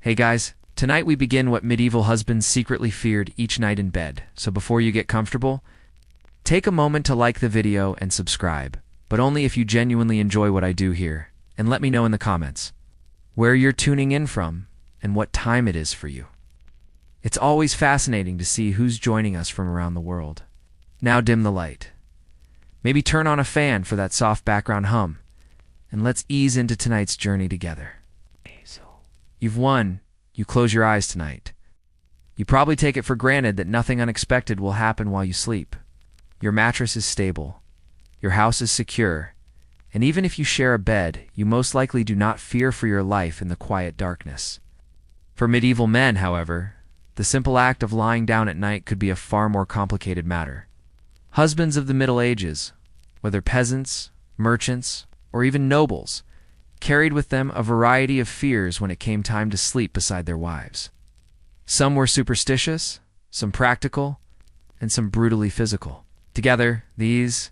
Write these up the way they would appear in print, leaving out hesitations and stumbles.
Hey guys, tonight we begin what medieval husbands secretly feared each night in bed. So before you get comfortable, take a moment to like the video and subscribe, but only if you genuinely enjoy what I do here, and let me know in the comments where you're tuning in from and what time it is for you. It's always fascinating to see who's joining us from around the world. Now dim the light. Maybe turn on a fan for that soft background hum, and let's ease into tonight's journey together. You've won. You close your eyes tonight. You probably take it for granted that nothing unexpected will happen while you sleep. Your mattress is stable. Your house is secure. And even if you share a bed, you most likely do not fear for your life in the quiet darkness. For medieval men, however, the simple act of lying down at night could be a far more complicated matter. Husbands of the Middle Ages, whether peasants, merchants, or even nobles, carried with them a variety of fears when it came time to sleep beside their wives. Some were superstitious, some practical, and some brutally physical. Together, these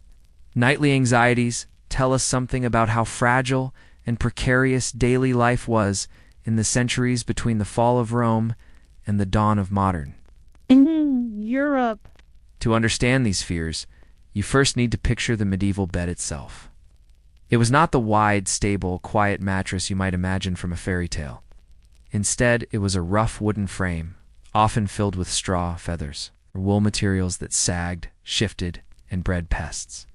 nightly anxieties tell us something about how fragile and precarious daily life was in the centuries between the fall of Rome and the dawn of modern Europe. To understand these fears, you first need to picture the medieval bed itself. It was not the wide, stable, quiet mattress you might imagine from a fairy tale. Instead, it was a rough wooden frame, often filled with straw, feathers, or wool materials that sagged, shifted, and bred pests.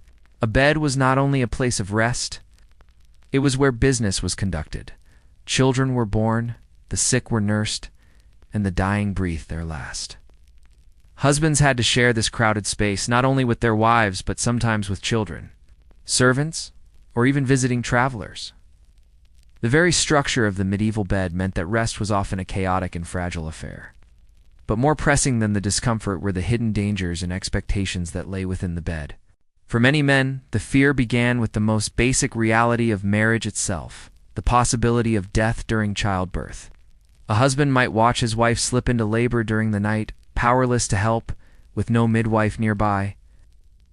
A bed was not only a place of rest, it was where business was conducted. Children were born, the sick were nursed, and the dying breathed their last. Husbands had to share this crowded space not only with their wives but sometimes with children, servants, or even visiting travelers. The very structure of the medieval bed meant that rest was often a chaotic and fragile affair. But more pressing than the discomfort were the hidden dangers and expectations that lay within the bed. For many men, the fear began with the most basic reality of marriage itself, the possibility of death during childbirth. A husband might watch his wife slip into labor during the night, powerless to help, with no midwife nearby.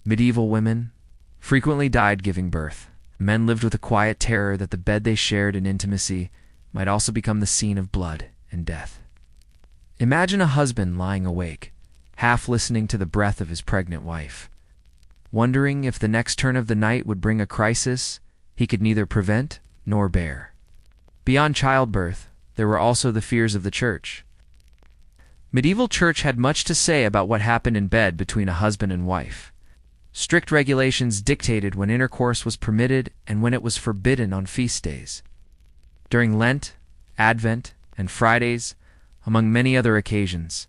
Medieval women frequently died giving birth. Men lived with a quiet terror that the bed they shared in intimacy might also become the scene of blood and death. Imagine a husband lying awake, half listening to the breath of his pregnant wife, wondering if the next turn of the night would bring a crisis he could neither prevent nor bear. Beyond childbirth, there were also the fears of the church. Medieval church had much to say about what happened in bed between a husband and wife. Strict regulations dictated when intercourse was permitted and when it was forbidden on feast days. During Lent, Advent, and Fridays, among many other occasions,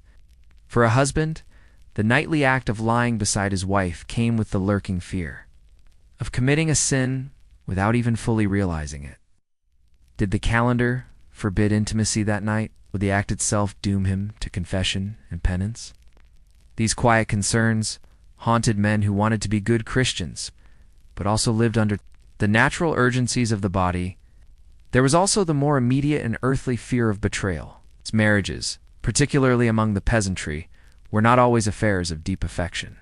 for a husband, the nightly act of lying beside his wife came with the lurking fear of committing a sin without even fully realizing it. Did the calendar forbid intimacy that night? Would the act itself doom him to confession and penance? These quiet concerns haunted men who wanted to be good Christians, but also lived under the natural urgencies of the body. There was also the more immediate and earthly fear of betrayal. Marriages, particularly among the peasantry, were not always affairs of deep affection.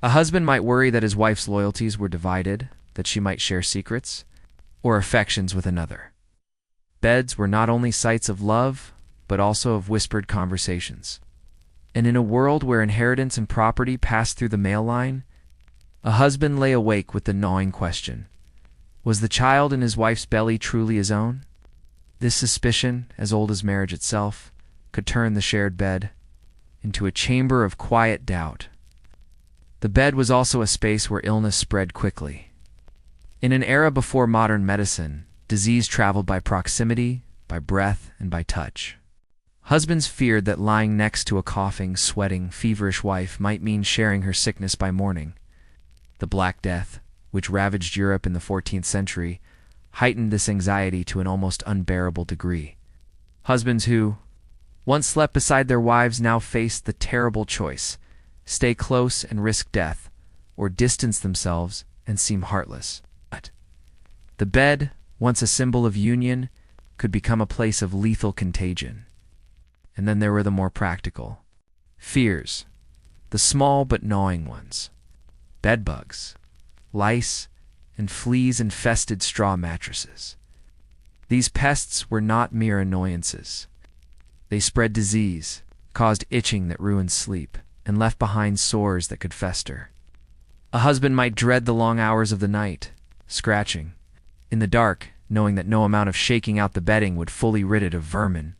A husband might worry that his wife's loyalties were divided, that she might share secrets or affections with another. Beds were not only sites of love, but also of whispered conversations. And in a world where inheritance and property passed through the male line, a husband lay awake with the gnawing question: was the child in his wife's belly truly his own? This suspicion, as old as marriage itself, could turn the shared bed into a chamber of quiet doubt. The bed was also a space where illness spread quickly. In an era before modern medicine, disease traveled by proximity, by breath, and by touch. Husbands feared that lying next to a coughing, sweating, feverish wife might mean sharing her sickness by morning. The Black Death, which ravaged Europe in the 14th century, heightened this anxiety to an almost unbearable degree. Husbands who once slept beside their wives now faced the terrible choice: stay close and risk death, or distance themselves and seem heartless. But the bed, once a symbol of union, could become a place of lethal contagion. And then there were the more practical fears, the small but gnawing ones: bedbugs, lice, and fleas-infested straw mattresses. These pests were not mere annoyances. They spread disease, caused itching that ruined sleep, and left behind sores that could fester. A husband might dread the long hours of the night, scratching in the dark, knowing that no amount of shaking out the bedding would fully rid it of vermin.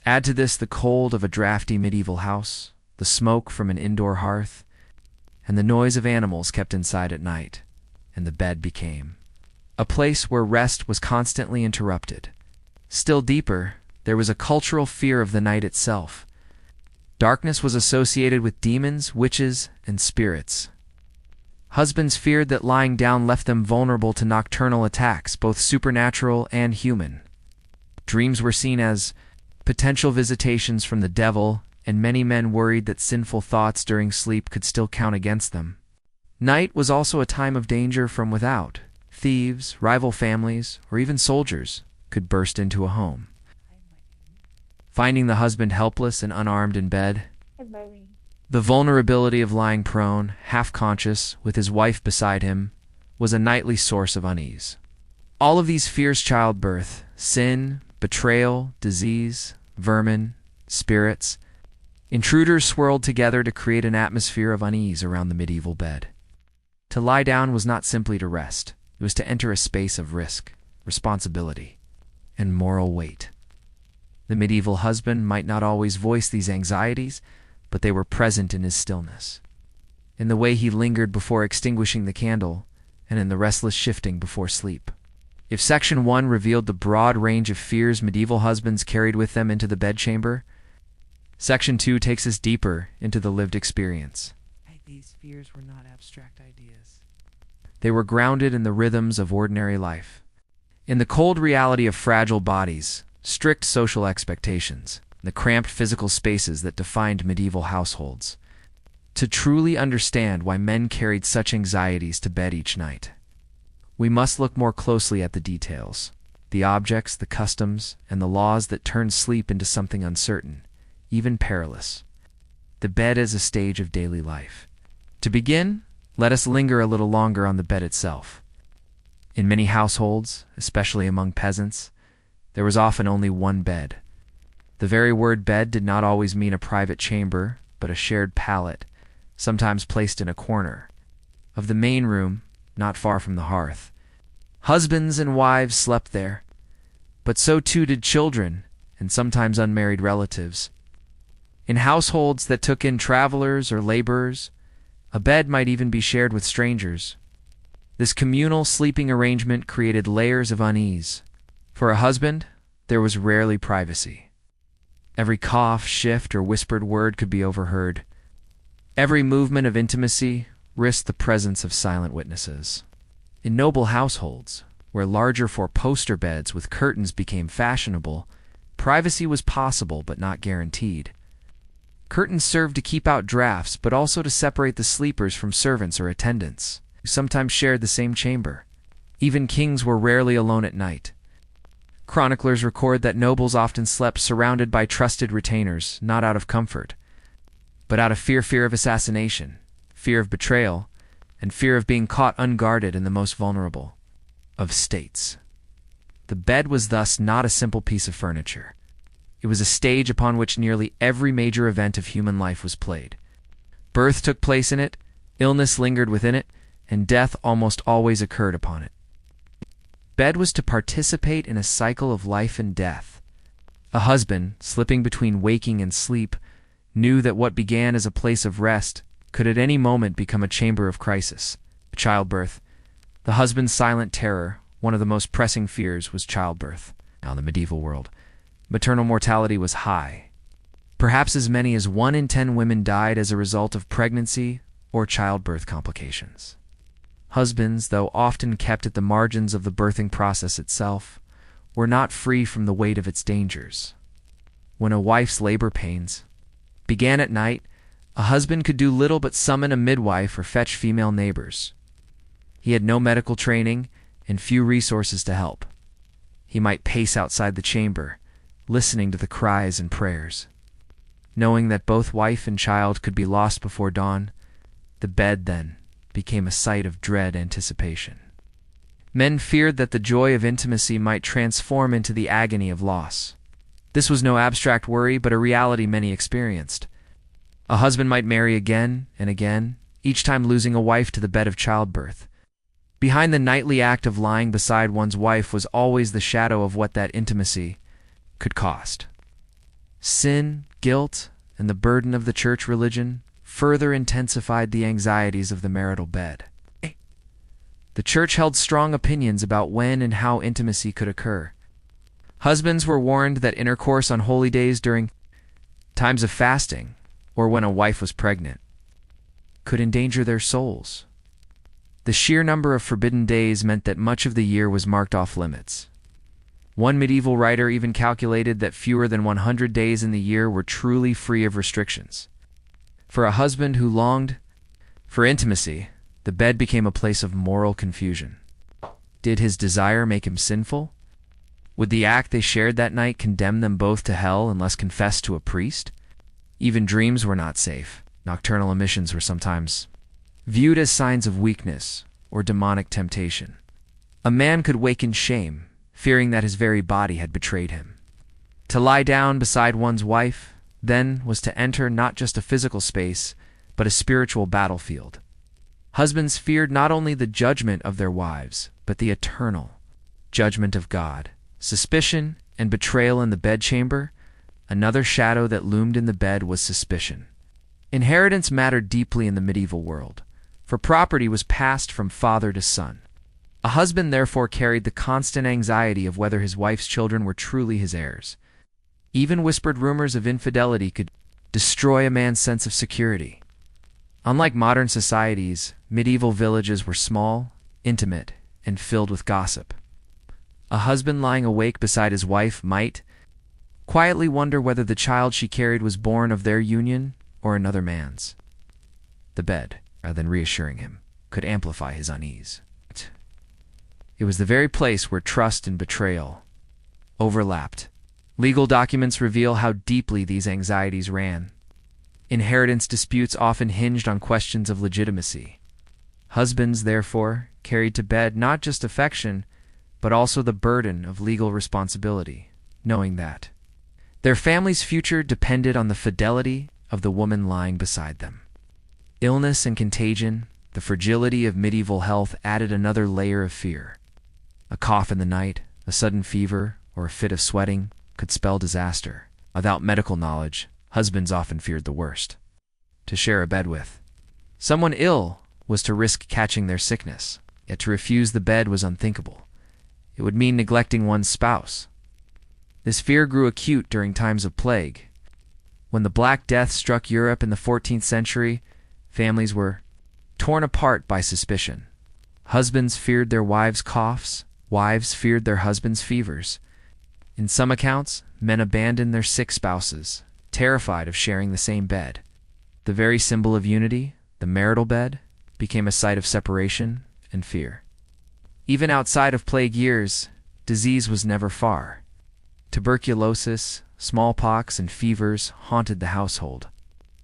Add to this the cold of a drafty medieval house, the smoke from an indoor hearth, and the noise of animals kept inside at night, and the bed became a place where rest was constantly interrupted. Still deeper, there was a cultural fear of the night itself. Darkness was associated with demons, witches, and spirits. Husbands feared that lying down left them vulnerable to nocturnal attacks, both supernatural and human. Dreams were seen as potential visitations from the devil, and many men worried that sinful thoughts during sleep could still count against them. Night was also a time of danger from without. Thieves, rival families, or even soldiers could burst into a home. Finding the husband helpless and unarmed in bed, the vulnerability of lying prone, half-conscious, with his wife beside him, was a nightly source of unease. All of these fears childbirth, sin, betrayal, disease, vermin, spirits. Intruders swirled together to create an atmosphere of unease around the medieval bed. To lie down was not simply to rest. It was to enter a space of risk, responsibility, and moral weight. The medieval husband might not always voice these anxieties, but they were present in his stillness, in the way he lingered before extinguishing the candle, and in the restless shifting before sleep. If Section 1 revealed the broad range of fears medieval husbands carried with them into the bedchamber, Section 2 takes us deeper into the lived experience. These fears were not abstract ideas. They were grounded in the rhythms of ordinary life, in the cold reality of fragile bodies, strict social expectations, the cramped physical spaces that defined medieval households. To truly understand why men carried such anxieties to bed each night, we must look more closely at the details, the objects, the customs, and the laws that turned sleep into something uncertain, even perilous. The bed as a stage of daily life. To begin, let us linger a little longer on the bed itself. In many households, especially among peasants, there was often only one bed. The very word bed did not always mean a private chamber, but a shared pallet, sometimes placed in a corner of the main room, not far from the hearth. Husbands and wives slept there, but so too did children and sometimes unmarried relatives. In households that took in travelers or laborers, a bed might even be shared with strangers. This communal sleeping arrangement created layers of unease. For a husband, there was rarely privacy. Every cough, shift, or whispered word could be overheard. Every movement of intimacy risked the presence of silent witnesses. In noble households, where larger four-poster beds with curtains became fashionable, privacy was possible but not guaranteed. Curtains served to keep out drafts, but also to separate the sleepers from servants or attendants, who sometimes shared the same chamber. Even kings were rarely alone at night. Chroniclers record that nobles often slept surrounded by trusted retainers, not out of comfort, but out of fear of assassination, fear of betrayal, and fear of being caught unguarded in the most vulnerable of states. The bed was thus not a simple piece of furniture. It was a stage upon which nearly every major event of human life was played. Birth took place in it, illness lingered within it, and death almost always occurred upon it. Bed was to participate in a cycle of life and death. A husband, slipping between waking and sleep, knew that what began as a place of rest could at any moment become a chamber of crisis. Childbirth. The husband's silent terror, one of the most pressing fears, was childbirth. Now in the medieval world, maternal mortality was high. Perhaps as many as 1 in 10 women died as a result of pregnancy or childbirth complications. Husbands, though often kept at the margins of the birthing process itself, were not free from the weight of its dangers. When a wife's labor pains began at night, a husband could do little but summon a midwife or fetch female neighbors. He had no medical training and few resources to help. He might pace outside the chamber, listening to the cries and prayers. Knowing that both wife and child could be lost before dawn, the bed then became a site of dread anticipation. Men feared that the joy of intimacy might transform into the agony of loss. This was no abstract worry, but a reality many experienced. A husband might marry again and again, each time losing a wife to the bed of childbirth. Behind the nightly act of lying beside one's wife was always the shadow of what that intimacy could cost. Sin, guilt, and the burden of the church religion further intensified the anxieties of the marital bed. The church held strong opinions about when and how intimacy could occur. Husbands were warned that intercourse on holy days during times of fasting, or when a wife was pregnant, could endanger their souls. The sheer number of forbidden days meant that much of the year was marked off limits. One medieval writer even calculated that fewer than 100 days in the year were truly free of restrictions. For a husband who longed for intimacy, the bed became a place of moral confusion. Did his desire make him sinful? Would the act they shared that night condemn them both to hell unless confessed to a priest? Even dreams were not safe. Nocturnal emissions were sometimes viewed as signs of weakness or demonic temptation. A man could wake in shame, fearing that his very body had betrayed him. To lie down beside one's wife, then, was to enter not just a physical space, but a spiritual battlefield. Husbands feared not only the judgment of their wives, but the eternal judgment of God. Suspicion and betrayal in the bedchamber. Another shadow that loomed in the bed was suspicion. Inheritance mattered deeply in the medieval world, for property was passed from father to son. A husband therefore carried the constant anxiety of whether his wife's children were truly his heirs. Even whispered rumors of infidelity could destroy a man's sense of security. Unlike modern societies, medieval villages were small, intimate, and filled with gossip. A husband lying awake beside his wife might quietly wonder whether the child she carried was born of their union or another man's. The bed, rather than reassuring him, could amplify his unease. It was the very place where trust and betrayal overlapped. Legal documents reveal how deeply these anxieties ran. Inheritance disputes often hinged on questions of legitimacy. Husbands, therefore, carried to bed not just affection, but also the burden of legal responsibility, knowing that their family's future depended on the fidelity of the woman lying beside them. Illness and contagion, the fragility of medieval health added another layer of fear. A cough in the night, a sudden fever, or a fit of sweating could spell disaster. Without medical knowledge, husbands often feared the worst. To share a bed with someone ill was to risk catching their sickness, yet to refuse the bed was unthinkable. It would mean neglecting one's spouse. This fear grew acute during times of plague. When the Black Death struck Europe in the 14th century, families were torn apart by suspicion. Husbands feared their wives' coughs, wives feared their husbands' fevers. In some accounts, men abandoned their sick spouses, terrified of sharing the same bed. The very symbol of unity, the marital bed, became a site of separation and fear. Even outside of plague years, disease was never far. Tuberculosis, smallpox, and fevers haunted the household.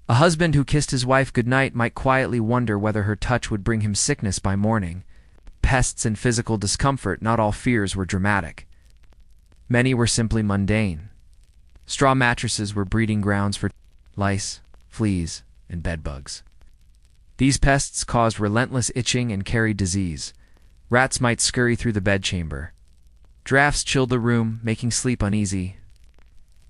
A husband who kissed his wife goodnight might quietly wonder whether her touch would bring him sickness by morning. Pests and physical discomfort, not all fears were dramatic. Many were simply mundane. Straw mattresses were breeding grounds for lice, fleas, and bedbugs. These pests caused relentless itching and carried disease. Rats might scurry through the bedchamber. Drafts chilled the room, making sleep uneasy.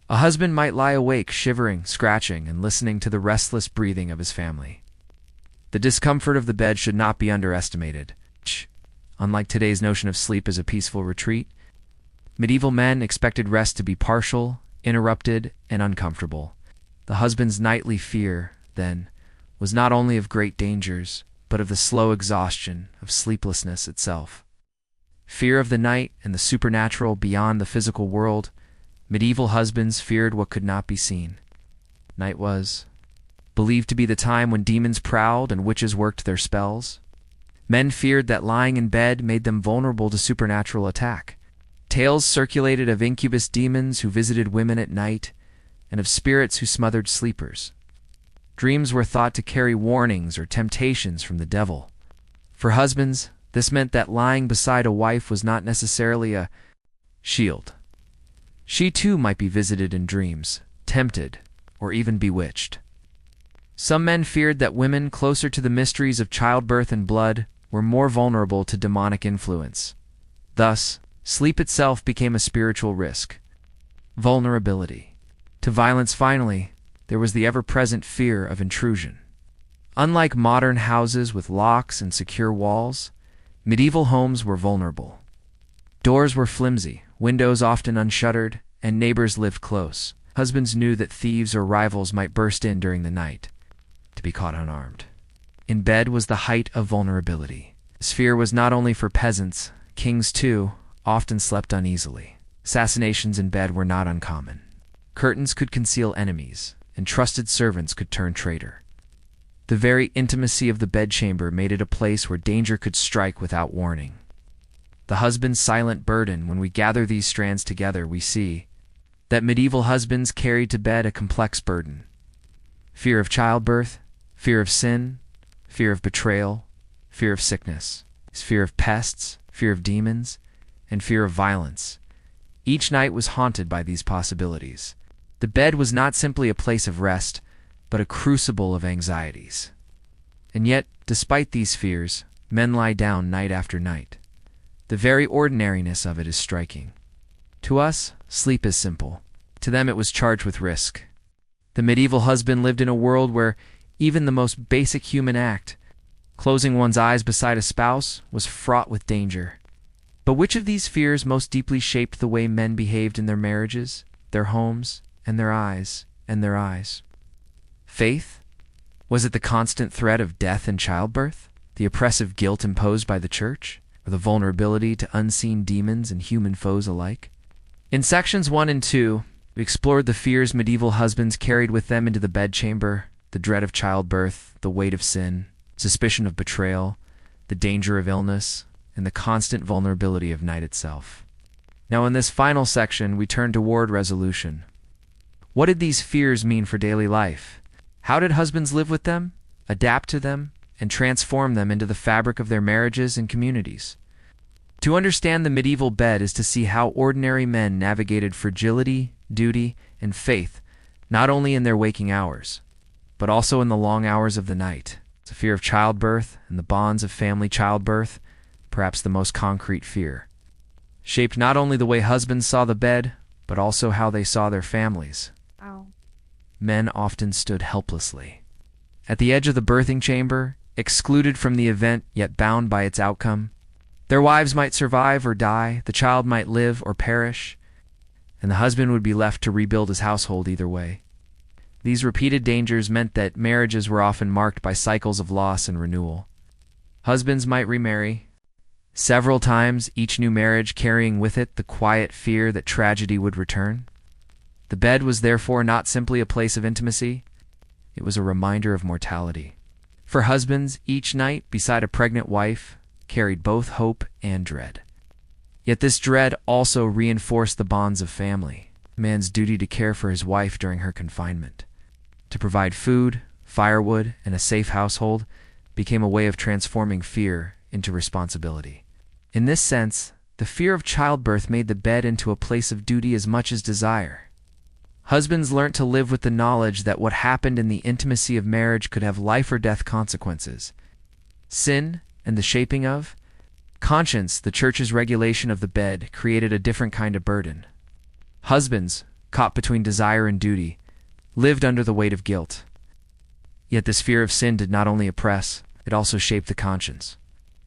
A husband might lie awake, shivering, scratching, and listening to the restless breathing of his family. The discomfort of the bed should not be underestimated. Unlike today's notion of sleep as a peaceful retreat, medieval men expected rest to be partial, interrupted, and uncomfortable. The husband's nightly fear, then, was not only of great dangers, but of the slow exhaustion of sleeplessness itself. Fear of the night and the supernatural beyond the physical world, medieval husbands feared what could not be seen. Night was believed to be the time when demons prowled and witches worked their spells. Men feared that lying in bed made them vulnerable to supernatural attack. Tales circulated of incubus demons who visited women at night, and of spirits who smothered sleepers. Dreams were thought to carry warnings or temptations from the devil. For husbands, This meant that lying beside a wife was not necessarily a shield. She too might be visited in dreams, tempted, or even bewitched. Some men feared that women closer to the mysteries of childbirth and blood were more vulnerable to demonic influence. Thus, sleep itself became a spiritual risk. Vulnerability. To violence finally, there was the ever-present fear of intrusion. Unlike modern houses with locks and secure walls, medieval homes were vulnerable. Doors were flimsy, windows often unshuttered, and neighbors lived close. Husbands knew that thieves or rivals might burst in during the night, to be caught unarmed. In bed was the height of vulnerability. This fear was not only for peasants, kings too often slept uneasily. Assassinations in bed were not uncommon. Curtains could conceal enemies, and trusted servants could turn traitor. The very intimacy of the bedchamber made it a place where danger could strike without warning. The husband's silent burden. When we gather these strands together, we see that medieval husbands carried to bed a complex burden. Fear of childbirth, fear of sin, fear of betrayal, fear of sickness, fear of pests, fear of demons, and fear of violence. Each night was haunted by these possibilities. The bed was not simply a place of rest, but a crucible of anxieties. And yet, despite these fears, men lie down night after night. The very ordinariness of it is striking. To us, sleep is simple. To them it was charged with risk. The medieval husband lived in a world where even the most basic human act, closing one's eyes beside a spouse, was fraught with danger. But which of these fears most deeply shaped the way men behaved in their marriages, their homes, and their eyes? Faith? Was it the constant threat of death and childbirth? The oppressive guilt imposed by the church? Or the vulnerability to unseen demons and human foes alike? In sections 1 and 2, we explored the fears medieval husbands carried with them into the bedchamber, the dread of childbirth, the weight of sin, suspicion of betrayal, the danger of illness, and the constant vulnerability of night itself. Now in this final section, we turn toward resolution. What did these fears mean for daily life? How did husbands live with them, adapt to them, and transform them into the fabric of their marriages and communities? To understand the medieval bed is to see how ordinary men navigated fragility, duty, and faith, not only in their waking hours, but also in the long hours of the night. The fear of childbirth and the bonds of family childbirth, perhaps the most concrete fear, shaped not only the way husbands saw the bed, but also how they saw their families. Ow. Men often stood helplessly at the edge of the birthing chamber, excluded from the event yet bound by its outcome. Their wives might survive or die, the child might live or perish, and the husband would be left to rebuild his household either way. These repeated dangers meant that marriages were often marked by cycles of loss and renewal. Husbands might remarry several times, each new marriage carrying with it the quiet fear that tragedy would return. The bed was therefore not simply a place of intimacy, it was a reminder of mortality. For husbands, each night beside a pregnant wife carried both hope and dread. Yet this dread also reinforced the bonds of family, a man's duty to care for his wife during her confinement. To provide food, firewood, and a safe household became a way of transforming fear into responsibility. In this sense, the fear of childbirth made the bed into a place of duty as much as desire. Husbands learnt to live with the knowledge that what happened in the intimacy of marriage could have life or death consequences. Sin and the shaping of conscience, the church's regulation of the bed, created a different kind of burden. Husbands, caught between desire and duty, lived under the weight of guilt. Yet this fear of sin did not only oppress, it also shaped the conscience.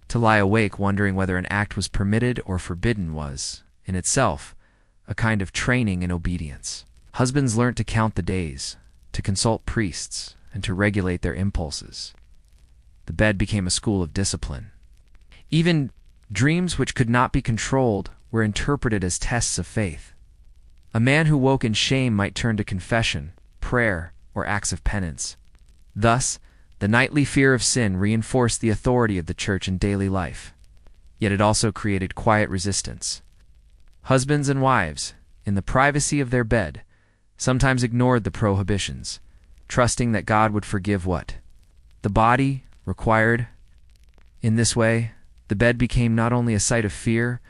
To lie awake wondering whether an act was permitted or forbidden was, in itself, a kind of training in obedience. Husbands learnt to count the days, to consult priests, and to regulate their impulses. The bed became a school of discipline. Even dreams which could not be controlled were interpreted as tests of faith. A man who woke in shame might turn to confession, prayer, or acts of penance. Thus, the nightly fear of sin reinforced the authority of the church in daily life. Yet it also created quiet resistance. Husbands and wives, in the privacy of their bed, sometimes ignored the prohibitions, trusting that God would forgive what the body required. In this way, The bed became not only a site of fear,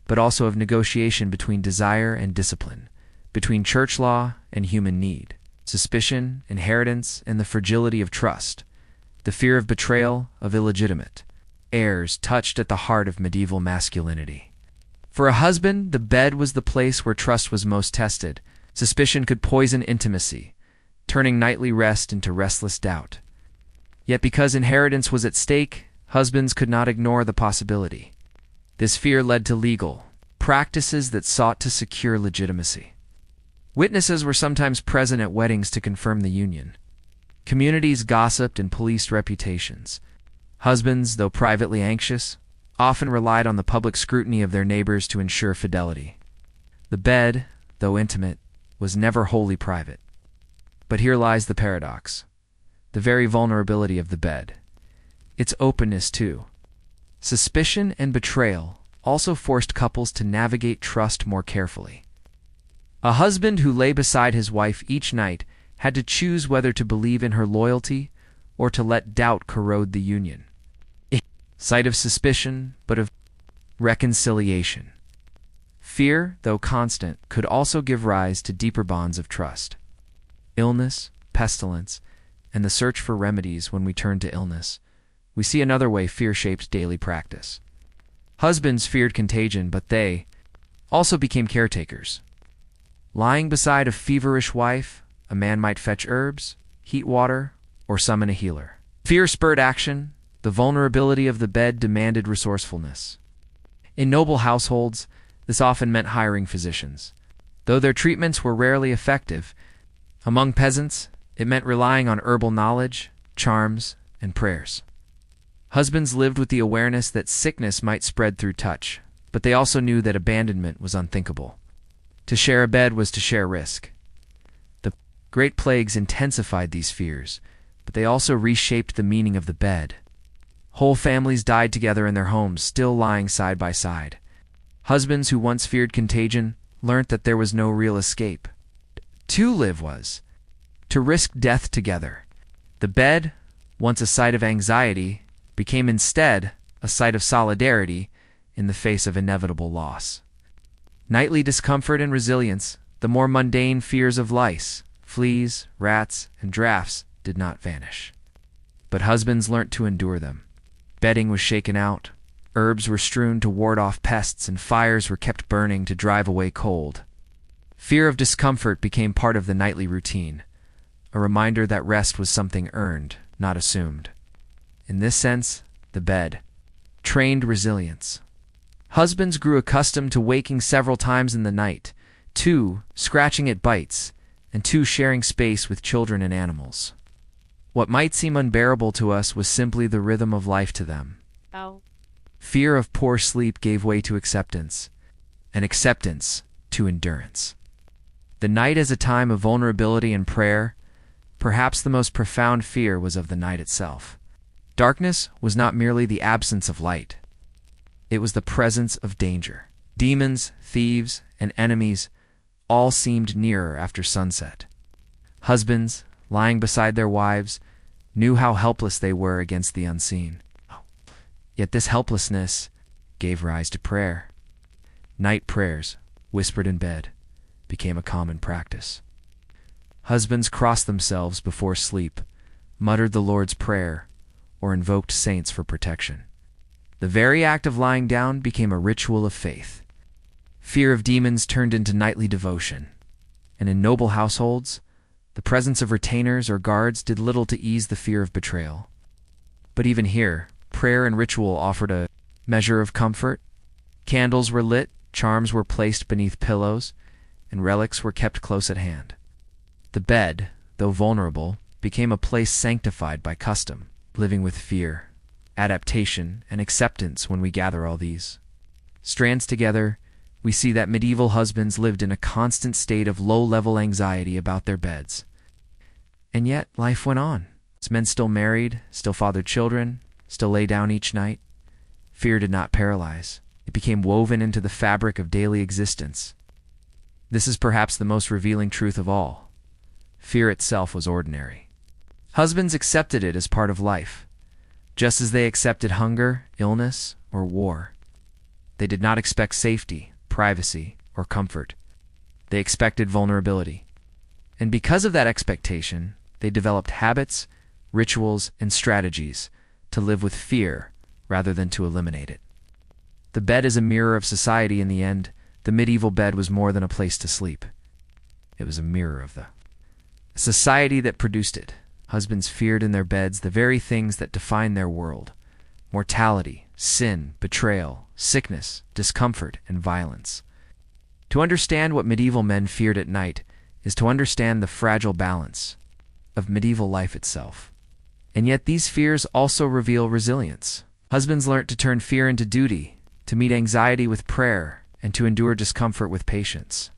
but also of negotiation between desire and discipline, between church law and human need, suspicion, inheritance, and the fragility of trust, the fear of betrayal, of illegitimate heirs touched at the heart of medieval masculinity. For a husband, the bed was the place where trust was most tested. Suspicion could poison intimacy, turning nightly rest into restless doubt. Yet because inheritance was at stake, husbands could not ignore the possibility. This fear led to legal practices that sought to secure legitimacy. Witnesses were sometimes present at weddings to confirm the union. Communities gossiped and policed reputations. Husbands, though privately anxious, often relied on the public scrutiny of their neighbors to ensure fidelity. The bed, though intimate, was never wholly private. But here lies the paradox, the very vulnerability of the bed. Its openness, too. Suspicion and betrayal also forced couples to navigate trust more carefully. A husband who lay beside his wife each night had to choose whether to believe in her loyalty or to let doubt corrode the union. Sight of suspicion, but of reconciliation. Fear, though constant, could also give rise to deeper bonds of trust. Illness, pestilence, and the search for remedies. When we turn to illness, we see another way fear shaped daily practice. Husbands feared contagion, but they also became caretakers. Lying beside a feverish wife, a man might fetch herbs, heat water, or summon a healer. Fear spurred action. The vulnerability of the bed demanded resourcefulness. In noble households, this often meant hiring physicians. Though their treatments were rarely effective, among peasants, it meant relying on herbal knowledge, charms, and prayers. Husbands lived with the awareness that sickness might spread through touch, but they also knew that abandonment was unthinkable. To share a bed was to share risk. The Great Plagues intensified these fears, but they also reshaped the meaning of the bed. Whole families died together in their homes, still lying side by side. Husbands who once feared contagion learnt that there was no real escape. To live was to risk death together. The bed, once a site of anxiety, became instead a site of solidarity in the face of inevitable loss. Nightly discomfort and resilience, the more mundane fears of lice, fleas, rats, and drafts did not vanish. But husbands learnt to endure them. Bedding was shaken out, herbs were strewn to ward off pests, and fires were kept burning to drive away cold. Fear of discomfort became part of the nightly routine, a reminder that rest was something earned, not assumed. In this sense, the bed trained resilience. Husbands grew accustomed to waking several times in the night, 2 scratching at bites, and 2 sharing space with children and animals. What might seem unbearable to us was simply the rhythm of life to them. Ow. Fear of poor sleep gave way to acceptance, and acceptance to endurance. The night as a time of vulnerability and prayer, perhaps the most profound fear was of the night itself. Darkness was not merely the absence of light. It was the presence of danger. Demons, thieves, and enemies all seemed nearer after sunset. Husbands, lying beside their wives, knew how helpless they were against the unseen. Yet this helplessness gave rise to prayer. Night prayers, whispered in bed, became a common practice. Husbands crossed themselves before sleep, muttered the Lord's Prayer, or invoked saints for protection. The very act of lying down became a ritual of faith. Fear of demons turned into nightly devotion, and in noble households, the presence of retainers or guards did little to ease the fear of betrayal. But even here, prayer and ritual offered a measure of comfort. Candles were lit, charms were placed beneath pillows, and relics were kept close at hand. The bed, though vulnerable, became a place sanctified by custom, living with fear, adaptation, and acceptance. When we gather all these strands together, we see that medieval husbands lived in a constant state of low-level anxiety about their beds. And yet, life went on. Men still married, still fathered children, still lay down each night. Fear did not paralyze. It became woven into the fabric of daily existence. This is perhaps the most revealing truth of all. Fear itself was ordinary. Husbands accepted it as part of life, just as they accepted hunger, illness, or war. They did not expect safety, privacy, or comfort. They expected vulnerability. And because of that expectation, they developed habits, rituals, and strategies to live with fear rather than to eliminate it. The bed is a mirror of society in the end. The medieval bed was more than a place to sleep. It was a mirror of the society that produced it. Husbands feared in their beds the very things that define their world: mortality, sin, betrayal, sickness, discomfort, and violence. To understand what medieval men feared at night is to understand the fragile balance of medieval life itself. And yet these fears also reveal resilience. Husbands learnt to turn fear into duty, to meet anxiety with prayer, and to endure discomfort with patience.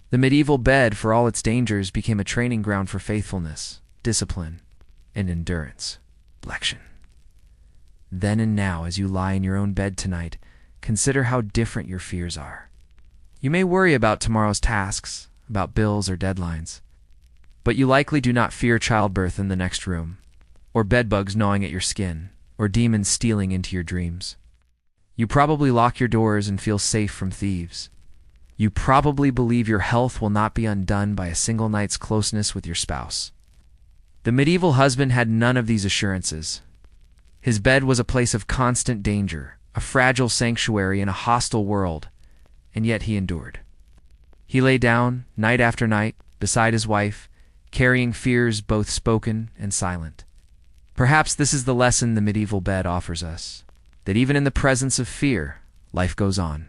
The medieval bed, for all its dangers, became a training ground for faithfulness, discipline, and endurance. Reflection. Then and now, as you lie in your own bed tonight, consider how different your fears are. You may worry about tomorrow's tasks, about bills or deadlines, but you likely do not fear childbirth in the next room, or bedbugs gnawing at your skin, or demons stealing into your dreams. You probably lock your doors and feel safe from thieves. You probably believe your health will not be undone by a single night's closeness with your spouse. The medieval husband had none of these assurances. His bed was a place of constant danger, a fragile sanctuary in a hostile world, and yet he endured. He lay down, night after night, beside his wife, carrying fears both spoken and silent. Perhaps this is the lesson the medieval bed offers us, that even in the presence of fear, life goes on.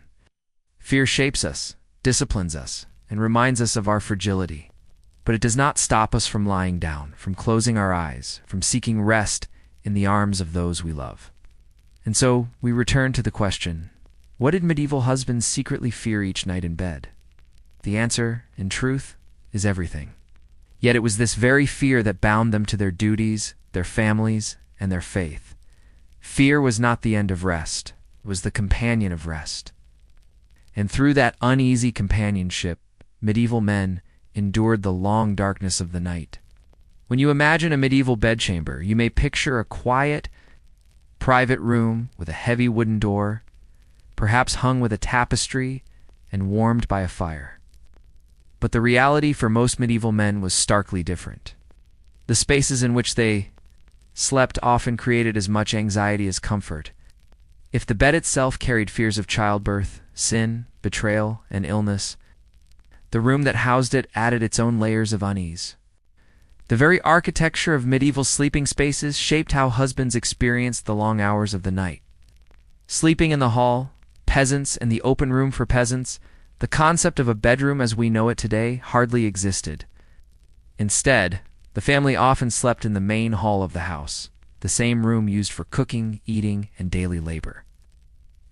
Fear shapes us, disciplines us, and reminds us of our fragility. But it does not stop us from lying down, from closing our eyes, from seeking rest in the arms of those we love. And so we return to the question, what did medieval husbands secretly fear each night in bed? The answer, in truth, is everything. Yet it was this very fear that bound them to their duties, their families, and their faith. Fear was not the end of rest, it was the companion of rest. And through that uneasy companionship, medieval men endured the long darkness of the night. When you imagine a medieval bedchamber, you may picture a quiet, private room with a heavy wooden door, perhaps hung with a tapestry and warmed by a fire. But the reality for most medieval men was starkly different. The spaces in which they slept often created as much anxiety as comfort. If the bed itself carried fears of childbirth, sin, betrayal, and illness, the room that housed it added its own layers of unease. The very architecture of medieval sleeping spaces shaped how husbands experienced the long hours of the night. Sleeping in the hall, peasants and the open room for peasants, the concept of a bedroom as we know it today hardly existed. Instead, the family often slept in the main hall of the house, the same room used for cooking, eating, and daily labor.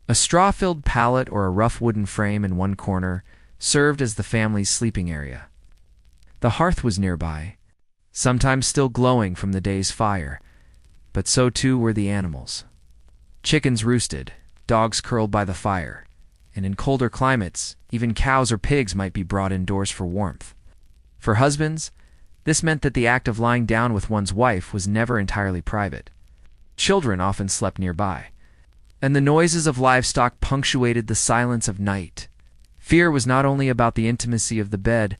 A straw-filled pallet or a rough wooden frame in one corner served as the family's sleeping area. The hearth was nearby, sometimes still glowing from the day's fire, but so too were the animals. Chickens roosted, dogs curled by the fire, and in colder climates, even cows or pigs might be brought indoors for warmth. For husbands, this meant that the act of lying down with one's wife was never entirely private. Children often slept nearby, and the noises of livestock punctuated the silence of night. Fear was not only about the intimacy of the bed,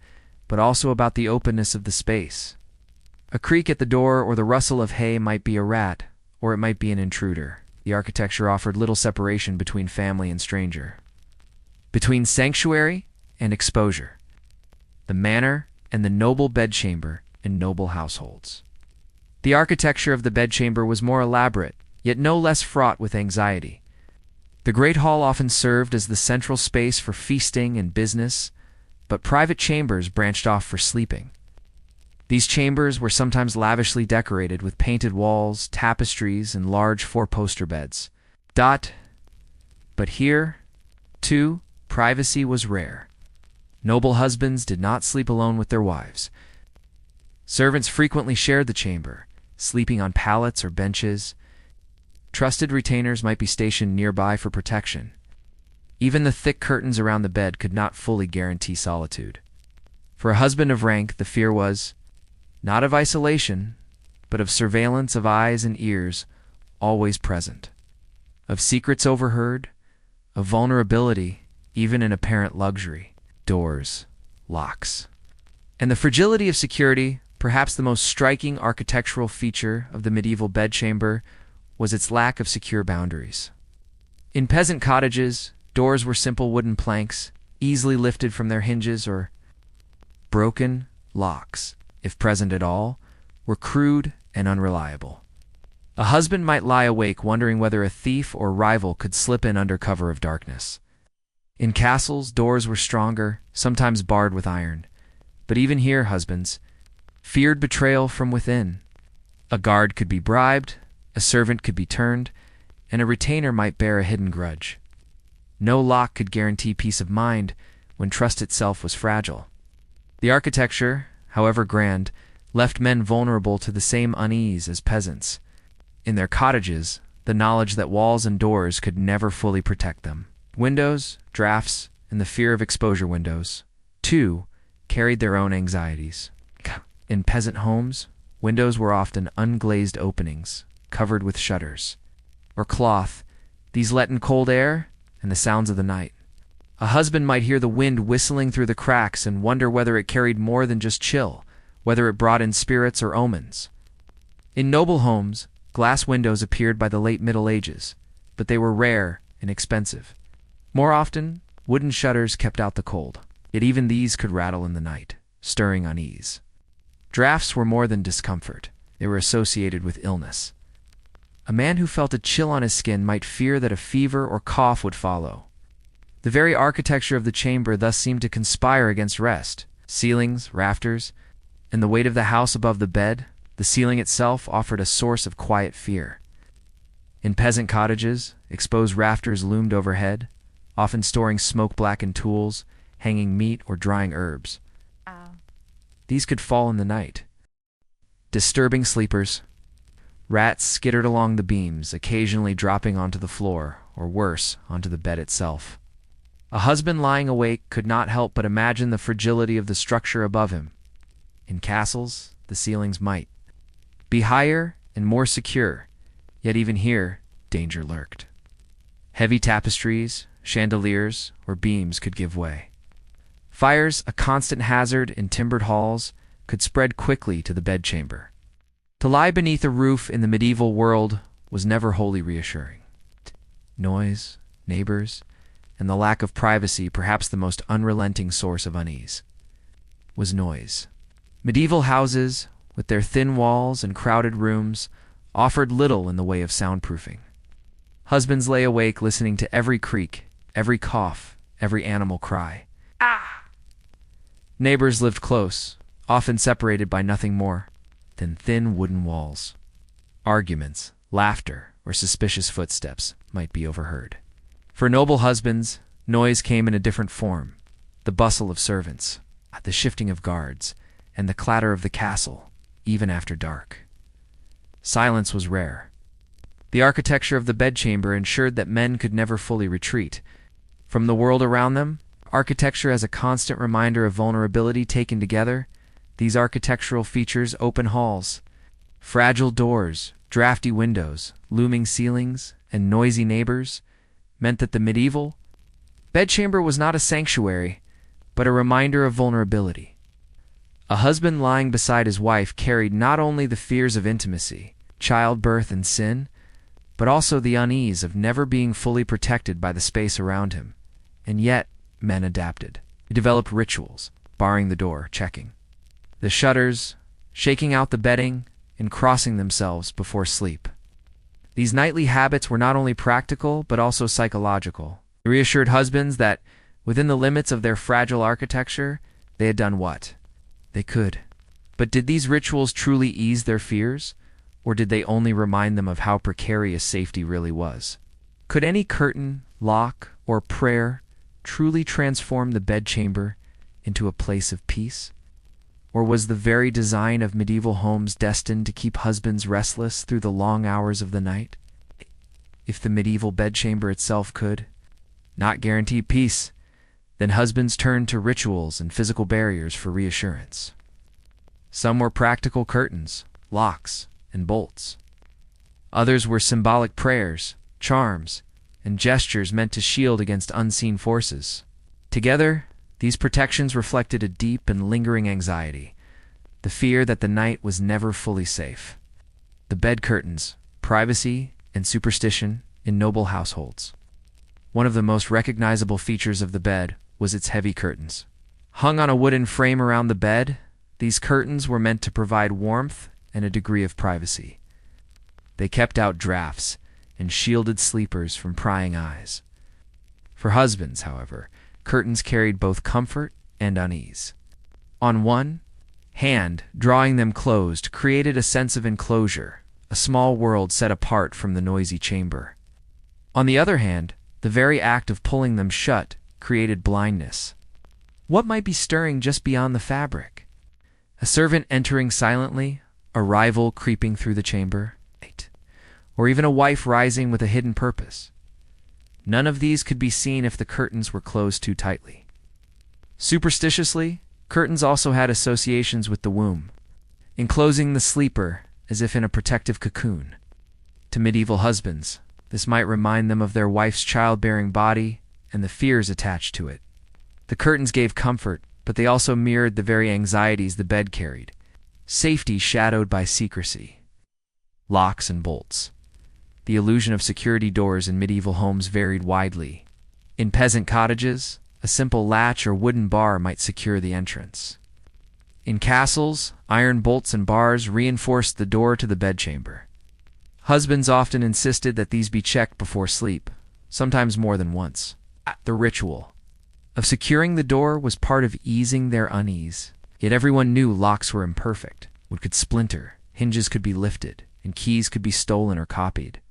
but also about the openness of the space. A creak at the door or the rustle of hay might be a rat, or it might be an intruder. The architecture offered little separation between family and stranger, between sanctuary and exposure, the manor and the noble bedchamber in noble households. The architecture of the bedchamber was more elaborate, yet no less fraught with anxiety. The great hall often served as the central space for feasting and business, but private chambers branched off for sleeping. These chambers were sometimes lavishly decorated with painted walls, tapestries, and large four-poster beds. But here, too, privacy was rare. Noble husbands did not sleep alone with their wives. Servants frequently shared the chamber, sleeping on pallets or benches. Trusted retainers might be stationed nearby for protection. Even the thick curtains around the bed could not fully guarantee solitude. For a husband of rank, the fear was not of isolation, but of surveillance of eyes and ears, always present. of secrets overheard, of vulnerability, even in apparent luxury. Doors, locks. And the fragility of security, perhaps the most striking architectural feature of the medieval bedchamber, was its lack of secure boundaries. In peasant cottages, doors were simple wooden planks, easily lifted from their hinges, or broken locks, if present at all, were crude and unreliable. A husband might lie awake wondering whether a thief or rival could slip in under cover of darkness. In castles, doors were stronger, sometimes barred with iron. But even here, husbands feared betrayal from within. A guard could be bribed, a servant could be turned, and a retainer might bear a hidden grudge. No lock could guarantee peace of mind when trust itself was fragile. The architecture, however grand, left men vulnerable to the same unease as peasants. In their cottages, the knowledge that walls and doors could never fully protect them. Windows, drafts, and the fear of exposure windows, too, carried their own anxieties. In peasant homes, windows were often unglazed openings, covered with shutters, or cloth. These let in cold air and the sounds of the night. A husband might hear the wind whistling through the cracks and wonder whether it carried more than just chill, whether it brought in spirits or omens. In noble homes, glass windows appeared by the late Middle Ages, but they were rare and expensive. More often, wooden shutters kept out the cold, yet even these could rattle in the night, stirring unease. Drafts were more than discomfort. They were associated with illness. A man who felt a chill on his skin might fear that a fever or cough would follow. The very architecture of the chamber thus seemed to conspire against rest. Ceilings, rafters, and the weight of the house above the bed, the ceiling itself offered a source of quiet fear. In peasant cottages, exposed rafters loomed overhead, often storing smoke-blackened tools, hanging meat, or drying herbs. These could fall in the night, disturbing sleepers. Rats skittered along the beams, occasionally dropping onto the floor, or worse, onto the bed itself. A husband lying awake could not help but imagine the fragility of the structure above him. In castles, the ceilings might be higher and more secure, yet even here, danger lurked. Heavy tapestries, chandeliers, or beams could give way. Fires, a constant hazard in timbered halls, could spread quickly to the bedchamber. To lie beneath a roof in the medieval world was never wholly reassuring. Noise, neighbors, and the lack of privacy, perhaps the most unrelenting source of unease, was noise. Medieval houses, with their thin walls and crowded rooms, offered little in the way of soundproofing. Husbands lay awake listening to every creak, every cough, every animal cry. Neighbors lived close, often separated by nothing more than thin wooden walls. Arguments, laughter, or suspicious footsteps might be overheard. For noble husbands, noise came in a different form: the bustle of servants, the shifting of guards, and the clatter of the castle, even after dark. Silence was rare. The architecture of the bedchamber ensured that men could never fully retreat from the world around them. Architecture as a constant reminder of vulnerability taken together, these architectural features, open halls, fragile doors, drafty windows, looming ceilings, and noisy neighbors, meant that the medieval bedchamber was not a sanctuary, but a reminder of vulnerability. A husband lying beside his wife carried not only the fears of intimacy, childbirth, and sin, but also the unease of never being fully protected by the space around him. And yet, men adapted. They developed rituals, barring the door, checking the shutters, shaking out the bedding, and crossing themselves before sleep. These nightly habits were not only practical, but also psychological. They reassured husbands that, within the limits of their fragile architecture, they had done what they could. But did these rituals truly ease their fears, or did they only remind them of how precarious safety really was? Could any curtain, lock, or prayer truly transform the bedchamber into a place of peace? Or was the very design of medieval homes destined to keep husbands restless through the long hours of the night? If the medieval bedchamber itself could not guarantee peace, then husbands turned to rituals and physical barriers for reassurance. Some were practical curtains, locks, and bolts. Others were symbolic prayers, charms, and gestures meant to shield against unseen forces. Together, these protections reflected a deep and lingering anxiety, the fear that the night was never fully safe. The bed curtains, privacy, and superstition in noble households. One of the most recognizable features of the bed was its heavy curtains. Hung on a wooden frame around the bed, these curtains were meant to provide warmth and a degree of privacy. They kept out drafts and shielded sleepers from prying eyes. For husbands, however, curtains carried both comfort and unease. On one hand, drawing them closed created a sense of enclosure, a small world set apart from the noisy chamber. On the other hand, the very act of pulling them shut created blindness. What might be stirring just beyond the fabric? A servant entering silently, a rival creeping through the chamber, or even a wife rising with a hidden purpose. None of these could be seen if the curtains were closed too tightly. Superstitiously, curtains also had associations with the womb, enclosing the sleeper as if in a protective cocoon. To medieval husbands, this might remind them of their wife's childbearing body and the fears attached to it. The curtains gave comfort, but they also mirrored the very anxieties the bed carried, safety shadowed by secrecy. Locks and bolts. The illusion of security doors in medieval homes varied widely. In peasant cottages, a simple latch or wooden bar might secure the entrance. In castles, iron bolts and bars reinforced the door to the bedchamber. Husbands often insisted that these be checked before sleep, sometimes more than once. The ritual of securing the door was part of easing their unease, yet everyone knew locks were imperfect, wood could splinter, hinges could be lifted, and keys could be stolen or copied.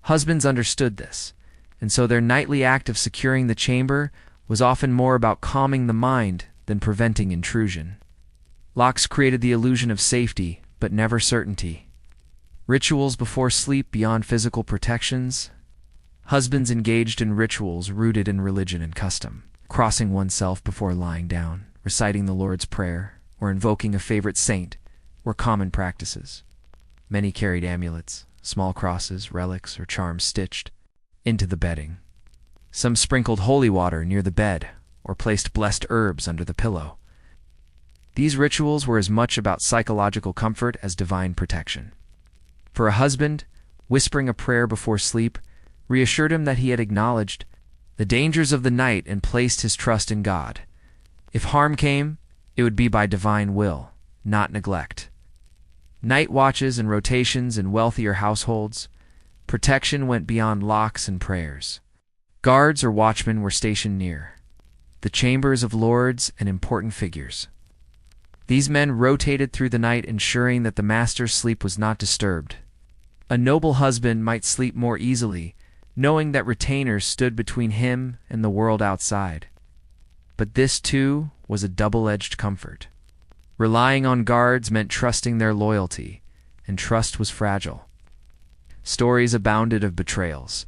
Husbands understood this, and so their nightly act of securing the chamber was often more about calming the mind than preventing intrusion. Locks created the illusion of safety, but never certainty. Rituals before sleep beyond physical protections. Husbands engaged in rituals rooted in religion and custom, crossing oneself before lying down, reciting the Lord's Prayer, or invoking a favorite saint were common practices. Many carried amulets, small crosses, relics, or charms stitched into the bedding. Some sprinkled holy water near the bed or placed blessed herbs under the pillow. These rituals were as much about psychological comfort as divine protection. For a husband, whispering a prayer before sleep reassured him that he had acknowledged the dangers of the night and placed his trust in God. If harm came, it would be by divine will, not neglect. Night watches and rotations in wealthier households, protection went beyond locks and prayers. Guards or watchmen were stationed near the chambers of lords and important figures. These men rotated through the night, ensuring that the master's sleep was not disturbed. A noble husband might sleep more easily, knowing that retainers stood between him and the world outside. But this, too, was a double-edged comfort. Relying on guards meant trusting their loyalty, and trust was fragile. Stories abounded of betrayals.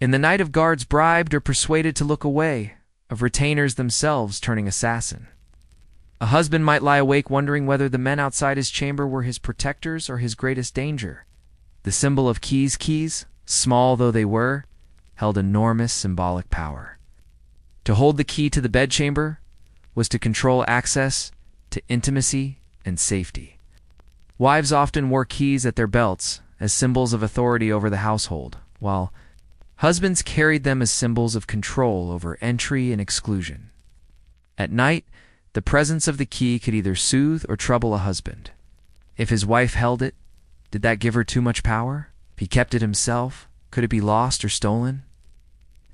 In the night, of guards bribed or persuaded to look away, of retainers themselves turning assassin. A husband might lie awake wondering whether the men outside his chamber were his protectors or his greatest danger. The symbol of keys, small though they were, held enormous symbolic power. To hold the key to the bedchamber was to control access to intimacy and safety. Wives often wore keys at their belts as symbols of authority over the household, while husbands carried them as symbols of control over entry and exclusion. At night, the presence of the key could either soothe or trouble a husband. If his wife held it, did that give her too much power? If he kept it himself, could it be lost or stolen?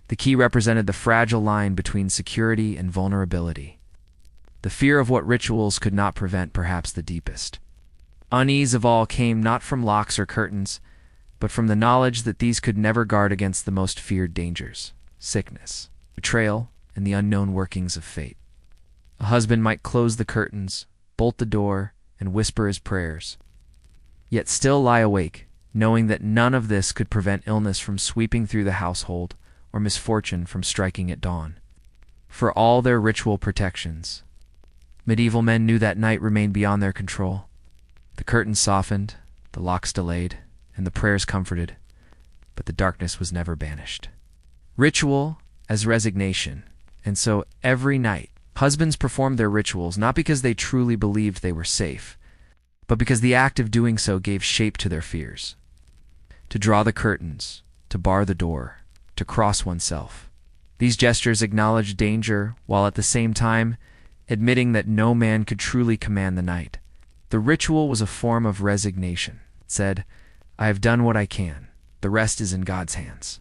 The key represented the fragile line between security and vulnerability. The fear of what rituals could not prevent, perhaps the deepest. Unease of all came not from locks or curtains, but from the knowledge that these could never guard against the most feared dangers: sickness, betrayal, and the unknown workings of fate. A husband might close the curtains, bolt the door, and whisper his prayers, yet still lie awake, knowing that none of this could prevent illness from sweeping through the household or misfortune from striking at dawn. For all their ritual protections, medieval men knew that night remained beyond their control. The curtains softened, the locks delayed, and the prayers comforted, but the darkness was never banished. Ritual as resignation, and so every night, husbands performed their rituals not because they truly believed they were safe, but because the act of doing so gave shape to their fears. To draw the curtains, to bar the door, to cross oneself. These gestures acknowledged danger while at the same time admitting that no man could truly command the night. The ritual was a form of resignation. It said, "I have done what I can. The rest is in God's hands."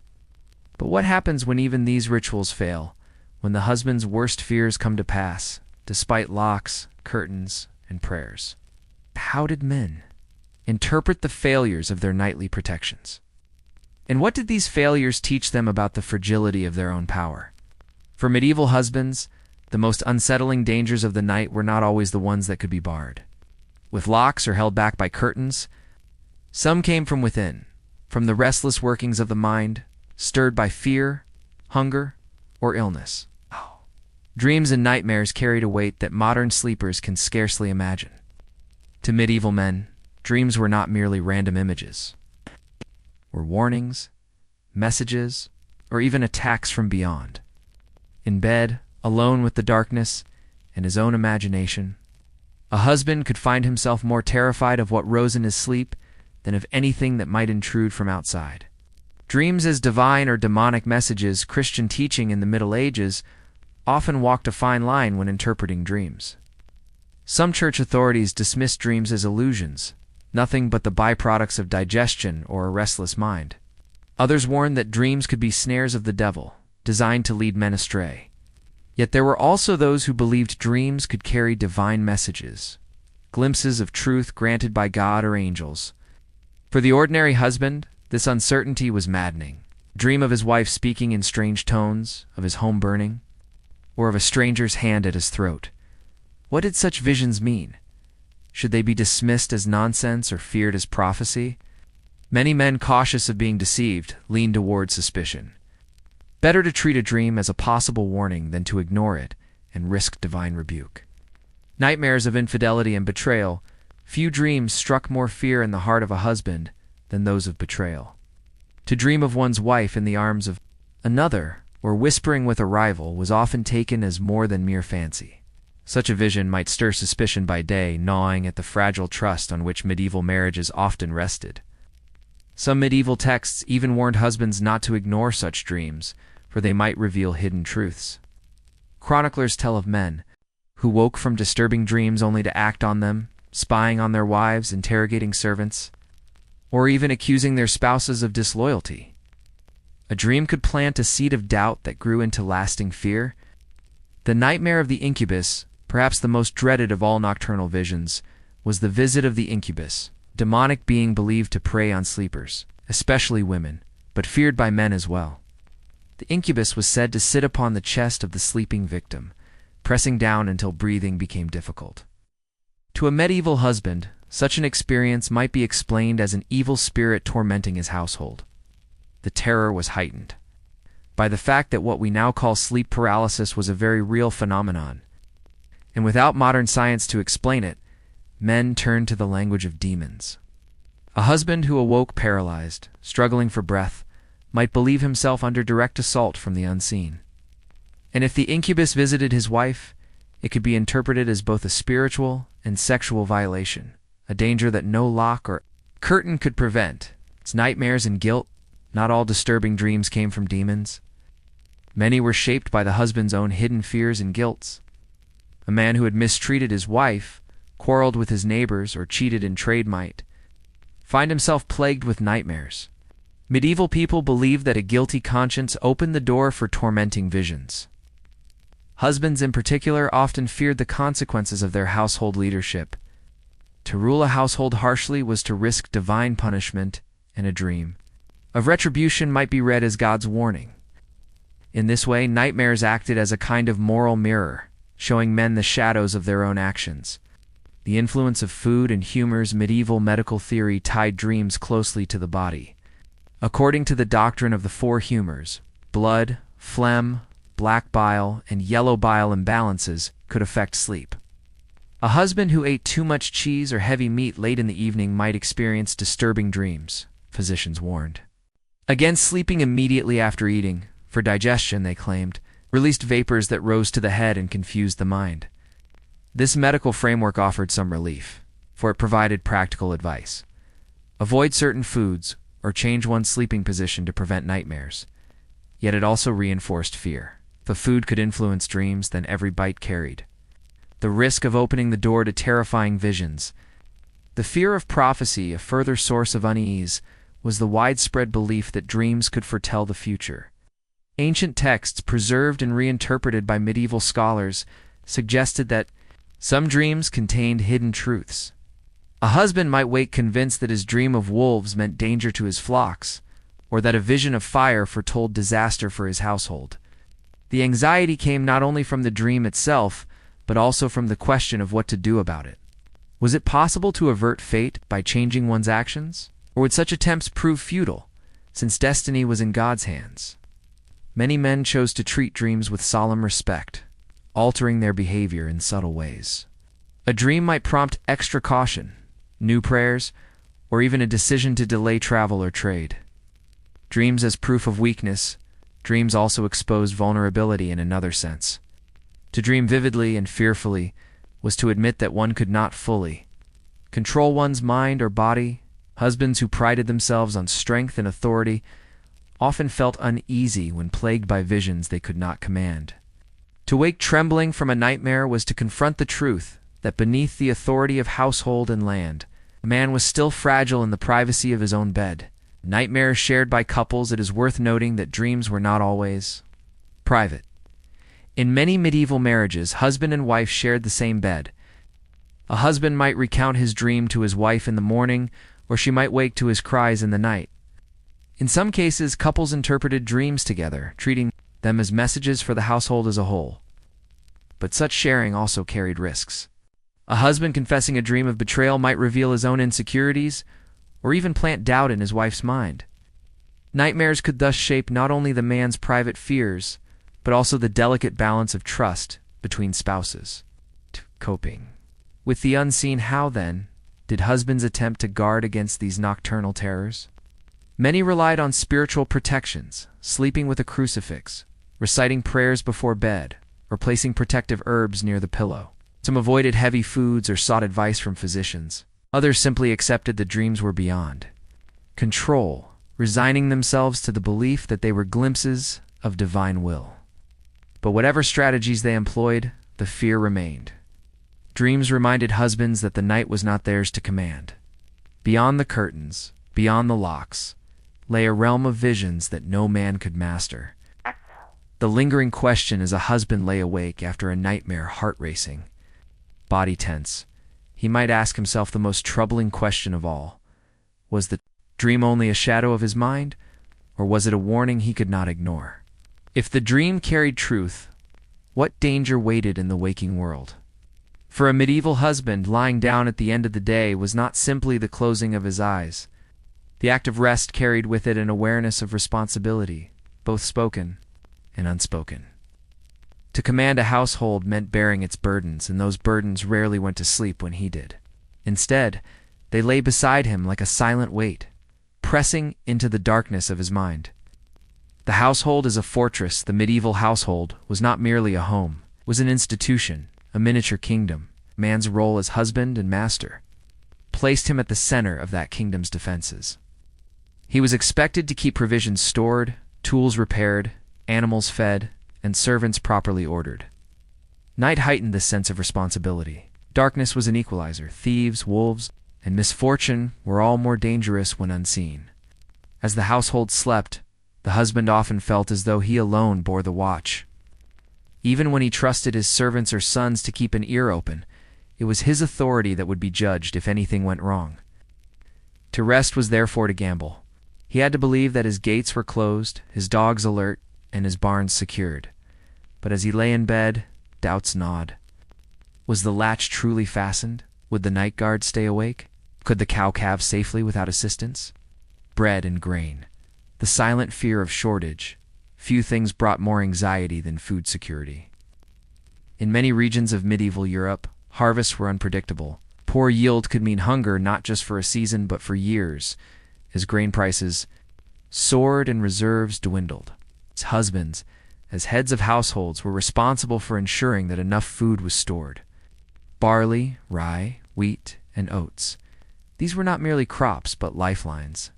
But what happens when even these rituals fail, when the husband's worst fears come to pass, despite locks, curtains, and prayers? How did men interpret the failures of their nightly protections? And what did these failures teach them about the fragility of their own power? For medieval husbands, the most unsettling dangers of the night were not always the ones that could be barred with locks or held back by curtains. Some came from within, from the restless workings of the mind, stirred by fear, hunger, or illness. Dreams and nightmares carried a weight that modern sleepers can scarcely imagine. To medieval men, dreams were not merely random images, were warnings, messages, or even attacks from beyond. In bed, alone with the darkness and his own imagination, a husband could find himself more terrified of what rose in his sleep than of anything that might intrude from outside. Dreams as divine or demonic messages, Christian teaching in the Middle Ages often walked a fine line when interpreting dreams. Some church authorities dismissed dreams as illusions, nothing but the byproducts of digestion or a restless mind. Others warned that dreams could be snares of the devil, designed to lead men astray. Yet there were also those who believed dreams could carry divine messages, glimpses of truth granted by God or angels. For the ordinary husband, this uncertainty was maddening. Dream of his wife speaking in strange tones, of his home burning, or of a stranger's hand at his throat. What did such visions mean? Should they be dismissed as nonsense or feared as prophecy? Many men, cautious of being deceived, leaned toward suspicion. Better to treat a dream as a possible warning than to ignore it and risk divine rebuke. Nightmares of infidelity and betrayal, few dreams struck more fear in the heart of a husband than those of betrayal. To dream of one's wife in the arms of another, or whispering with a rival, was often taken as more than mere fancy. Such a vision might stir suspicion by day, gnawing at the fragile trust on which medieval marriages often rested. Some medieval texts even warned husbands not to ignore such dreams, for they might reveal hidden truths. Chroniclers tell of men who woke from disturbing dreams only to act on them, spying on their wives, interrogating servants, or even accusing their spouses of disloyalty. A dream could plant a seed of doubt that grew into lasting fear. The nightmare of the incubus, perhaps the most dreaded of all nocturnal visions, was the visit of the incubus, demonic being believed to prey on sleepers, especially women, but feared by men as well. The incubus was said to sit upon the chest of the sleeping victim, pressing down until breathing became difficult. To a medieval husband, such an experience might be explained as an evil spirit tormenting his household. The terror was heightened by the fact that what we now call sleep paralysis was a very real phenomenon, and without modern science to explain it, men turned to the language of demons. A husband who awoke paralyzed, struggling for breath, might believe himself under direct assault from the unseen. And if the incubus visited his wife, it could be interpreted as both a spiritual and sexual violation, a danger that no lock or curtain could prevent. It's nightmares and guilt. Not all disturbing dreams came from demons. Many were shaped by the husband's own hidden fears and guilts. A man who had mistreated his wife, quarreled with his neighbors, or cheated in trade might find himself plagued with nightmares. Medieval people believed that a guilty conscience opened the door for tormenting visions. Husbands in particular often feared the consequences of their household leadership. To rule a household harshly was to risk divine punishment, and a dream of retribution might be read as God's warning. In this way, nightmares acted as a kind of moral mirror, showing men the shadows of their own actions. The influence of food and humors, medieval medical theory tied dreams closely to the body. According to the doctrine of the four humors, blood, phlegm, black bile, and yellow bile imbalances could affect sleep. A husband who ate too much cheese or heavy meat late in the evening might experience disturbing dreams, physicians warned. Against sleeping immediately after eating, for digestion, they claimed, released vapors that rose to the head and confused the mind. This medical framework offered some relief, for it provided practical advice. Avoid certain foods or change one's sleeping position to prevent nightmares. Yet it also reinforced fear. If a food could influence dreams, then every bite carried the risk of opening the door to terrifying visions. The fear of prophecy, a further source of unease, was the widespread belief that dreams could foretell the future. Ancient texts, preserved and reinterpreted by medieval scholars, suggested that some dreams contained hidden truths. A husband might wake convinced that his dream of wolves meant danger to his flocks, or that a vision of fire foretold disaster for his household. The anxiety came not only from the dream itself, but also from the question of what to do about it. Was it possible to avert fate by changing one's actions? Or would such attempts prove futile, since destiny was in God's hands? Many men chose to treat dreams with solemn respect, altering their behavior in subtle ways. A dream might prompt extra caution, new prayers, or even a decision to delay travel or trade. Dreams as proof of weakness, dreams also exposed vulnerability in another sense. To dream vividly and fearfully was to admit that one could not fully control one's mind or body. Husbands who prided themselves on strength and authority often felt uneasy when plagued by visions they could not command. To wake trembling from a nightmare was to confront the truth that beneath the authority of household and land, a man was still fragile in the privacy of his own bed. Nightmares shared by couples, it is worth noting that dreams were not always private. In many medieval marriages, husband and wife shared the same bed. A husband might recount his dream to his wife in the morning, or she might wake to his cries in the night. In some cases, couples interpreted dreams together, treating them as messages for the household as a whole. But such sharing also carried risks. A husband confessing a dream of betrayal might reveal his own insecurities, or even plant doubt in his wife's mind. Nightmares could thus shape not only the man's private fears, but also the delicate balance of trust between spouses. Coping with the unseen, how then did husbands attempt to guard against these nocturnal terrors? Many relied on spiritual protections, sleeping with a crucifix, reciting prayers before bed, or placing protective herbs near the pillow. Some avoided heavy foods or sought advice from physicians. Others simply accepted the dreams were beyond control, resigning themselves to the belief that they were glimpses of divine will. But whatever strategies they employed, the fear remained. Dreams reminded husbands that the night was not theirs to command. Beyond the curtains, beyond the locks, lay a realm of visions that no man could master. The lingering question as a husband lay awake after a nightmare, heart racing, body tense, he might ask himself the most troubling question of all. Was the dream only a shadow of his mind, or was it a warning he could not ignore? If the dream carried truth, what danger waited in the waking world? For a medieval husband, lying down at the end of the day was not simply the closing of his eyes. The act of rest carried with it an awareness of responsibility, both spoken and unspoken. To command a household meant bearing its burdens, and those burdens rarely went to sleep when he did. Instead, they lay beside him like a silent weight, pressing into the darkness of his mind. The household as a fortress, the medieval household, was not merely a home, it was an institution, a miniature kingdom. Man's role as husband and master placed him at the center of that kingdom's defenses. He was expected to keep provisions stored, tools repaired, animals fed, and servants properly ordered. Night heightened this sense of responsibility. Darkness was an equalizer. Thieves, wolves, and misfortune were all more dangerous when unseen. As the household slept, the husband often felt as though he alone bore the watch. Even when he trusted his servants or sons to keep an ear open, it was his authority that would be judged if anything went wrong. To rest was therefore to gamble. He had to believe that his gates were closed, his dogs alert, and his barns secured. But as he lay in bed, doubts gnawed. Was the latch truly fastened? Would the night guard stay awake? Could the cow calve safely without assistance? Bread and grain. The silent fear of shortage. Few things brought more anxiety than food security. In many regions of medieval Europe, harvests were unpredictable. Poor yield could mean hunger not just for a season but for years, as grain prices soared and reserves dwindled. His husbands, as heads of households, were responsible for ensuring that enough food was stored. Barley, rye, wheat, and oats. These were not merely crops, but lifelines.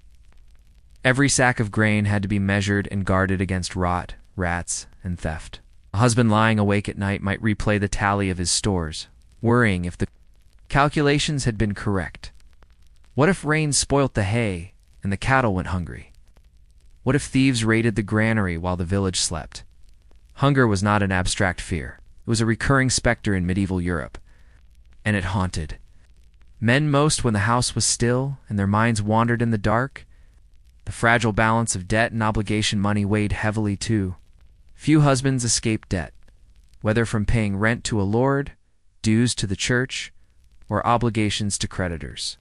Every sack of grain had to be measured and guarded against rot, rats, and theft. A husband lying awake at night might replay the tally of his stores, worrying if the calculations had been correct. What if rain spoilt the hay and the cattle went hungry? What if thieves raided the granary while the village slept? Hunger was not an abstract fear. It was a recurring specter in medieval Europe, and it haunted men most when the house was still and their minds wandered in the dark. The fragile balance of debt and obligation money weighed heavily too. Few husbands escaped debt, whether from paying rent to a lord, dues to the church, or obligations to creditors.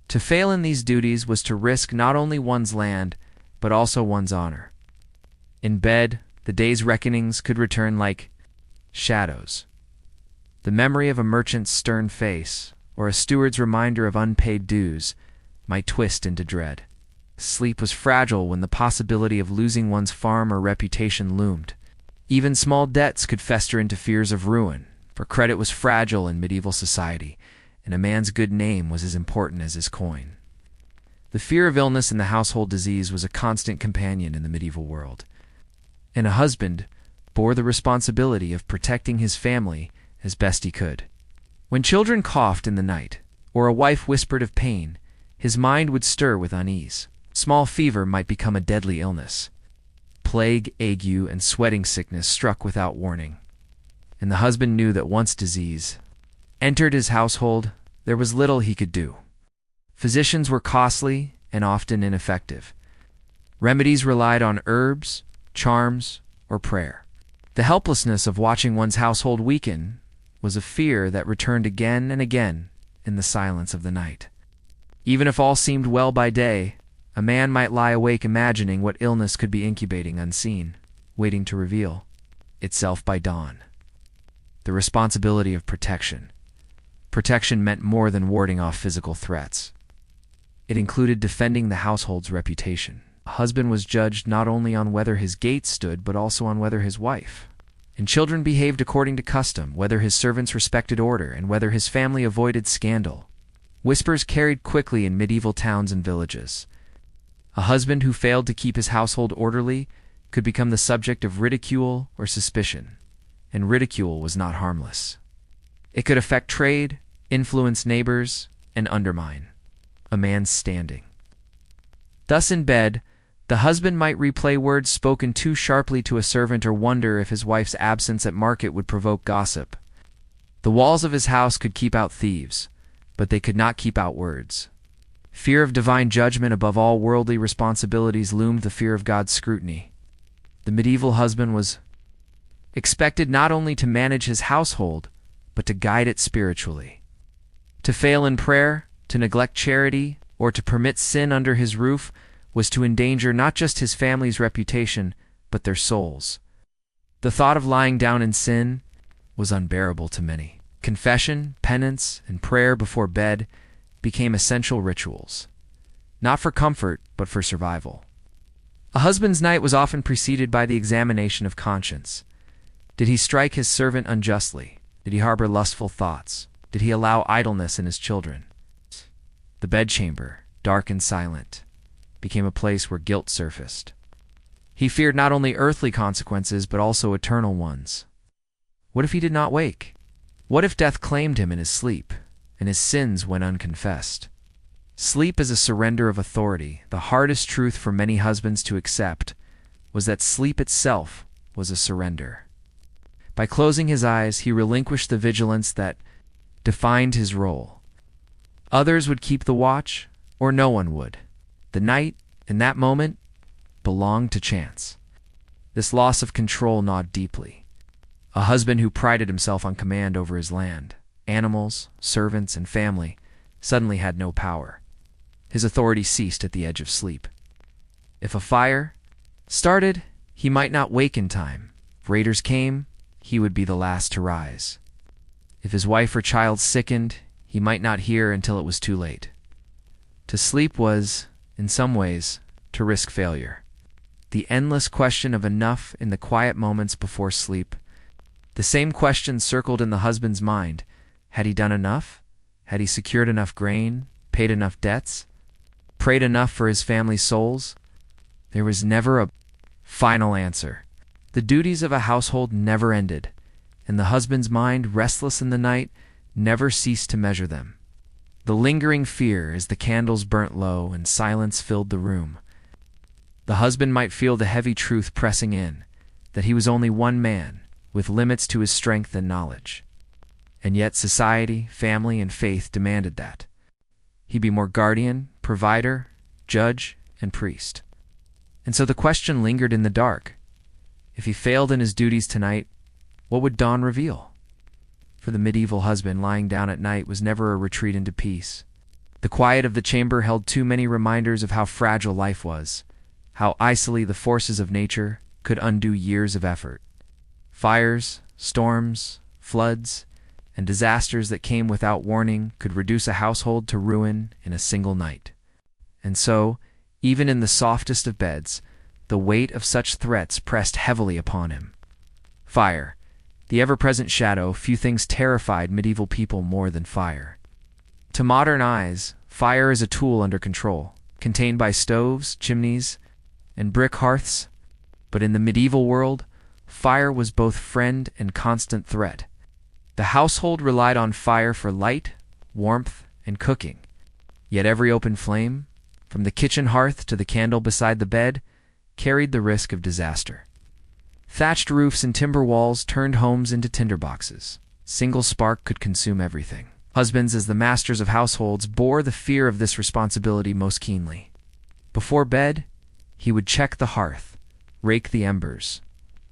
To fail in these duties was to risk not only one's land, but also one's honor. In bed, the day's reckonings could return like shadows. The memory of a merchant's stern face, or a steward's reminder of unpaid dues, might twist into dread. Sleep was fragile when the possibility of losing one's farm or reputation loomed. Even small debts could fester into fears of ruin, for credit was fragile in medieval society, and a man's good name was as important as his coin. The fear of illness and the household disease was a constant companion in the medieval world, and a husband bore the responsibility of protecting his family as best he could. When children coughed in the night, or a wife whispered of pain, his mind would stir with unease. Small fever might become a deadly illness. Plague, ague, and sweating sickness struck without warning. And the husband knew that once disease entered his household, there was little he could do. Physicians were costly and often ineffective. Remedies relied on herbs, charms, or prayer. The helplessness of watching one's household weaken was a fear that returned again and again in the silence of the night. Even if all seemed well by day, a man might lie awake imagining what illness could be incubating unseen, waiting to reveal itself by dawn. The responsibility of protection. Protection meant more than warding off physical threats. It included defending the household's reputation. A husband was judged not only on whether his gate stood, but also on whether his wife and children behaved according to custom, whether his servants respected order, and whether his family avoided scandal. Whispers carried quickly in medieval towns and villages. A husband who failed to keep his household orderly could become the subject of ridicule or suspicion, and ridicule was not harmless. It could affect trade, influence neighbors, and undermine a man's standing. Thus in bed, the husband might replay words spoken too sharply to a servant or wonder if his wife's absence at market would provoke gossip. The walls of his house could keep out thieves, but they could not keep out words. Fear of divine judgment above all worldly responsibilities loomed the fear of God's scrutiny. The medieval husband was expected not only to manage his household, but to guide it spiritually. To fail in prayer, to neglect charity, or to permit sin under his roof was to endanger not just his family's reputation, but their souls. The thought of lying down in sin was unbearable to many. Confession, penance, and prayer before bed became essential rituals, not for comfort, but for survival. A husband's night was often preceded by the examination of conscience. Did he strike his servant unjustly? Did he harbor lustful thoughts? Did he allow idleness in his children? The bedchamber, dark and silent, became a place where guilt surfaced. He feared not only earthly consequences, but also eternal ones. What if he did not wake? What if death claimed him in his sleep, and his sins went unconfessed? Sleep is a surrender of authority. The hardest truth for many husbands to accept was that sleep itself was a surrender. By closing his eyes, he relinquished the vigilance that defined his role. Others would keep the watch, or no one would. The night, in that moment, belonged to chance. This loss of control gnawed deeply. A husband who prided himself on command over his land, animals, servants, and family suddenly had no power. His authority ceased at the edge of sleep. If a fire started, he might not wake in time. If raiders came, he would be the last to rise. If his wife or child sickened, he might not hear until it was too late. To sleep was, in some ways, to risk failure. The endless question of enough in the quiet moments before sleep. The same question circled in the husband's mind. Had he done enough? Had he secured enough grain, paid enough debts, prayed enough for his family's souls? There was never a final answer. The duties of a household never ended, and the husband's mind, restless in the night, never ceased to measure them. The lingering fear as the candles burnt low and silence filled the room. The husband might feel the heavy truth pressing in, that he was only one man, with limits to his strength and knowledge. And yet society, family, and faith demanded that he be more guardian, provider, judge, and priest. And so the question lingered in the dark. If he failed in his duties tonight, what would dawn reveal? For the medieval husband, lying down at night was never a retreat into peace. The quiet of the chamber held too many reminders of how fragile life was, how icily the forces of nature could undo years of effort. Fires, storms, floods, and disasters that came without warning could reduce a household to ruin in a single night. And so, even in the softest of beds, the weight of such threats pressed heavily upon him. Fire, the ever-present shadow. Few things terrified medieval people more than fire. To modern eyes, fire is a tool under control, contained by stoves, chimneys, and brick hearths. But in the medieval world, fire was both friend and constant threat. The household relied on fire for light, warmth, and cooking. Yet every open flame, from the kitchen hearth to the candle beside the bed, carried the risk of disaster. Thatched roofs and timber walls turned homes into tinderboxes. Single spark could consume everything. Husbands, as the masters of households, bore the fear of this responsibility most keenly. Before bed, he would check the hearth, rake the embers,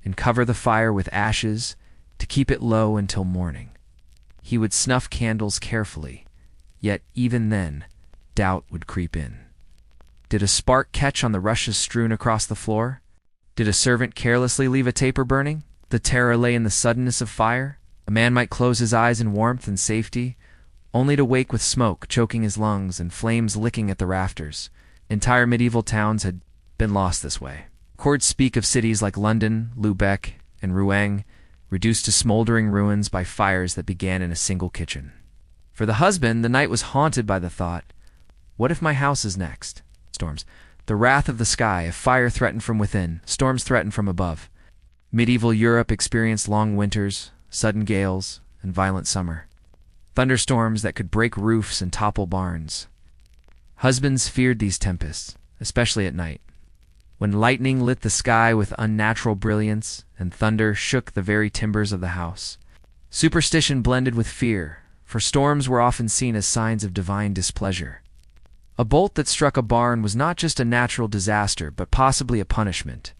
and cover the fire with ashes to keep it low until morning. He would snuff candles carefully, yet even then, doubt would creep in. Did a spark catch on the rushes strewn across the floor? Did a servant carelessly leave a taper burning? The terror lay in the suddenness of fire. A man might close his eyes in warmth and safety, only to wake with smoke choking his lungs and flames licking at the rafters. Entire medieval towns had been lost this way. Records speak of cities like London, Lubeck, and Rouen, reduced to smoldering ruins by fires that began in a single kitchen. For the husband, the night was haunted by the thought, what if my house is next? Storms. The wrath of the sky, if fire threatened from within, storms threatened from above. Medieval Europe experienced long winters, sudden gales, and violent summer. Thunderstorms that could break roofs and topple barns. Husbands feared these tempests, especially at night, when lightning lit the sky with unnatural brilliance and thunder shook the very timbers of the house. Superstition blended with fear, for storms were often seen as signs of divine displeasure. A bolt that struck a barn was not just a natural disaster, but possibly a punishment.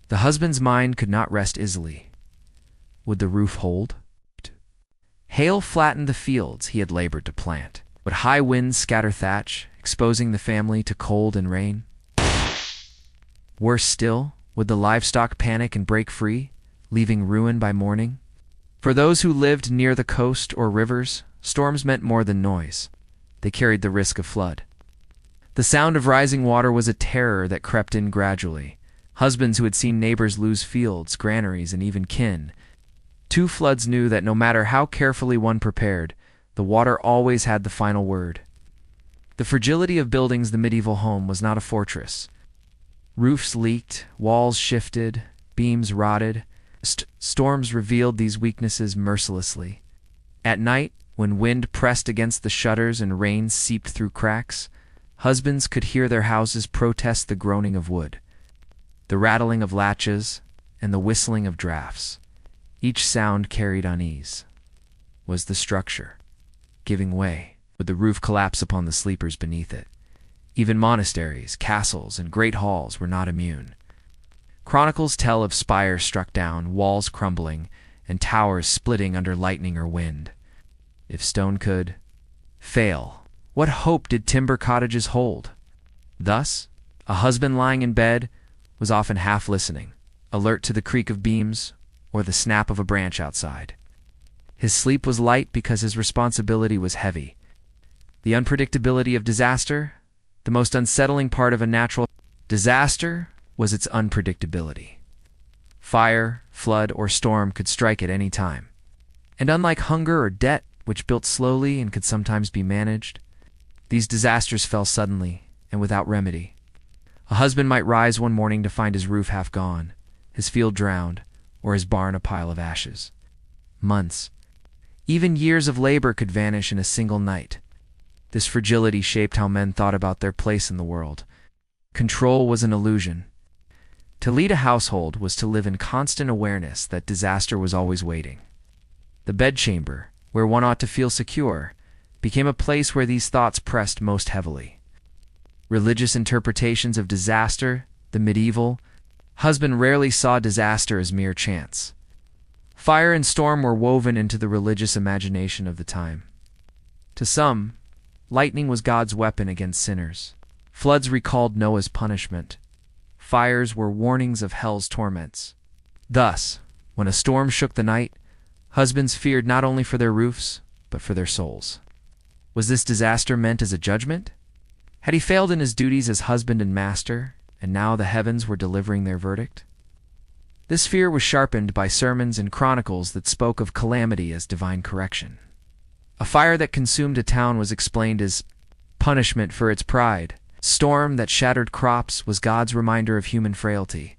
The husband's mind could not rest easily. Would the roof hold? Hail flattened the fields he had labored to plant. Would high winds scatter thatch, exposing the family to cold and rain? Worse still, would the livestock panic and break free, leaving ruin by morning? For those who lived near the coast or rivers, storms meant more than noise. They carried the risk of flood. The sound of rising water was a terror that crept in gradually. Husbands who had seen neighbors lose fields, granaries, and even kin. Two floods knew that no matter how carefully one prepared, the water always had the final word. The fragility of buildings. The medieval home was not a fortress. Roofs leaked, walls shifted, beams rotted. Storms revealed these weaknesses mercilessly. At night, when wind pressed against the shutters and rain seeped through cracks, husbands could hear their houses protest the groaning of wood, the rattling of latches, and the whistling of drafts. Each sound carried unease. Was the structure giving way? Would the roof collapse upon the sleepers beneath it? Even monasteries, castles, and great halls were not immune. Chronicles tell of spires struck down, walls crumbling, and towers splitting under lightning or wind. If stone could fail, what hope did timber cottages hold? Thus, a husband lying in bed was often half listening, alert to the creak of beams or the snap of a branch outside. His sleep was light because his responsibility was heavy. The unpredictability of disaster, the most unsettling part of a natural Disaster was its unpredictability. Fire, flood, or storm could strike at any time. And unlike hunger or debt, which built slowly and could sometimes be managed, these disasters fell suddenly and without remedy. A husband might rise one morning to find his roof half gone, his field drowned, or his barn a pile of ashes. Months, even years of labor could vanish in a single night. This fragility shaped how men thought about their place in the world. Control was an illusion. To lead a household was to live in constant awareness that disaster was always waiting. The bedchamber, where one ought to feel secure, became a place where these thoughts pressed most heavily. Religious interpretations of disaster, the medieval husband rarely saw disaster as mere chance. Fire and storm were woven into the religious imagination of the time. To some, lightning was God's weapon against sinners. Floods recalled Noah's punishment. Fires were warnings of hell's torments. Thus, when a storm shook the night, husbands feared not only for their roofs, but for their souls. Was this disaster meant as a judgment? Had he failed in his duties as husband and master, and now the heavens were delivering their verdict? This fear was sharpened by sermons and chronicles that spoke of calamity as divine correction. A fire that consumed a town was explained as punishment for its pride. Storm that shattered crops was God's reminder of human frailty.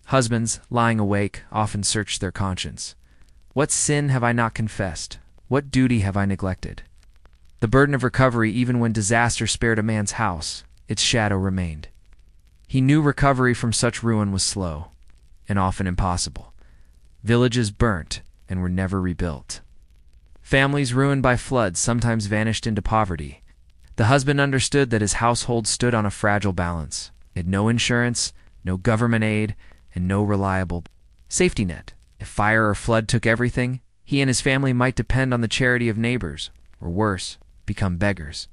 Husbands, lying awake, often searched their conscience. What sin have I not confessed? What duty have I neglected? The burden of recovery, even when disaster spared a man's house, its shadow remained. He knew recovery from such ruin was slow, and often impossible. Villages burnt and were never rebuilt. Families ruined by floods sometimes vanished into poverty. The husband understood that his household stood on a fragile balance. It had no insurance, no government aid, and no reliable safety net. If fire or flood took everything, he and his family might depend on the charity of neighbors, or worse, become beggars.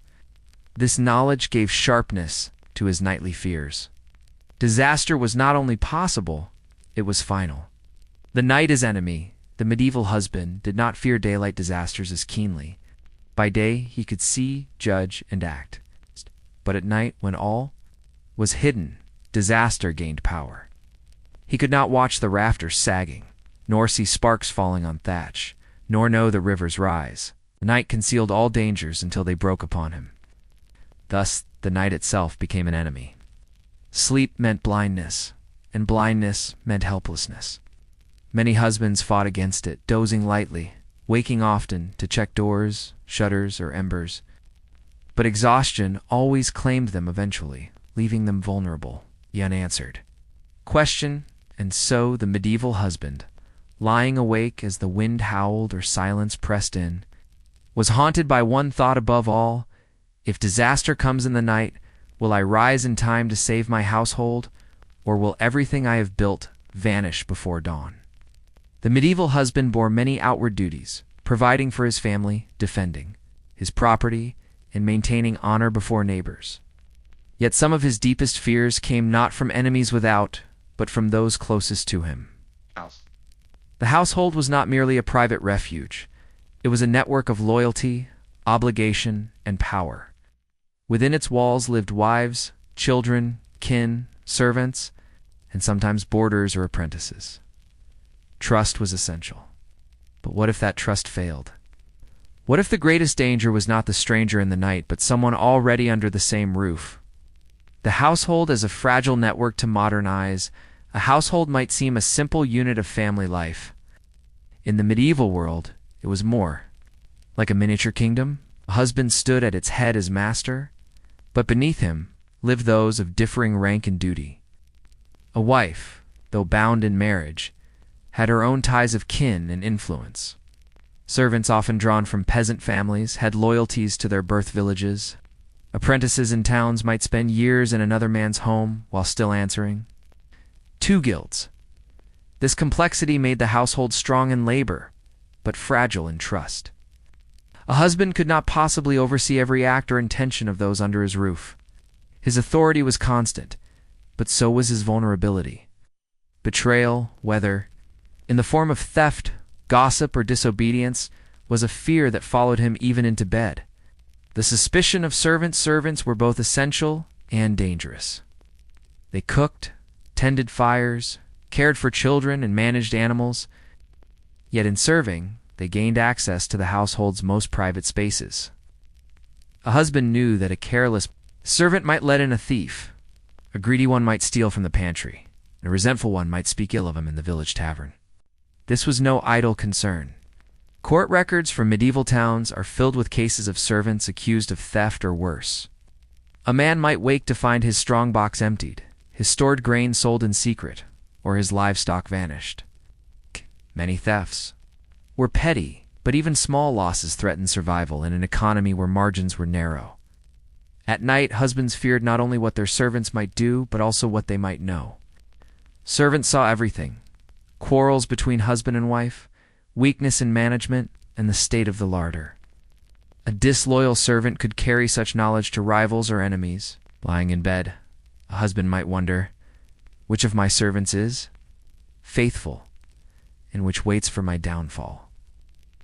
This knowledge gave sharpness to his nightly fears. Disaster was not only possible, it was final. The night is enemy. The medieval husband did not fear daylight disasters as keenly. By day, he could see, judge, and act. But at night, when all was hidden, disaster gained power. He could not watch the rafters sagging, nor see sparks falling on thatch, nor know the river's rise. The night concealed all dangers until they broke upon him. Thus, the night itself became an enemy. Sleep meant blindness, and blindness meant helplessness. Many husbands fought against it, dozing lightly, waking often to check doors, shutters, or embers. But exhaustion always claimed them eventually, leaving them vulnerable, yet unanswered. Question, and so the medieval husband, lying awake as the wind howled or silence pressed in, was haunted by one thought above all: if disaster comes in the night, will I rise in time to save my household, or will everything I have built vanish before dawn? The medieval husband bore many outward duties, providing for his family, defending his property, and maintaining honor before neighbors. Yet some of his deepest fears came not from enemies without, but from those closest to him. The household was not merely a private refuge. It was a network of loyalty, obligation, and power. Within its walls lived wives, children, kin, servants, and sometimes boarders or apprentices. Trust was essential. But what if that trust failed? What if the greatest danger was not the stranger in the night, but someone already under the same roof? The household as a fragile network to modernize. A household might seem a simple unit of family life. In the medieval world, it was more. Like a miniature kingdom, a husband stood at its head as master, but beneath him lived those of differing rank and duty. A wife, though bound in marriage, had her own ties of kin and influence. Servants, often drawn from peasant families, had loyalties to their birth villages. Apprentices in towns might spend years in another man's home while still answering. Two guilds. This complexity made the household strong in labor, but fragile in trust. A husband could not possibly oversee every act or intention of those under his roof. His authority was constant, but so was his vulnerability. Betrayal, whether in the form of theft, gossip, or disobedience, was a fear that followed him even into bed. The suspicion of servants were both essential and dangerous. They cooked, tended fires, cared for children, and managed animals. Yet in serving, they gained access to the household's most private spaces. A husband knew that a careless servant might let in a thief, a greedy one might steal from the pantry, and a resentful one might speak ill of him in the village tavern. This was no idle concern. Court records from medieval towns are filled with cases of servants accused of theft or worse. A man might wake to find his strongbox emptied, his stored grain sold in secret, or his livestock vanished. Many thefts were petty, but even small losses threatened survival in an economy where margins were narrow. At night, husbands feared not only what their servants might do, but also what they might know. Servants saw everything: quarrels between husband and wife, weakness in management, and the state of the larder. A disloyal servant could carry such knowledge to rivals or enemies. Lying in bed, a husband might wonder, which of my servants is faithful, and which waits for my downfall?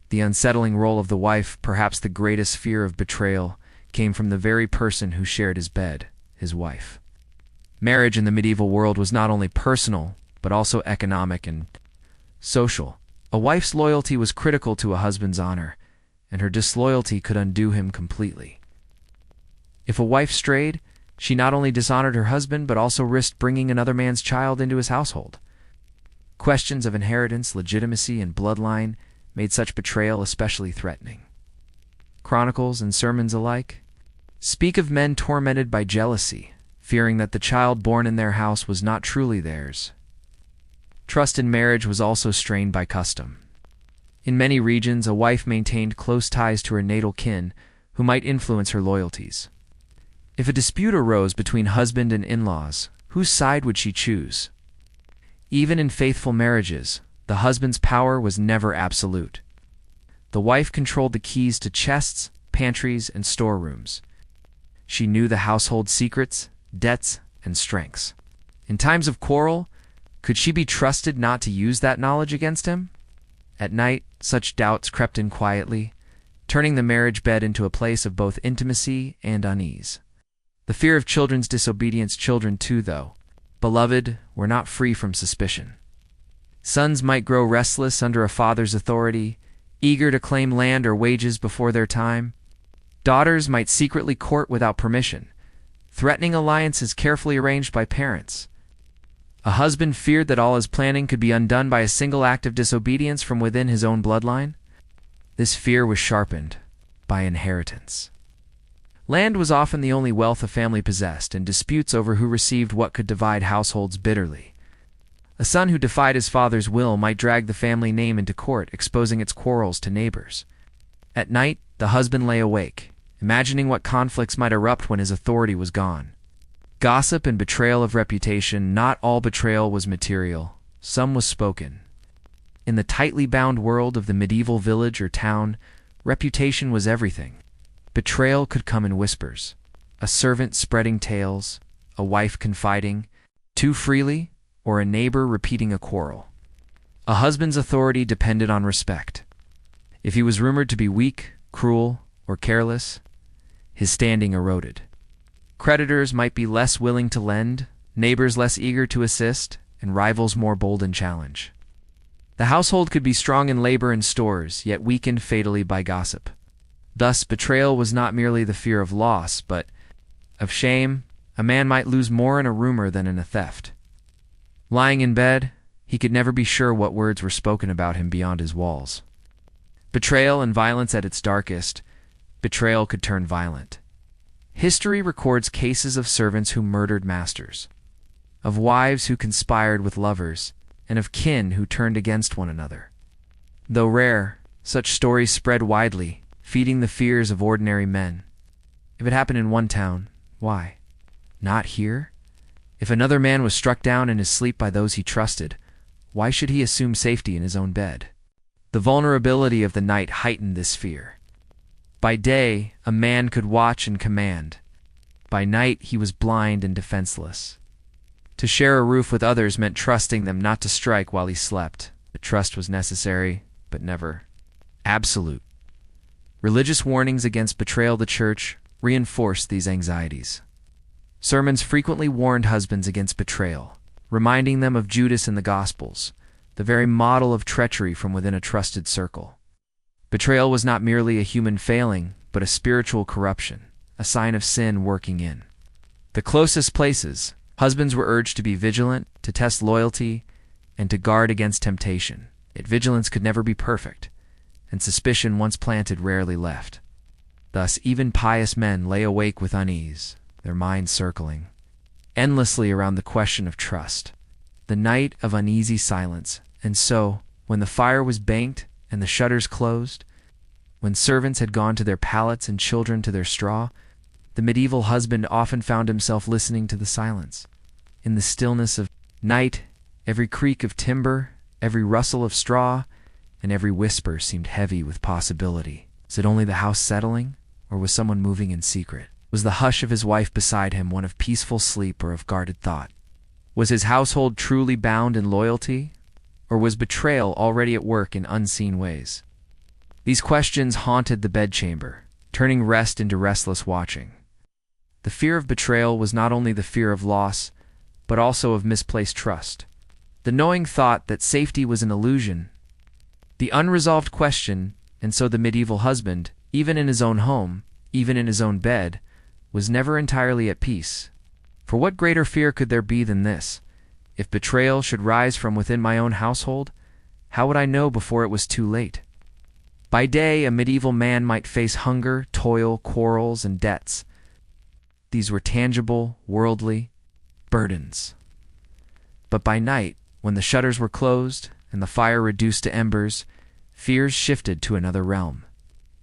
The unsettling role of the wife, perhaps the greatest fear of betrayal, came from the very person who shared his bed, his wife. Marriage in the medieval world was not only personal, but also economic and social. A wife's loyalty was critical to a husband's honor, and her disloyalty could undo him completely. If a wife strayed, she not only dishonored her husband, but also risked bringing another man's child into his household. Questions of inheritance, legitimacy, and bloodline made such betrayal especially threatening. Chronicles and sermons alike speak of men tormented by jealousy, fearing that the child born in their house was not truly theirs. Trust in marriage was also strained by custom. In many regions, a wife maintained close ties to her natal kin who might influence her loyalties. If a dispute arose between husband and in-laws, whose side would she choose? Even in faithful marriages, the husband's power was never absolute. The wife controlled the keys to chests, pantries, and storerooms. She knew the household secrets, debts, and strengths. In times of quarrel, could she be trusted not to use that knowledge against him? At night, such doubts crept in quietly, turning the marriage bed into a place of both intimacy and unease. The fear of children's disobedience. Children too, though beloved, were not free from suspicion. Sons might grow restless under a father's authority, eager to claim land or wages before their time. Daughters might secretly court without permission, threatening alliances carefully arranged by parents. A husband feared that all his planning could be undone by a single act of disobedience from within his own bloodline. This fear was sharpened by inheritance. Land was often the only wealth a family possessed, and disputes over who received what could divide households bitterly. A son who defied his father's will might drag the family name into court, exposing its quarrels to neighbors. At night, the husband lay awake, imagining what conflicts might erupt when his authority was gone. Gossip and betrayal of reputation. Not all betrayal was material, some was spoken. In the tightly bound world of the medieval village or town, reputation was everything. Betrayal could come in whispers, a servant spreading tales, a wife confiding too freely, or a neighbor repeating a quarrel. A husband's authority depended on respect. If he was rumored to be weak, cruel, or careless, his standing eroded. Creditors might be less willing to lend, neighbors less eager to assist, and rivals more bold in challenge. The household could be strong in labor and stores, yet weakened fatally by gossip. Thus, betrayal was not merely the fear of loss, but of shame. A man might lose more in a rumor than in a theft. Lying in bed, he could never be sure what words were spoken about him beyond his walls. Betrayal and violence at its darkest. Betrayal could turn violent. History records cases of servants who murdered masters, of wives who conspired with lovers, and of kin who turned against one another. Though rare, such stories spread widely, feeding the fears of ordinary men. If it happened in one town, why not here? If another man was struck down in his sleep by those he trusted, why should he assume safety in his own bed? The vulnerability of the night heightened this fear. By day, a man could watch and command. By night, he was blind and defenseless. To share a roof with others meant trusting them not to strike while he slept. The trust was necessary, but never absolute. Religious warnings against betrayal of the church reinforced these anxieties. Sermons frequently warned husbands against betrayal, reminding them of Judas in the Gospels, the very model of treachery from within a trusted circle. Betrayal was not merely a human failing, but a spiritual corruption, a sign of sin working in the closest places. Husbands were urged to be vigilant, to test loyalty, and to guard against temptation. Yet vigilance could never be perfect, and suspicion once planted rarely left. Thus, even pious men lay awake with unease, their minds circling endlessly around the question of trust. The night of uneasy silence. And so, when the fire was banked and the shutters closed, when servants had gone to their pallets and children to their straw, the medieval husband often found himself listening to the silence. In the stillness of night, every creak of timber, every rustle of straw, and every whisper seemed heavy with possibility. Was it only the house settling, or was someone moving in secret? Was the hush of his wife beside him one of peaceful sleep or of guarded thought? Was his household truly bound in loyalty, or was betrayal already at work in unseen ways? These questions haunted the bedchamber, turning rest into restless watching. The fear of betrayal was not only the fear of loss, but also of misplaced trust. The knowing thought that safety was an illusion. The unresolved question, and so the medieval husband, even in his own home, even in his own bed, was never entirely at peace. For what greater fear could there be than this? If betrayal should rise from within my own household, how would I know before it was too late? By day, a medieval man might face hunger, toil, quarrels, and debts. These were tangible, worldly burdens. But by night, when the shutters were closed and the fire reduced to embers, fears shifted to another realm.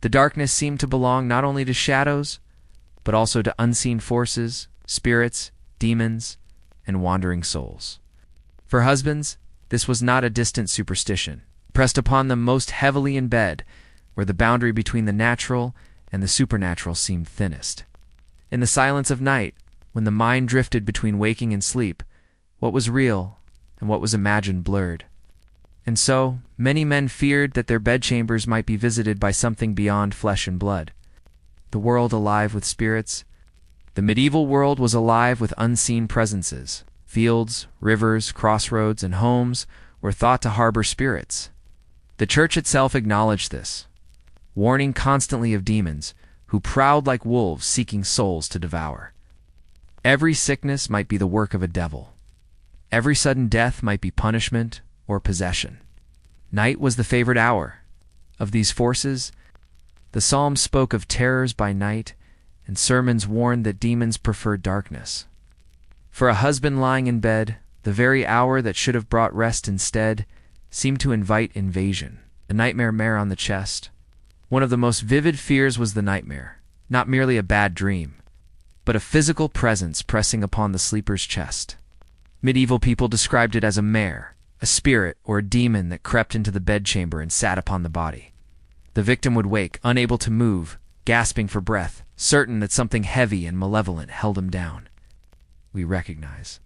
The darkness seemed to belong not only to shadows, but also to unseen forces, spirits, demons, and wandering souls. For husbands, this was not a distant superstition, pressed upon them most heavily in bed, where the boundary between the natural and the supernatural seemed thinnest. In the silence of night, when the mind drifted between waking and sleep, what was real and what was imagined blurred. And so, many men feared that their bedchambers might be visited by something beyond flesh and blood. The world alive with spirits. The medieval world was alive with unseen presences. Fields, rivers, crossroads, and homes were thought to harbor spirits. The church itself acknowledged this, warning constantly of demons who prowled like wolves seeking souls to devour. Every sickness might be the work of a devil. Every sudden death might be punishment or possession. Night was the favored hour. Of these forces, the Psalms spoke of terrors by night, and sermons warned that demons preferred darkness. For a husband lying in bed, the very hour that should have brought rest instead seemed to invite invasion. A nightmare mare on the chest. One of the most vivid fears was the nightmare, not merely a bad dream, but a physical presence pressing upon the sleeper's chest. Medieval people described it as a mare, a spirit or a demon that crept into the bedchamber and sat upon the body. The victim would wake, unable to move, gasping for breath, certain that something heavy and malevolent held him down. We recognize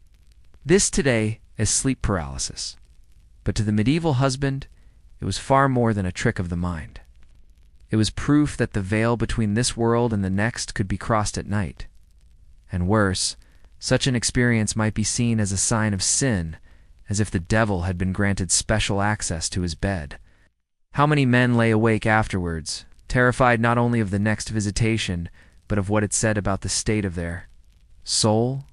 this today as sleep paralysis, but to the medieval husband, it was far more than a trick of the mind. It was proof that the veil between this world and the next could be crossed at night. And worse, such an experience might be seen as a sign of sin, as if the devil had been granted special access to his bed. How many men lay awake afterwards, terrified not only of the next visitation, but of what it said about the state of their soul?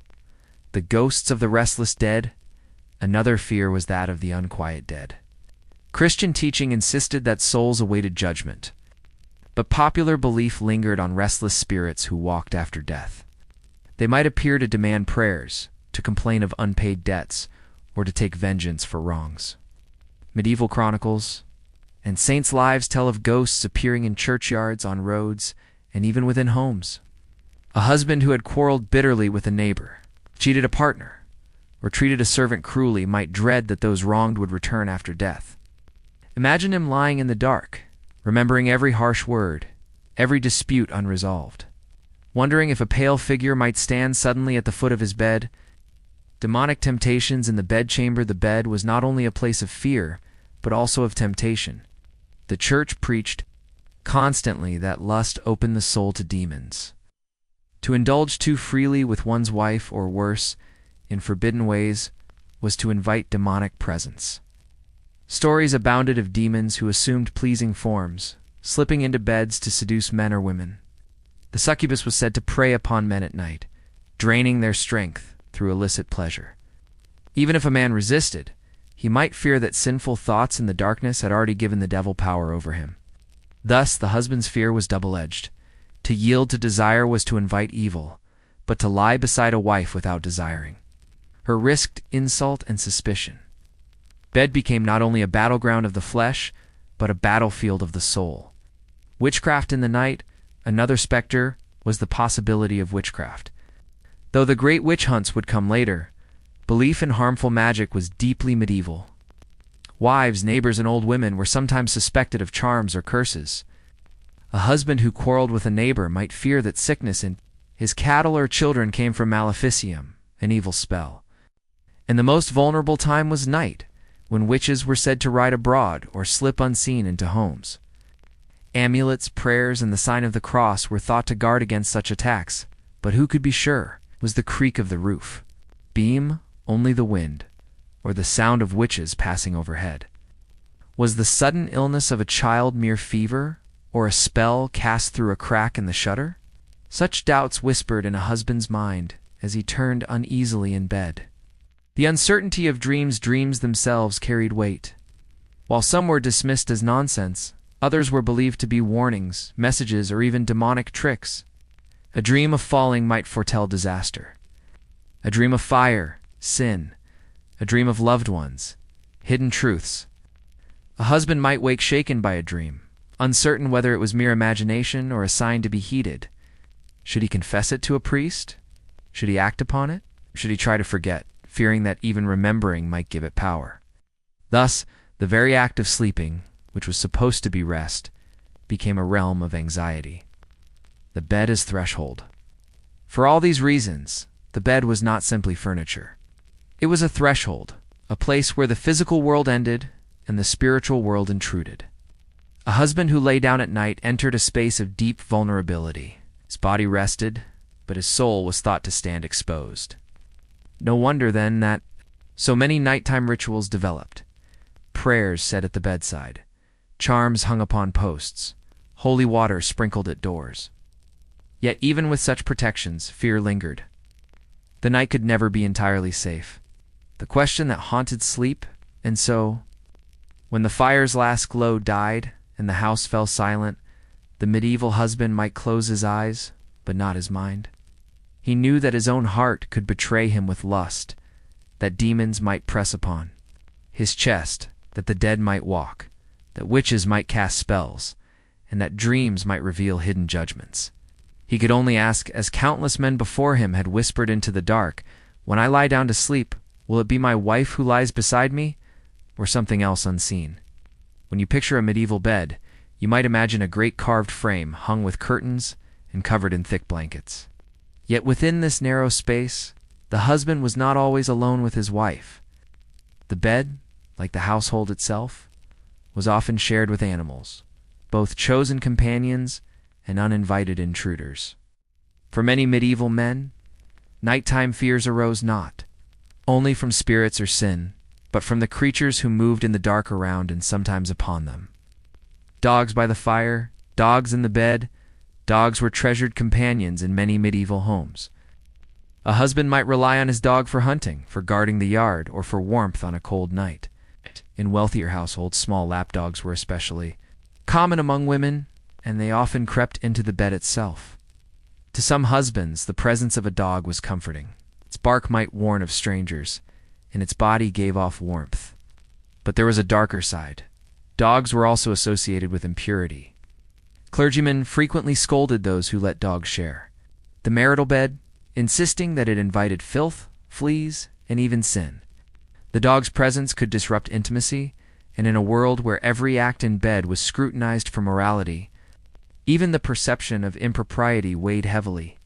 The ghosts of the restless dead? Another fear was that of the unquiet dead. Christian teaching insisted that souls awaited judgment, but popular belief lingered on restless spirits who walked after death. They might appear to demand prayers, to complain of unpaid debts, or to take vengeance for wrongs. Medieval chronicles and saints' lives tell of ghosts appearing in churchyards, on roads, and even within homes. A husband who had quarreled bitterly with a neighbor, cheated a partner, or treated a servant cruelly might dread that those wronged would return after death. Imagine him lying in the dark, remembering every harsh word, every dispute unresolved, wondering if a pale figure might stand suddenly at the foot of his bed. Demonic temptations in the bedchamber. The bed was not only a place of fear, but also of temptation. The church preached constantly that lust opened the soul to demons. To indulge too freely with one's wife, or worse, in forbidden ways, was to invite demonic presence. Stories abounded of demons who assumed pleasing forms, slipping into beds to seduce men or women. The succubus was said to prey upon men at night, draining their strength through illicit pleasure. Even if a man resisted, he might fear that sinful thoughts in the darkness had already given the devil power over him. Thus, the husband's fear was double-edged. To yield to desire was to invite evil, but to lie beside a wife without desiring her risked insult and suspicion. Bed became not only a battleground of the flesh, but a battlefield of the soul. Witchcraft in the night, another specter, was the possibility of witchcraft. Though the great witch hunts would come later, belief in harmful magic was deeply medieval. Wives, neighbors, and old women were sometimes suspected of charms or curses. A husband who quarreled with a neighbor might fear that sickness in his cattle or children came from maleficium, an evil spell. And the most vulnerable time was night, when witches were said to ride abroad or slip unseen into homes. Amulets, prayers, and the sign of the cross were thought to guard against such attacks, but who could be sure? Was the creak of the roof beam only the wind, or the sound of witches passing overhead? Was the sudden illness of a child mere fever, or a spell cast through a crack in the shutter? Such doubts whispered in a husband's mind as he turned uneasily in bed. The uncertainty of dreams themselves carried weight. While some were dismissed as nonsense, others were believed to be warnings, messages, or even demonic tricks. A dream of falling might foretell disaster. A dream of fire, sin. A dream of loved ones, hidden truths. A husband might wake shaken by a dream, uncertain whether it was mere imagination or a sign to be heeded. Should he confess it to a priest? Should he act upon it? Should he try to forget, fearing that even remembering might give it power? Thus, the very act of sleeping, which was supposed to be rest, became a realm of anxiety. The bed as threshold. For all these reasons, the bed was not simply furniture. It was a threshold, a place where the physical world ended and the spiritual world intruded. A husband who lay down at night entered a space of deep vulnerability. His body rested, but his soul was thought to stand exposed. No wonder, then, that so many nighttime rituals developed. Prayers said at the bedside, charms hung upon posts, holy water sprinkled at doors. Yet even with such protections, fear lingered. The night could never be entirely safe. The question that haunted sleep, and so, when the fire's last glow died and the house fell silent, the medieval husband might close his eyes, but not his mind. He knew that his own heart could betray him with lust, that demons might press upon his chest, that the dead might walk, that witches might cast spells, and that dreams might reveal hidden judgments. He could only ask, as countless men before him had whispered into the dark, "When I lie down to sleep, will it be my wife who lies beside me, or something else unseen?" When you picture a medieval bed, you might imagine a great carved frame hung with curtains and covered in thick blankets. Yet within this narrow space, the husband was not always alone with his wife. The bed, like the household itself, was often shared with animals, both chosen companions and uninvited intruders. For many medieval men, nighttime fears arose not only from spirits or sin, but from the creatures who moved in the dark around and sometimes upon them. Dogs by the fire, dogs in the bed, dogs were treasured companions in many medieval homes. A husband might rely on his dog for hunting, for guarding the yard, or for warmth on a cold night. In wealthier households, small lapdogs were especially common among women, and they often crept into the bed itself. To some husbands, the presence of a dog was comforting. Its bark might warn of strangers, and its body gave off warmth. But there was a darker side. Dogs were also associated with impurity. Clergymen frequently scolded those who let dogs share the marital bed, insisting that it invited filth, fleas, and even sin. The dog's presence could disrupt intimacy, and in a world where every act in bed was scrutinized for morality, even the perception of impropriety weighed heavily.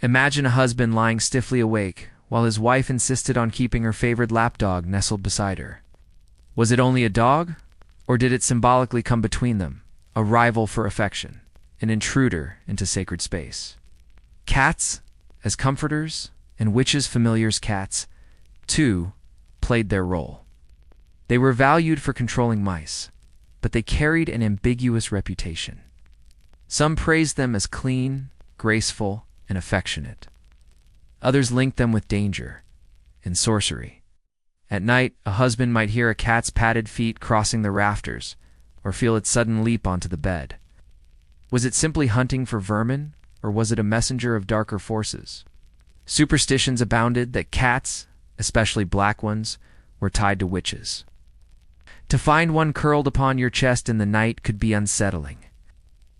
Imagine a husband lying stiffly awake while his wife insisted on keeping her favorite lapdog nestled beside her. Was it only a dog, or did it symbolically come between them, a rival for affection, an intruder into sacred space? Cats, as comforters, and witches' familiars cats, too, played their role. They were valued for controlling mice, but they carried an ambiguous reputation. Some praised them as clean, graceful, and affectionate. Others linked them with danger and sorcery. At night, a husband might hear a cat's padded feet crossing the rafters, or feel its sudden leap onto the bed. Was it simply hunting for vermin, or was it a messenger of darker forces? Superstitions abounded that cats, especially black ones, were tied to witches. To find one curled upon your chest in the night could be unsettling.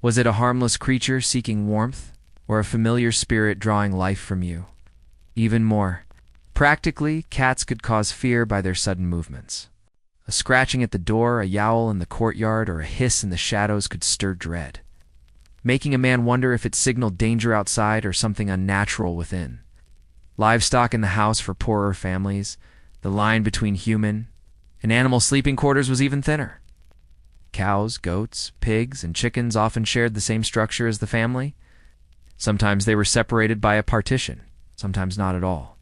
Was it a harmless creature seeking warmth, or a familiar spirit drawing life from you? Even more, practically, cats could cause fear by their sudden movements. A scratching at the door, a yowl in the courtyard, or a hiss in the shadows could stir dread, making a man wonder if it signaled danger outside or something unnatural within. Livestock in the house for poorer families, the line between human and animal sleeping quarters was even thinner. Cows, goats, pigs, and chickens often shared the same structure as the family. Sometimes they were separated by a partition, sometimes not at all.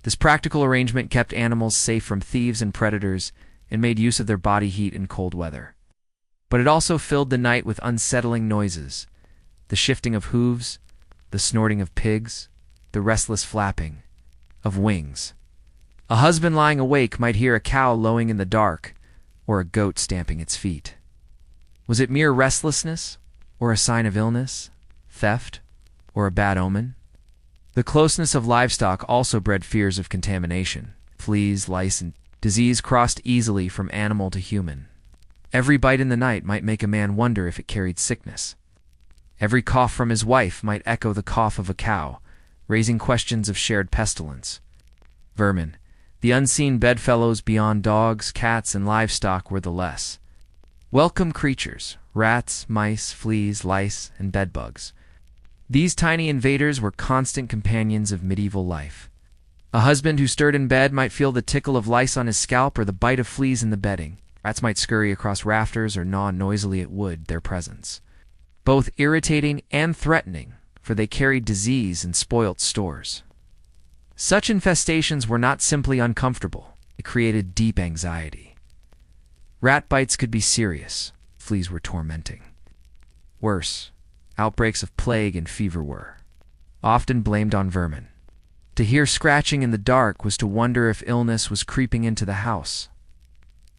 This practical arrangement kept animals safe from thieves and predators and made use of their body heat in cold weather. But it also filled the night with unsettling noises, the shifting of hooves, the snorting of pigs, the restless flapping of wings. A husband lying awake might hear a cow lowing in the dark, or a goat stamping its feet. Was it mere restlessness, or a sign of illness, theft, or a bad omen? The closeness of livestock also bred fears of contamination. Fleas, lice, and disease crossed easily from animal to human. Every bite in the night might make a man wonder if it carried sickness. Every cough from his wife might echo the cough of a cow, raising questions of shared pestilence. Vermin, the unseen bedfellows beyond dogs, cats, and livestock, were the less welcome creatures: rats, mice, fleas, lice, and bedbugs. These tiny invaders were constant companions of medieval life. A husband who stirred in bed might feel the tickle of lice on his scalp or the bite of fleas in the bedding. Rats might scurry across rafters or gnaw noisily at wood, their presence both irritating and threatening, for they carried disease and spoilt stores. Such infestations were not simply uncomfortable, they created deep anxiety. Rat bites could be serious, fleas were tormenting. Worse, outbreaks of plague and fever were often blamed on vermin. To hear scratching in the dark was to wonder if illness was creeping into the house.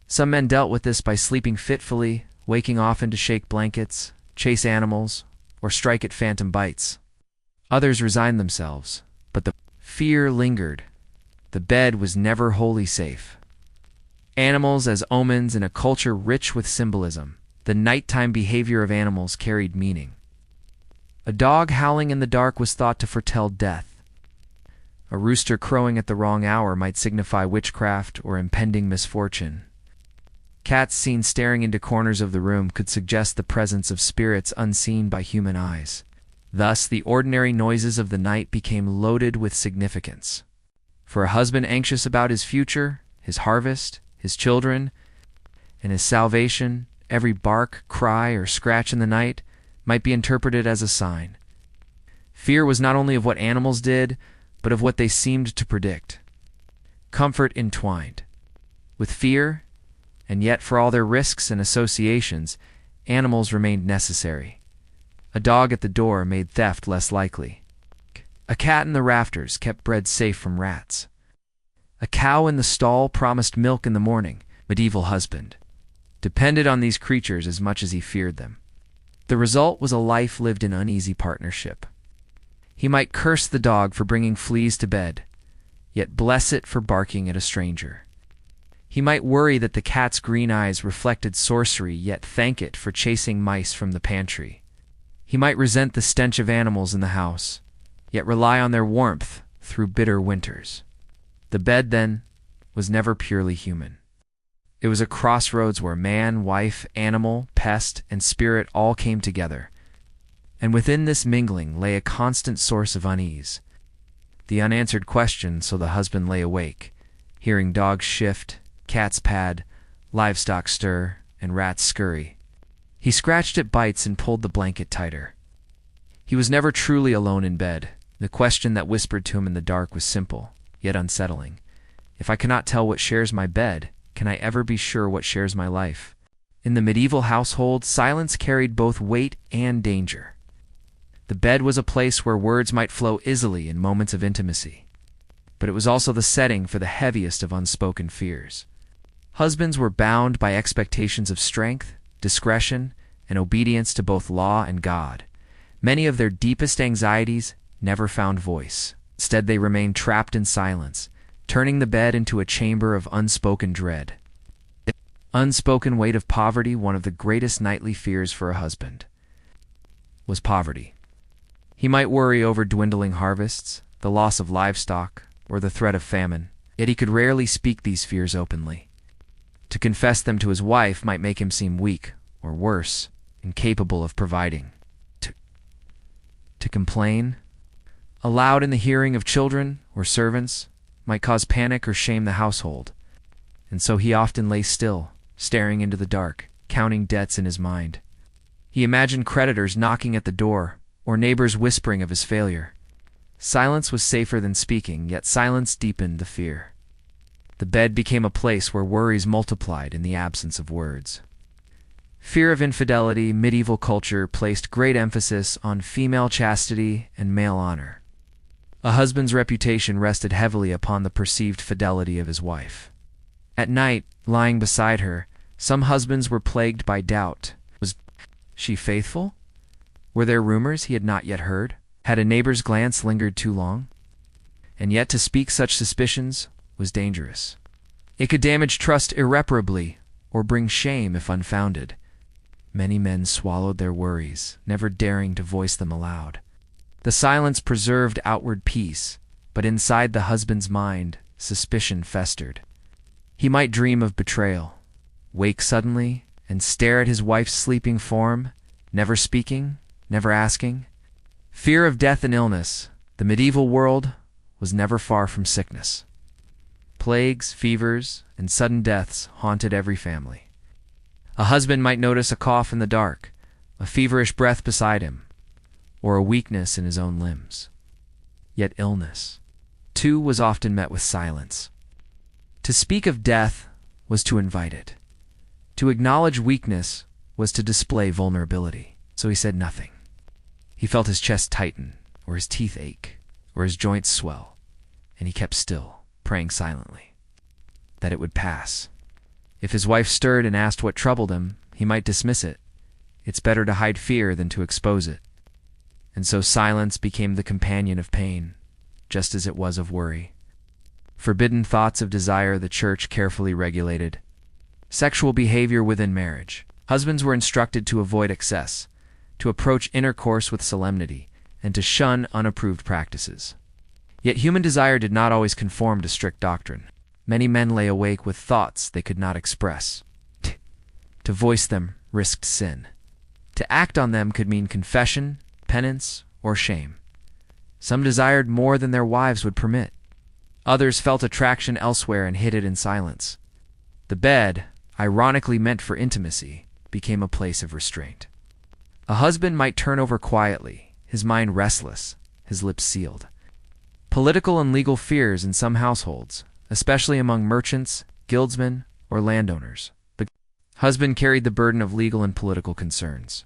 Some men dealt with this by sleeping fitfully, waking often to shake blankets, chase animals, or strike at phantom bites. Others resigned themselves, but the fear lingered. The bed was never wholly safe. Animals as omens in a culture rich with symbolism, the nighttime behavior of animals carried meaning. A dog howling in the dark was thought to foretell death. A rooster crowing at the wrong hour might signify witchcraft or impending misfortune. Cats seen staring into corners of the room could suggest the presence of spirits unseen by human eyes. Thus, the ordinary noises of the night became loaded with significance. For a husband anxious about his future, his harvest, his children, and his salvation, every bark, cry, or scratch in the night might be interpreted as a sign. Fear was not only of what animals did, but of what they seemed to predict. Comfort entwined with fear, and yet for all their risks and associations, animals remained necessary. A dog at the door made theft less likely. A cat in the rafters kept bread safe from rats. A cow in the stall promised milk in the morning. Medieval husband depended on these creatures as much as he feared them. The result was a life lived in uneasy partnership. He might curse the dog for bringing fleas to bed, yet bless it for barking at a stranger. He might worry that the cat's green eyes reflected sorcery, yet thank it for chasing mice from the pantry. He might resent the stench of animals in the house, yet rely on their warmth through bitter winters. The bed, then, was never purely human. It was a crossroads where man, wife, animal, pest, and spirit all came together. And within this mingling lay a constant source of unease. The unanswered question, so the husband lay awake, hearing dogs shift, cats pad, livestock stir, and rats scurry. He scratched at bites and pulled the blanket tighter. He was never truly alone in bed. The question that whispered to him in the dark was simple, yet unsettling. If I cannot tell what shares my bed, can I ever be sure what shares my life? In the medieval household, silence carried both weight and danger. The bed was a place where words might flow easily in moments of intimacy, but it was also the setting for the heaviest of unspoken fears. Husbands were bound by expectations of strength, discretion, and obedience to both law and God. Many of their deepest anxieties never found voice. Instead, they remained trapped in silence, turning the bed into a chamber of unspoken dread. The unspoken weight of poverty, one of the greatest nightly fears for a husband, was poverty. He might worry over dwindling harvests, the loss of livestock, or the threat of famine, yet he could rarely speak these fears openly. To confess them to his wife might make him seem weak, or worse, incapable of providing. To complain, aloud in the hearing of children or servants, might cause panic or shame the household, and so he often lay still, staring into the dark, counting debts in his mind. He imagined creditors knocking at the door, or neighbors whispering of his failure. Silence was safer than speaking, yet silence deepened the fear. The bed became a place where worries multiplied in the absence of words. Fear of infidelity, medieval culture placed great emphasis on female chastity and male honor. A husband's reputation rested heavily upon the perceived fidelity of his wife. At night, lying beside her, some husbands were plagued by doubt. Was she faithful? Were there rumors he had not yet heard? Had a neighbor's glance lingered too long? And yet to speak such suspicions was dangerous. It could damage trust irreparably, or bring shame if unfounded. Many men swallowed their worries, never daring to voice them aloud. The silence preserved outward peace, but inside the husband's mind, suspicion festered. He might dream of betrayal, wake suddenly, and stare at his wife's sleeping form, never speaking, never asking. Fear of death and illness. The medieval world was never far from sickness. Plagues, fevers, and sudden deaths haunted every family. A husband might notice a cough in the dark, a feverish breath beside him, or a weakness in his own limbs. Yet illness, too, was often met with silence. To speak of death was to invite it. To acknowledge weakness was to display vulnerability. So he said nothing. He felt his chest tighten, or his teeth ache, or his joints swell, and he kept still, praying silently that it would pass. If his wife stirred and asked what troubled him, he might dismiss it. It's better to hide fear than to expose it. And so silence became the companion of pain, just as it was of worry. Forbidden thoughts of desire the church carefully regulated. Sexual behavior within marriage. Husbands were instructed to avoid excess, to approach intercourse with solemnity, and to shun unapproved practices. Yet human desire did not always conform to strict doctrine. Many men lay awake with thoughts they could not express. To voice them risked sin. To act on them could mean confession, penance, or shame. Some desired more than their wives would permit. Others felt attraction elsewhere and hid it in silence. The bed, ironically meant for intimacy, became a place of restraint. A husband might turn over quietly, his mind restless, his lips sealed. Political and legal fears in some households, especially among merchants, guildsmen, or landowners. The husband carried the burden of legal and political concerns.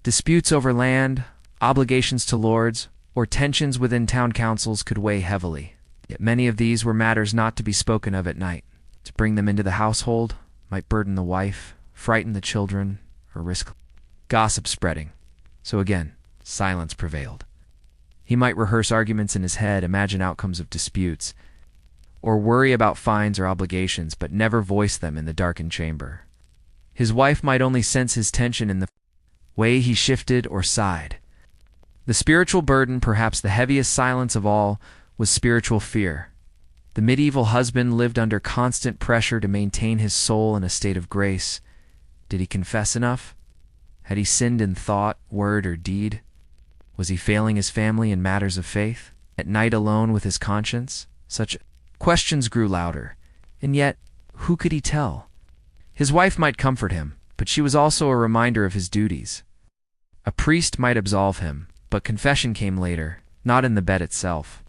Disputes over land, obligations to lords, or tensions within town councils could weigh heavily. Yet many of these were matters not to be spoken of at night. To bring them into the household might burden the wife, frighten the children, or risk gossip spreading. So again, silence prevailed. He might rehearse arguments in his head, imagine outcomes of disputes, or worry about fines or obligations, but never voice them in the darkened chamber. His wife might only sense his tension in the way he shifted or sighed. The spiritual burden, perhaps the heaviest silence of all, was spiritual fear. The medieval husband lived under constant pressure to maintain his soul in a state of grace. Did he confess enough? Had he sinned in thought, word, or deed? Was he failing his family in matters of faith? At night alone with his conscience? Such questions grew louder, and yet, who could he tell? His wife might comfort him, but she was also a reminder of his duties. A priest might absolve him, But confession came later, not in the bed itself.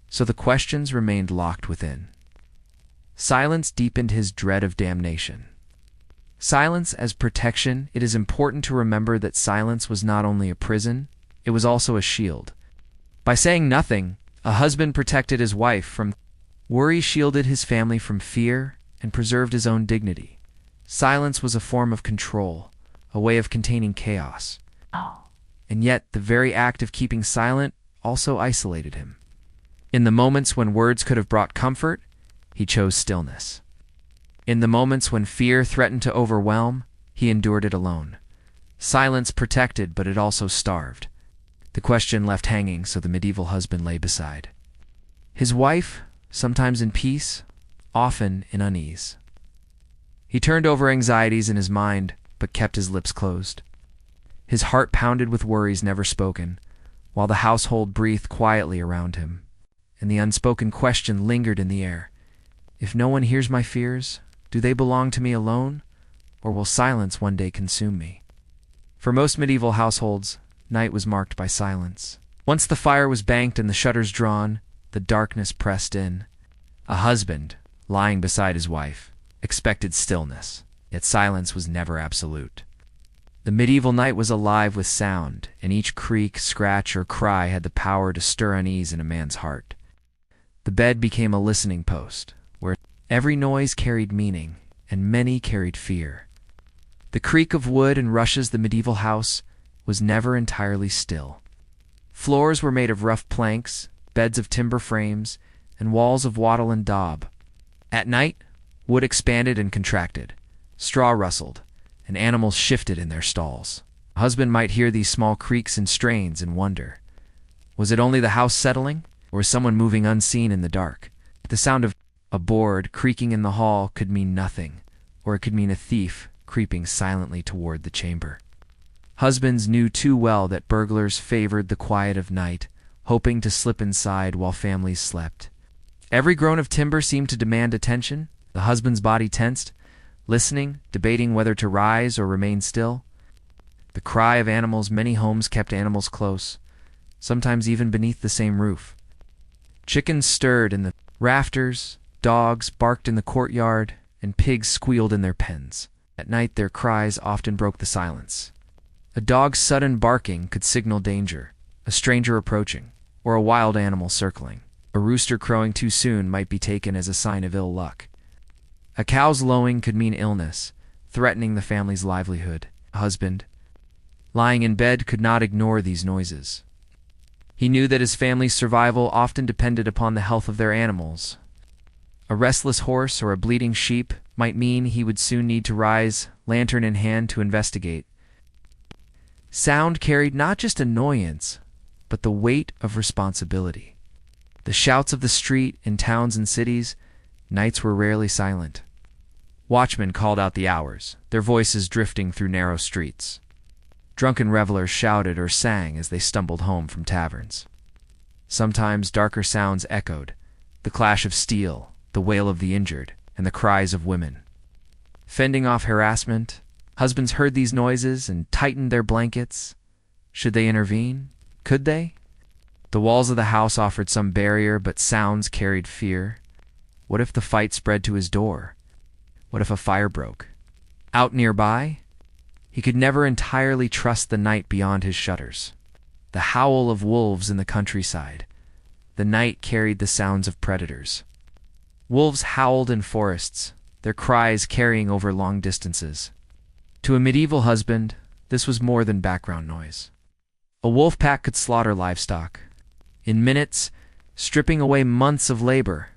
So the questions remained locked within. Silence deepened his dread of damnation. Silence as protection. It is important to remember that silence was not only a prison, it was also a shield. By saying nothing, a husband protected his wife from worry, shielded his family from fear, and preserved his own dignity. Silence was a form of control, a way of containing chaos. And yet, the very act of keeping silent also isolated him. In the moments when words could have brought comfort, he chose stillness. In the moments when fear threatened to overwhelm, he endured it alone. Silence protected, but it also starved. The question left hanging, so the medieval husband lay beside his wife, sometimes in peace, often in unease. He turned over anxieties in his mind, but kept his lips closed. His heart pounded with worries never spoken, while the household breathed quietly around him, and the unspoken question lingered in the air. If no one hears my fears, do they belong to me alone, or will silence one day consume me? For most medieval households, night was marked by silence. Once the fire was banked and the shutters drawn, the darkness pressed in. A husband, lying beside his wife, expected stillness, yet silence was never absolute. The medieval night was alive with sound, and each creak, scratch, or cry had the power to stir unease in a man's heart. The bed became a listening post, where every noise carried meaning, and many carried fear. The creak of wood and rushes the medieval house was never entirely still. Floors were made of rough planks, beds of timber frames, and walls of wattle and daub. At night, wood expanded and contracted, straw rustled, and animals shifted in their stalls. A husband might hear these small creaks and strains and wonder, was it only the house settling, or was someone moving unseen in the dark? The sound of a board creaking in the hall could mean nothing, or it could mean a thief creeping silently toward the chamber. Husbands knew too well that burglars favored the quiet of night, hoping to slip inside while families slept. Every groan of timber seemed to demand attention. The husband's body tensed, listening, debating whether to rise or remain still. The cry of animals. Many homes kept animals close, sometimes even beneath the same roof. Chickens stirred in the rafters, dogs barked in the courtyard, and pigs squealed in their pens. At night their cries often broke the silence. A dog's sudden barking could signal danger, a stranger approaching, or a wild animal circling. A rooster crowing too soon might be taken as a sign of ill luck. A cow's lowing could mean illness, threatening the family's livelihood. A husband, lying in bed, could not ignore these noises. He knew that his family's survival often depended upon the health of their animals. A restless horse or a bleeding sheep might mean he would soon need to rise, lantern in hand, to investigate. Sound carried not just annoyance, but the weight of responsibility. The shouts of the street in towns and cities, nights were rarely silent. Watchmen called out the hours, their voices drifting through narrow streets. Drunken revelers shouted or sang as they stumbled home from taverns. Sometimes darker sounds echoed, the clash of steel, the wail of the injured, and the cries of women. Fending off harassment, husbands heard these noises and tightened their blankets. Should they intervene? Could they? The walls of the house offered some barrier, but sounds carried fear. What if the fight spread to his door? What if a fire broke? Out nearby? He could never entirely trust the night beyond his shutters. The howl of wolves in the countryside. The night carried the sounds of predators. Wolves howled in forests, their cries carrying over long distances. To a medieval husband, this was more than background noise. A wolf pack could slaughter livestock, in minutes, stripping away months of labor.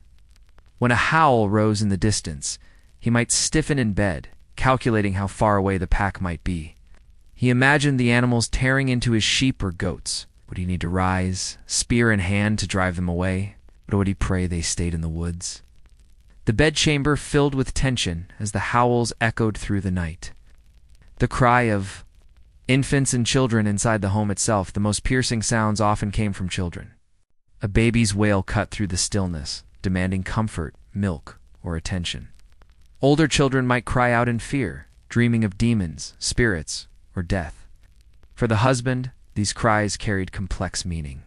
When a howl rose in the distance, he might stiffen in bed, calculating how far away the pack might be. He imagined the animals tearing into his sheep or goats. Would he need to rise, spear in hand, to drive them away? Or would he pray they stayed in the woods? The bedchamber filled with tension as the howls echoed through the night. The cry of infants and children inside the home itself. The most piercing sounds often came from children. A baby's wail cut through the stillness, demanding comfort, milk, or attention. Older children might cry out in fear, dreaming of demons, spirits, or death. For the husband, These cries carried complex meaning.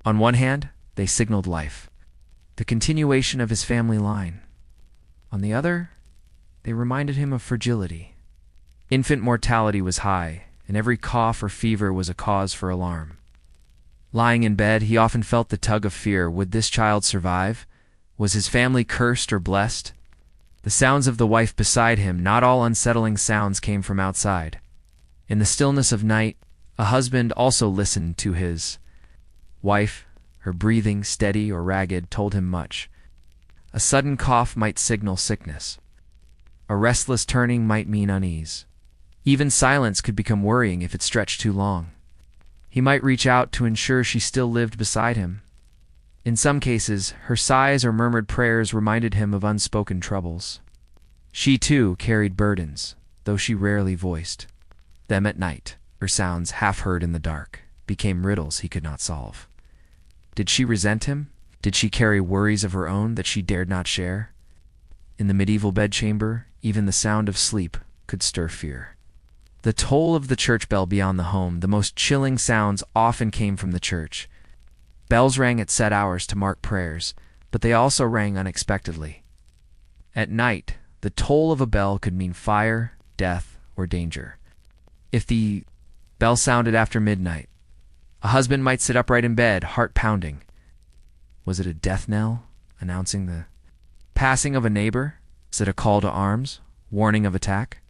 On one hand, they signaled life, the continuation of his family line. On the other, they reminded him of fragility. Infant mortality was high, and every cough or fever was a cause for alarm. Lying in bed, he often felt the tug of fear. Would this child survive? Was his family cursed or blessed? The sounds of the wife beside him, not all unsettling sounds, came from outside. In the stillness of night, a husband also listened to his wife. Her breathing, steady or ragged, told him much. A sudden cough might signal sickness. A restless turning might mean unease. Even silence could become worrying if it stretched too long. He might reach out to ensure she still lived beside him. In some cases, her sighs or murmured prayers reminded him of unspoken troubles. She, too, carried burdens, though she rarely voiced them at night. Her sounds, half heard in the dark, became riddles he could not solve. Did she resent him? Did she carry worries of her own that she dared not share? In the medieval bedchamber, even the sound of sleep could stir fear. The toll of the church bell beyond the home, the most chilling sounds, often came from the church. Bells rang at set hours to mark prayers, but they also rang unexpectedly. At night, the toll of a bell could mean fire, death, or danger. If the bell sounded after midnight, a husband might sit upright in bed, heart pounding. Was it a death knell, announcing the passing of a neighbor? Was it a call to arms, warning of attack?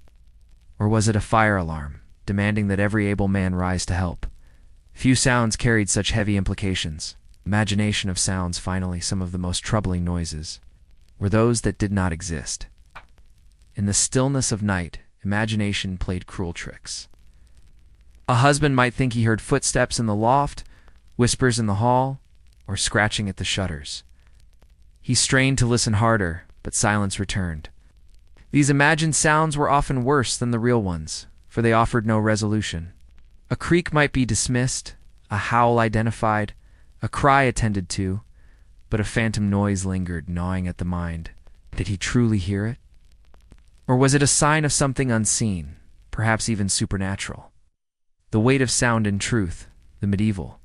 Or was it a fire alarm, demanding that every able man rise to help? Few sounds carried such heavy implications. Imagination of sounds, finally, some of the most troubling noises were those that did not exist. In the stillness of night, imagination played cruel tricks. A husband might think he heard footsteps in the loft, whispers in the hall, or scratching at the shutters. He strained to listen harder, but silence returned. These imagined sounds were often worse than the real ones, for they offered no resolution. A creak might be dismissed, a howl identified, a cry attended to, but a phantom noise lingered, gnawing at the mind. Did he truly hear it? Or was it a sign of something unseen, perhaps even supernatural? The weight of sound in truth, the medieval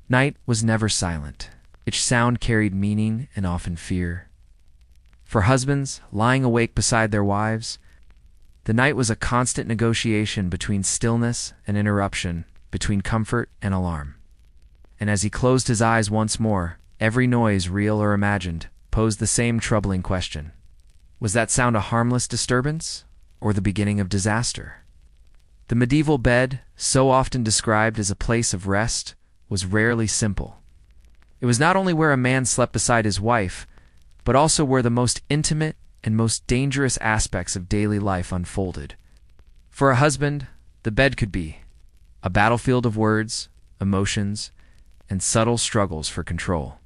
night, was never silent. Each sound carried meaning and often fear. For husbands, lying awake beside their wives, the night was a constant negotiation between stillness and interruption, between comfort and alarm. And as he closed his eyes once more, every noise, real or imagined, posed the same troubling question. Was that sound a harmless disturbance, or the beginning of disaster? The medieval bed, so often described as a place of rest, was rarely simple. It was not only where a man slept beside his wife, but also where the most intimate and most dangerous aspects of daily life unfolded. For a husband, the bed could be a battlefield of words, emotions, and subtle struggles for control.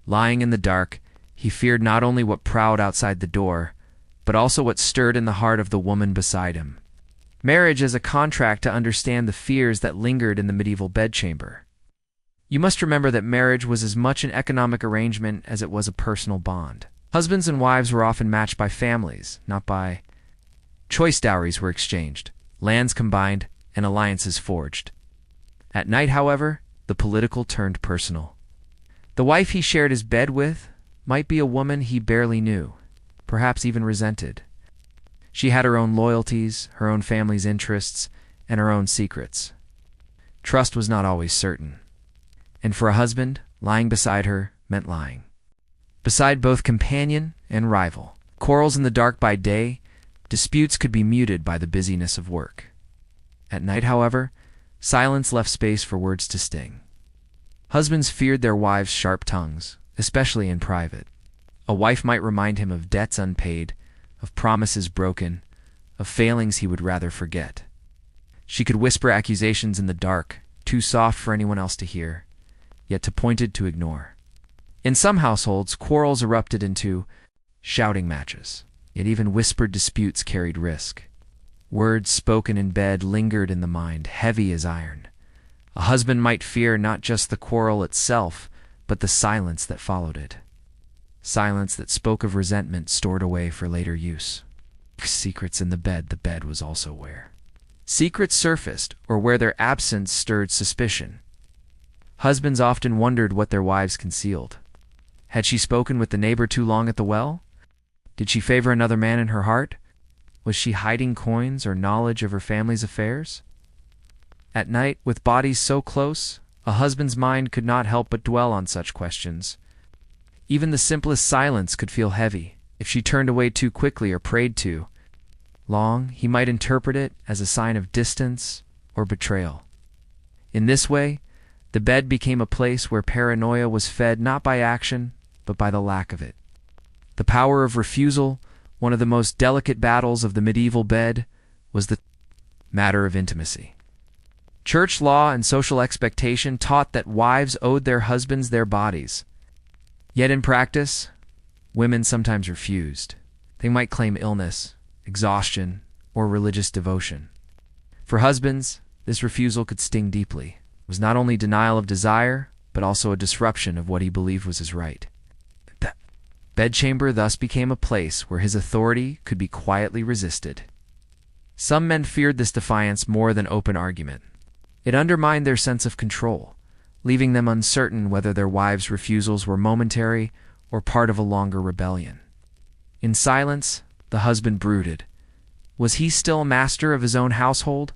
Lying in the dark, he feared not only what prowled outside the door, but also what stirred in the heart of the woman beside him. Marriage as a contract to understand the fears that lingered in the medieval bedchamber. You must remember that marriage was as much an economic arrangement as it was a personal bond. Husbands and wives were often matched by families, not by choice. Dowries were exchanged, lands combined, and alliances forged. At night, however, the political turned personal. The wife he shared his bed with might be a woman he barely knew, perhaps even resented. She had her own loyalties, her own family's interests, and her own secrets. Trust was not always certain. And for a husband, lying beside her meant lying. Beside both companion and rival. Quarrels in the dark by day, disputes could be muted by the busyness of work. At night, however, silence left space for words to sting. Husbands feared their wives' sharp tongues, especially in private. A wife might remind him of debts unpaid, of promises broken, of failings he would rather forget. She could whisper accusations in the dark, too soft for anyone else to hear, yet too pointed to ignore. In some households, quarrels erupted into shouting matches, yet even whispered disputes carried risk. Words spoken in bed lingered in the mind, heavy as iron. A husband might fear not just the quarrel itself, but the silence that followed it. Silence that spoke of resentment stored away for later use. Secrets in the bed was also where Secrets surfaced, or where their absence stirred suspicion. Husbands often wondered what their wives concealed. Had she spoken with the neighbor too long at the well? Did she favor another man in her heart? Was she hiding coins or knowledge of her family's affairs? At night, with bodies so close, a husband's mind could not help but dwell on such questions. Even the simplest silence could feel heavy. If she turned away too quickly or prayed too long, he might interpret it as a sign of distance or betrayal. In this way, the bed became a place where paranoia was fed not by action, but by the lack of it. The power of refusal, one of the most delicate battles of the medieval bed, was the matter of intimacy. Church law and social expectation taught that wives owed their husbands their bodies. Yet in practice, women sometimes refused. They might claim illness, exhaustion, or religious devotion. For husbands, this refusal could sting deeply. It was not only denial of desire, but also a disruption of what he believed was his right. The bedchamber thus became a place where his authority could be quietly resisted. Some men feared this defiance more than open argument. It undermined their sense of control, leaving them uncertain whether their wives' refusals were momentary or part of a longer rebellion. In silence, the husband brooded. Was he still master of his own household,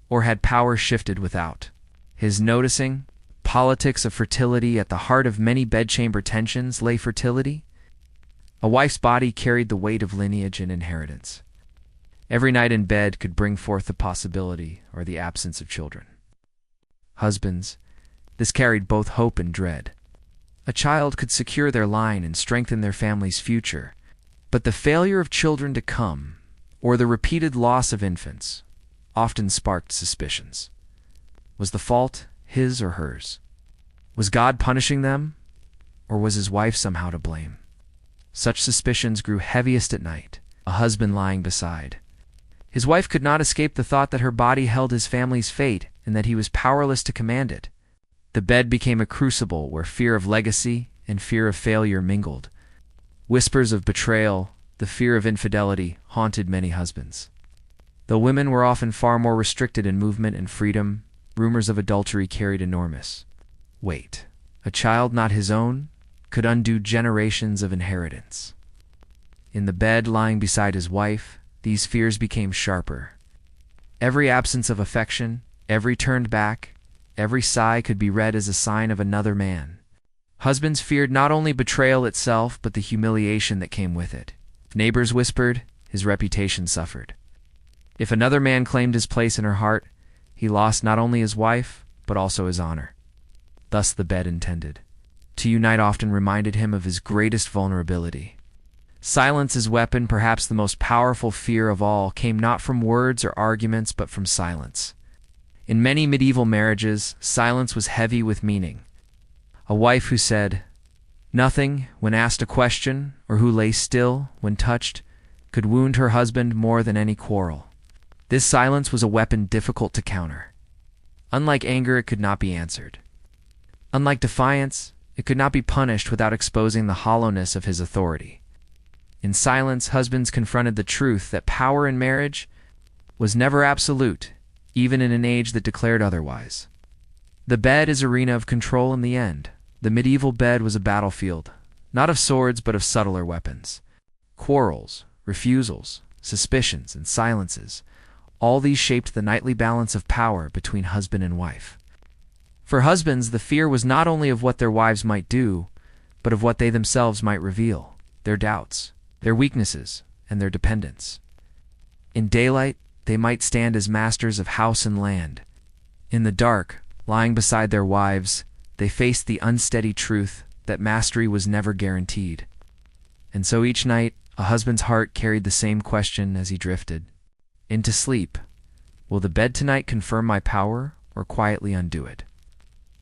or had power shifted without? His noticing, politics of fertility at the heart of many bedchamber tensions lay fertility. A wife's body carried the weight of lineage and inheritance. Every night in bed could bring forth the possibility or the absence of children. Husbands, this carried both hope and dread. A child could secure their line and strengthen their family's future, but the failure of children to come, or the repeated loss of infants, often sparked suspicions. Was the fault his or hers? Was God punishing them, or was his wife somehow to blame? Such suspicions grew heaviest at night, a husband lying beside. His wife could not escape the thought that her body held his family's fate and that he was powerless to command it. The bed became a crucible where fear of legacy and fear of failure mingled. Whispers of betrayal, the fear of infidelity, haunted many husbands. Though women were often far more restricted in movement and freedom, rumors of adultery carried enormous weight. A child not his own could undo generations of inheritance. In the bed lying beside his wife, these fears became sharper. Every absence of affection, every turned back, every sigh could be read as a sign of another man. Husbands feared not only betrayal itself, but the humiliation that came with it. If neighbors whispered, his reputation suffered. If another man claimed his place in her heart, he lost not only his wife, but also his honor. Thus the bed intended. To unite often reminded him of his greatest vulnerability. Silence as weapon, perhaps the most powerful fear of all, came not from words or arguments, but from silence. In many medieval marriages, silence was heavy with meaning. A wife who said nothing when asked a question, or who lay still when touched, could wound her husband more than any quarrel. This silence was a weapon difficult to counter. Unlike anger, it could not be answered. Unlike defiance, it could not be punished without exposing the hollowness of his authority. In silence, husbands confronted the truth that power in marriage was never absolute, even in an age that declared otherwise. The bed is arena of control in the end. The medieval bed was a battlefield, not of swords but of subtler weapons. Quarrels, refusals, suspicions, and silences, all these shaped the nightly balance of power between husband and wife. For husbands, the fear was not only of what their wives might do, but of what they themselves might reveal, their doubts, their weaknesses, and their dependence. In daylight, they might stand as masters of house and land. In the dark, lying beside their wives, they faced the unsteady truth that mastery was never guaranteed. And so each night, a husband's heart carried the same question as he drifted into sleep. Will the bed tonight confirm my power or quietly undo it?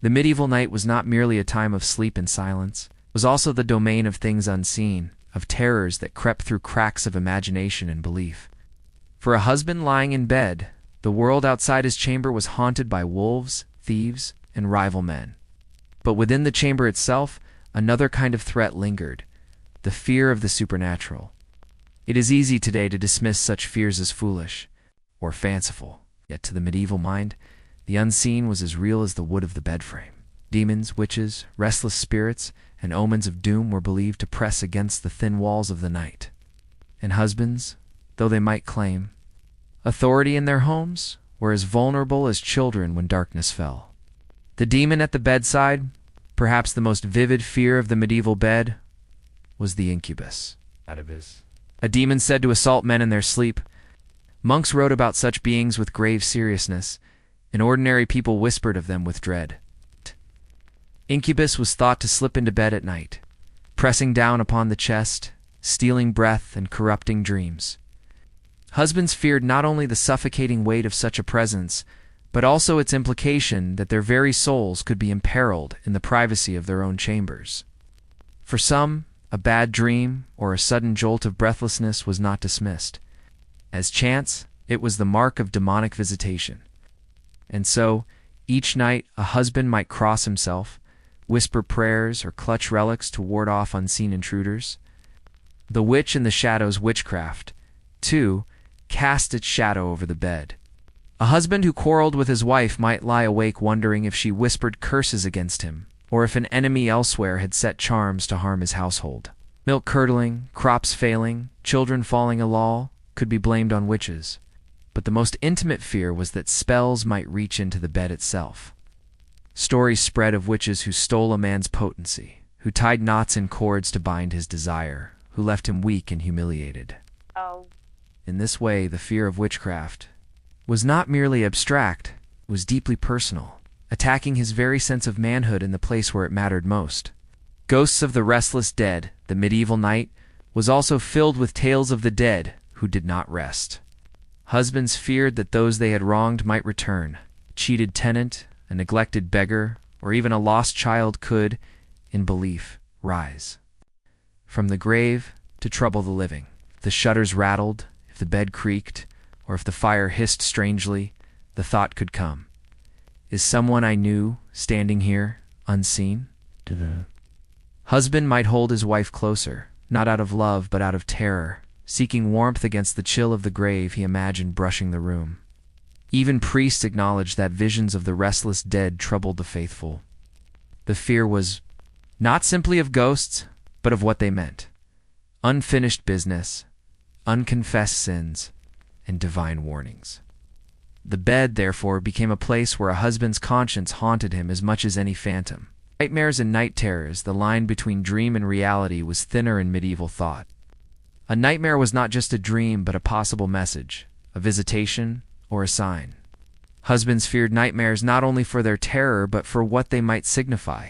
The medieval night was not merely a time of sleep and silence. It was also the domain of things unseen, of terrors that crept through cracks of imagination and belief. For a husband lying in bed, the world outside his chamber was haunted by wolves, thieves, and rival men. But within the chamber itself, another kind of threat lingered, the fear of the supernatural. It is easy today to dismiss such fears as foolish or fanciful. Yet to the medieval mind, the unseen was as real as the wood of the bed frame. Demons, witches, restless spirits, and omens of doom were believed to press against the thin walls of the night. And husbands, though they might claim authority in their homes, were as vulnerable as children when darkness fell. The demon at the bedside, perhaps the most vivid fear of the medieval bed, was the incubus. A demon said to assault men in their sleep. Monks wrote about such beings with grave seriousness, and ordinary people whispered of them with dread. Incubus was thought to slip into bed at night, pressing down upon the chest, stealing breath and corrupting dreams. Husbands feared not only the suffocating weight of such a presence, but also its implication that their very souls could be imperiled in the privacy of their own chambers. For some, a bad dream or a sudden jolt of breathlessness was not dismissed. As chance, it was the mark of demonic visitation. And so, each night a husband might cross himself, whisper prayers or clutch relics to ward off unseen intruders. The witch in the shadow's witchcraft, too, cast its shadow over the bed. A husband who quarreled with his wife might lie awake wondering if she whispered curses against him, or if an enemy elsewhere had set charms to harm his household. Milk curdling, crops failing, children falling alall could be blamed on witches, but the most intimate fear was that spells might reach into the bed itself. Stories spread of witches who stole a man's potency, who tied knots in cords to bind his desire, who left him weak and humiliated. In this way, the fear of witchcraft was not merely abstract, it was deeply personal, attacking his very sense of manhood in the place where it mattered most. Ghosts of the restless dead, the medieval night, was also filled with tales of the dead who did not rest. Husbands feared that those they had wronged might return. A cheated tenant, a neglected beggar, or even a lost child could, in belief, rise from the grave to trouble the living. If the shutters rattled, if the bed creaked, or if the fire hissed strangely, the thought could come, is someone I knew standing here, unseen? Husband might hold his wife closer, not out of love but out of terror, seeking warmth against the chill of the grave he imagined brushing the room. Even priests acknowledged that visions of the restless dead troubled the faithful. The fear was not simply of ghosts, but of what they meant: unfinished business, unconfessed sins, and divine warnings. The bed, therefore, became a place where a husband's conscience haunted him as much as any phantom. Nightmares and night terrors, the line between dream and reality was thinner in medieval thought. A nightmare was not just a dream, but a possible message, a visitation, or a sign. Husbands feared nightmares not only for their terror, but for what they might signify.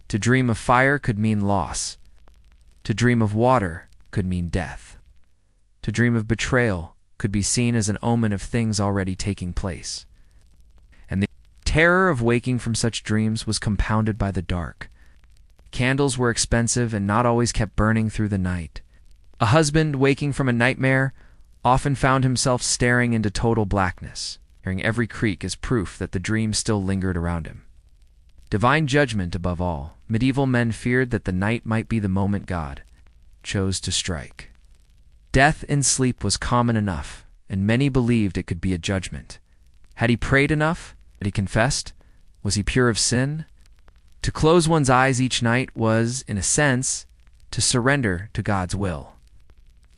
To dream of fire could mean loss. To dream of water could mean death. To dream of betrayal could be seen as an omen of things already taking place. And the terror of waking from such dreams was compounded by the dark. Candles were expensive and not always kept burning through the night. A husband waking from a nightmare often found himself staring into total blackness, hearing every creak as proof that the dream still lingered around him. Divine judgment above all, medieval men feared that the night might be the moment God chose to strike. Death in sleep was common enough, and many believed it could be a judgment. Had he prayed enough? Had he confessed? Was he pure of sin? To close one's eyes each night was, in a sense, to surrender to God's will.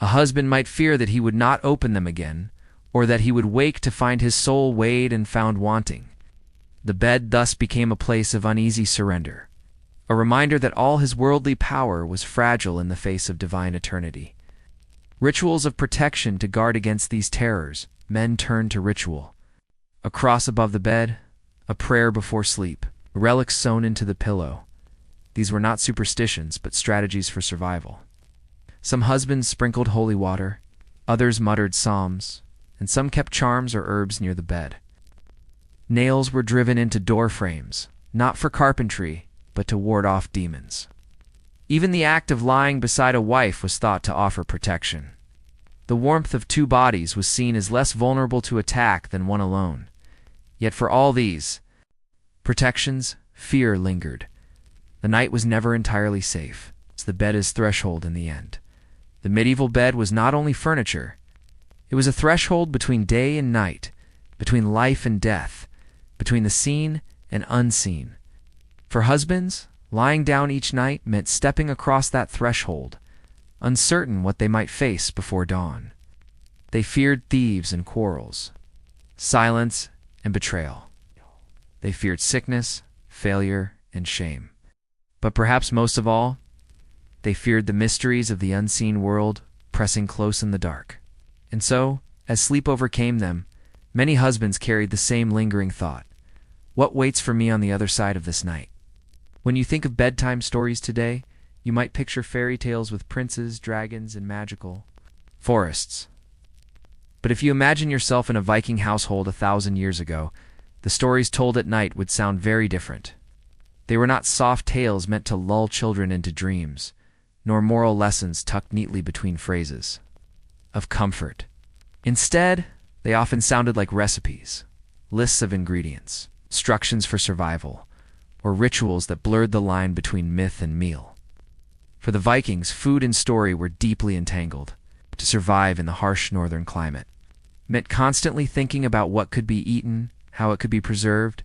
A husband might fear that he would not open them again, or that he would wake to find his soul weighed and found wanting. The bed thus became a place of uneasy surrender, a reminder that all his worldly power was fragile in the face of divine eternity. Rituals of protection to guard against these terrors, men turned to ritual. A cross above the bed, a prayer before sleep, relics sewn into the pillow. These were not superstitions, but strategies for survival. Some husbands sprinkled holy water, others muttered psalms, and some kept charms or herbs near the bed. Nails were driven into door frames, not for carpentry, but to ward off demons. Even the act of lying beside a wife was thought to offer protection. The warmth of two bodies was seen as less vulnerable to attack than one alone. Yet for all these protections, fear lingered. The night was never entirely safe. It's the bed as threshold in the end. The medieval bed was not only furniture, it was a threshold between day and night, between life and death, between the seen and unseen. For husbands, lying down each night meant stepping across that threshold, uncertain what they might face before dawn. They feared thieves and quarrels, silence and betrayal. They feared sickness, failure, and shame. But perhaps most of all, they feared the mysteries of the unseen world pressing close in the dark. And so, as sleep overcame them, many husbands carried the same lingering thought: what waits for me on the other side of this night? When you think of bedtime stories today, you might picture fairy tales with princes, dragons, and magical forests. But if you imagine yourself in a Viking household 1,000 years ago, the stories told at night would sound very different. They were not soft tales meant to lull children into dreams, nor moral lessons tucked neatly between phrases of comfort. Instead, they often sounded like recipes, lists of ingredients, instructions for survival, or rituals that blurred the line between myth and meal. For the Vikings, food and story were deeply entangled. To survive in the harsh northern climate meant constantly thinking about what could be eaten, how it could be preserved,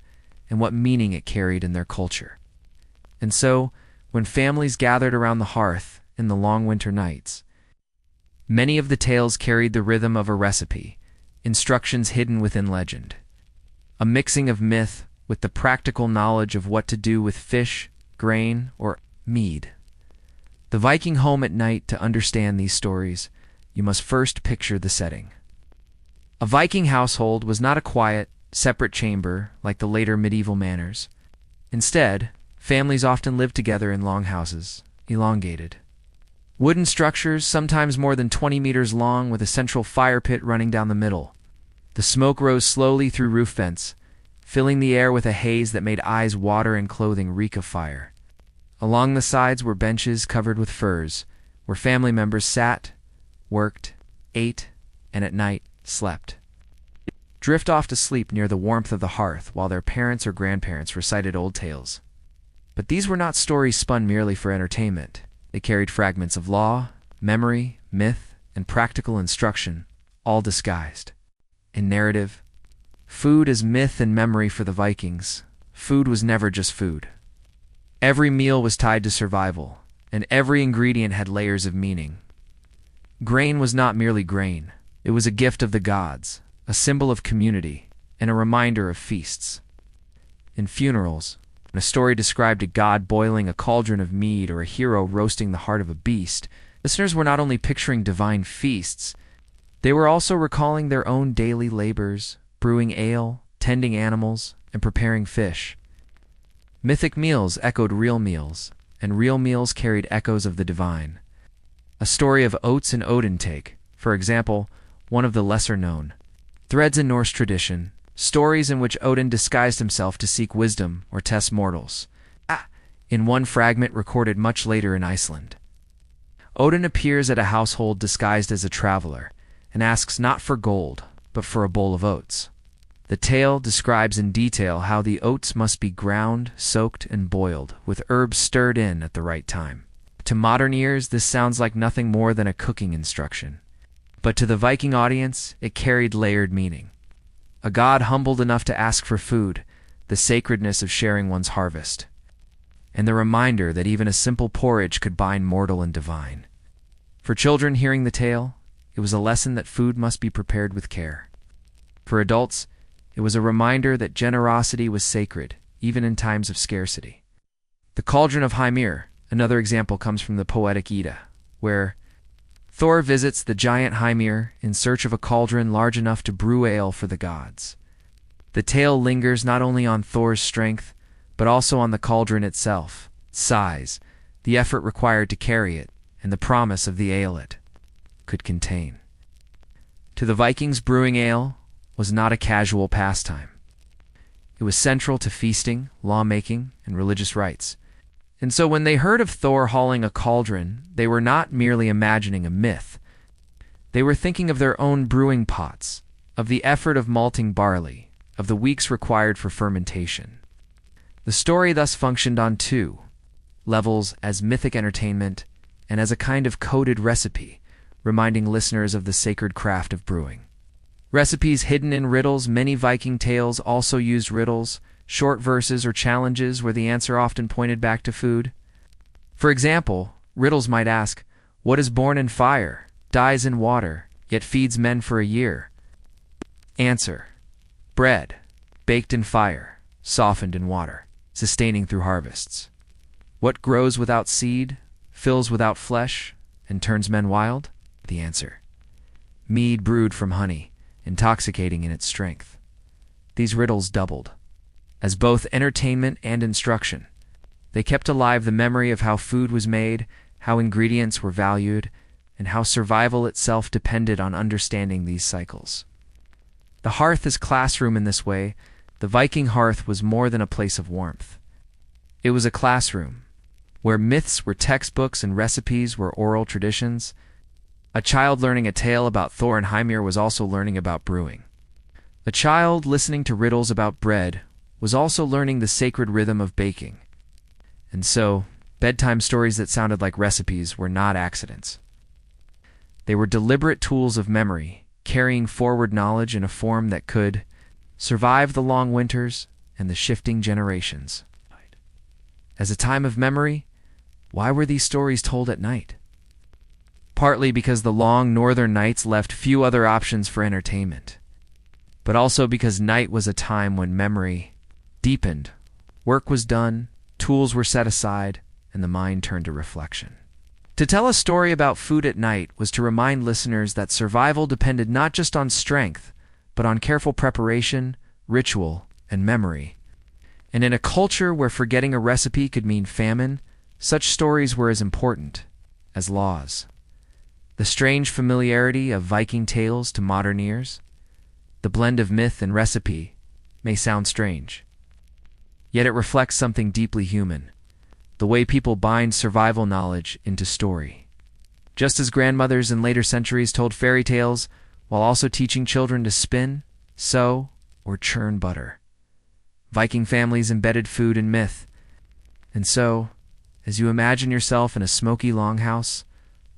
and what meaning it carried in their culture. And so, when families gathered around the hearth in the long winter nights, many of the tales carried the rhythm of a recipe, instructions hidden within legend, a mixing of myth with the practical knowledge of what to do with fish, grain, or mead. The Viking home at night. To understand these stories, you must first picture the setting. A Viking household was not a quiet, separate chamber like the later medieval manors. Instead, families often lived together in long houses, elongated. Wooden structures, sometimes more than 20 meters long, with a central fire pit running down the middle. The smoke rose slowly through roof vents, filling the air with a haze that made eyes water and clothing reek of fire. Along the sides were benches covered with furs, where family members sat, worked, ate, and at night slept. Drift off to sleep near the warmth of the hearth while their parents or grandparents recited old tales. But these were not stories spun merely for entertainment. They carried fragments of law, memory, myth, and practical instruction, all disguised in narrative. Food as myth and memory for the Vikings. Food was never just food. Every meal was tied to survival, and every ingredient had layers of meaning. Grain was not merely grain. It was a gift of the gods, a symbol of community, and a reminder of feasts. In funerals, when a story described a god boiling a cauldron of mead or a hero roasting the heart of a beast, listeners were not only picturing divine feasts, they were also recalling their own daily labors, brewing ale, tending animals, and preparing fish. Mythic meals echoed real meals, and real meals carried echoes of the divine. A story of oats and Odin take, for example, one of the lesser-known threads in Norse tradition, stories in which Odin disguised himself to seek wisdom or test mortals. In one fragment recorded much later in Iceland, Odin appears at a household disguised as a traveler and asks not for gold, but for a bowl of oats. The tale describes in detail how the oats must be ground, soaked, and boiled, with herbs stirred in at the right time. To modern ears, this sounds like nothing more than a cooking instruction. But to the Viking audience, it carried layered meaning. A god humbled enough to ask for food, the sacredness of sharing one's harvest, and the reminder that even a simple porridge could bind mortal and divine. For children hearing the tale, it was a lesson that food must be prepared with care. For adults, it was a reminder that generosity was sacred, even in times of scarcity. The Cauldron of Hymir, another example, comes from the Poetic Edda, where Thor visits the giant Hymir in search of a cauldron large enough to brew ale for the gods. The tale lingers not only on Thor's strength, but also on the cauldron itself, its size, the effort required to carry it, and the promise of the ale it could contain. To the Vikings, brewing ale was not a casual pastime. It was central to feasting, lawmaking, and religious rites. And so when they heard of Thor hauling a cauldron, they were not merely imagining a myth. They were thinking of their own brewing pots, of the effort of malting barley, of the weeks required for fermentation. The story thus functioned on two levels: as mythic entertainment and as a kind of coded recipe, reminding listeners of the sacred craft of brewing. Recipes hidden in riddles. Many Viking tales also used riddles, short verses or challenges where the answer often pointed back to food. For example, riddles might ask, "What is born in fire, dies in water, yet feeds men for a year?" Answer: bread, baked in fire, softened in water, sustaining through harvests. What grows without seed, fills without flesh, and turns men wild? The answer: mead brewed from honey, intoxicating in its strength. These riddles doubled as both entertainment and instruction. They kept alive the memory of how food was made, how ingredients were valued, and how survival itself depended on understanding these cycles. The hearth is classroom in this way. The Viking hearth was more than a place of warmth. It was a classroom, where myths were textbooks and recipes were oral traditions. A child learning a tale about Thor and Hymir was also learning about brewing. A child listening to riddles about bread was also learning the sacred rhythm of baking. And so, bedtime stories that sounded like recipes were not accidents. They were deliberate tools of memory, carrying forward knowledge in a form that could survive the long winters and the shifting generations. As a time of memory, why were these stories told at night? Partly because the long northern nights left few other options for entertainment, but also because night was a time when memory deepened, work was done, tools were set aside, and the mind turned to reflection. To tell a story about food at night was to remind listeners that survival depended not just on strength, but on careful preparation, ritual, and memory. And in a culture where forgetting a recipe could mean famine, such stories were as important as laws. The strange familiarity of Viking tales to modern ears, the blend of myth and recipe, may sound strange. Yet it reflects something deeply human, the way people bind survival knowledge into story. Just as grandmothers in later centuries told fairy tales while also teaching children to spin, sew, or churn butter, Viking families embedded food in myth. And so, as you imagine yourself in a smoky longhouse,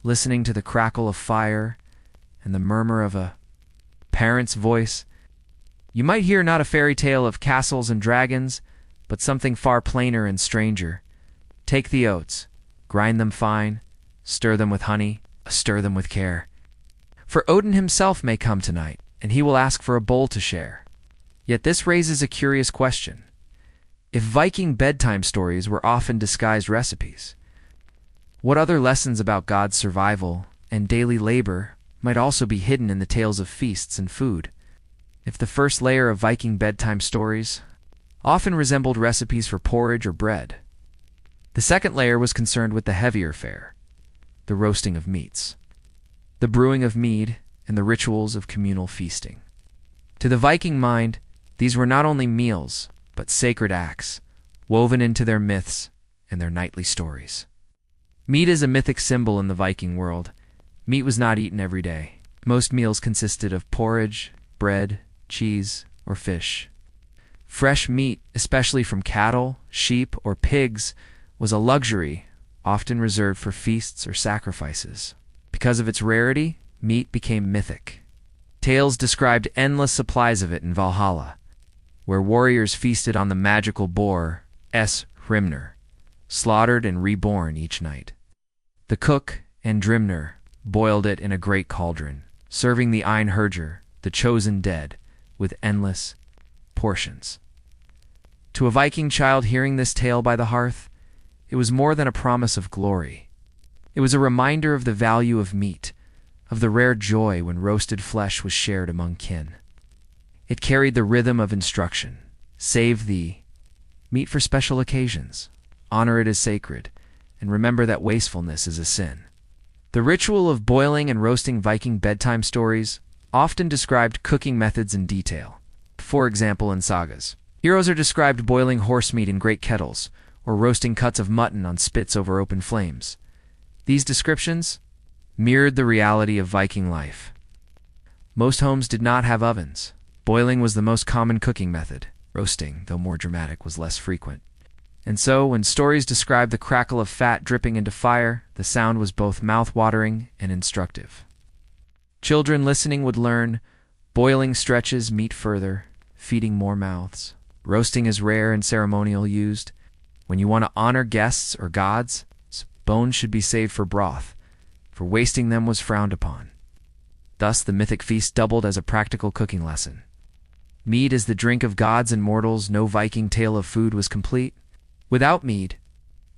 listening to the crackle of fire and the murmur of a parent's voice, you might hear not a fairy tale of castles and dragons, but something far plainer and stranger. Take the oats, grind them fine, stir them with honey, stir them with care. For Odin himself may come tonight, and he will ask for a bowl to share. Yet this raises a curious question. If Viking bedtime stories were often disguised recipes, what other lessons about God's survival and daily labor might also be hidden in the tales of feasts and food? If the first layer of Viking bedtime stories often resembled recipes for porridge or bread, the second layer was concerned with the heavier fare, the roasting of meats, the brewing of mead, and the rituals of communal feasting. To the Viking mind, these were not only meals, but sacred acts, woven into their myths and their nightly stories. Meat is a mythic symbol in the Viking world. Meat was not eaten every day. Most meals consisted of porridge, bread, cheese, or fish. Fresh meat, especially from cattle, sheep, or pigs, was a luxury, often reserved for feasts or sacrifices. Because of its rarity, meat became mythic. Tales described endless supplies of it in Valhalla, where warriors feasted on the magical boar, Hrimnir, slaughtered and reborn each night. The cook, Andrimnir, boiled it in a great cauldron, serving the Einherjar, the chosen dead, with endless portions. To a Viking child hearing this tale by the hearth, it was more than a promise of glory. It was a reminder of the value of meat, of the rare joy when roasted flesh was shared among kin. It carried the rhythm of instruction. Save thee. Meat for special occasions. Honor it as sacred, and remember that wastefulness is a sin. The ritual of boiling and roasting Viking bedtime stories often described cooking methods in detail. For example, in sagas, heroes are described boiling horse meat in great kettles, or roasting cuts of mutton on spits over open flames. These descriptions mirrored the reality of Viking life. Most homes did not have ovens. Boiling was the most common cooking method. Roasting, though more dramatic, was less frequent. And so, when stories described the crackle of fat dripping into fire, the sound was both mouth-watering and instructive. Children listening would learn Boiling stretches meat further, feeding more mouths. Roasting is rare and ceremonial used. When you want to honor guests or gods, bones should be saved for broth, for wasting them was frowned upon. Thus, the mythic feast doubled as a practical cooking lesson. Mead is the drink of gods and mortals. No Viking tale of food was complete without mead.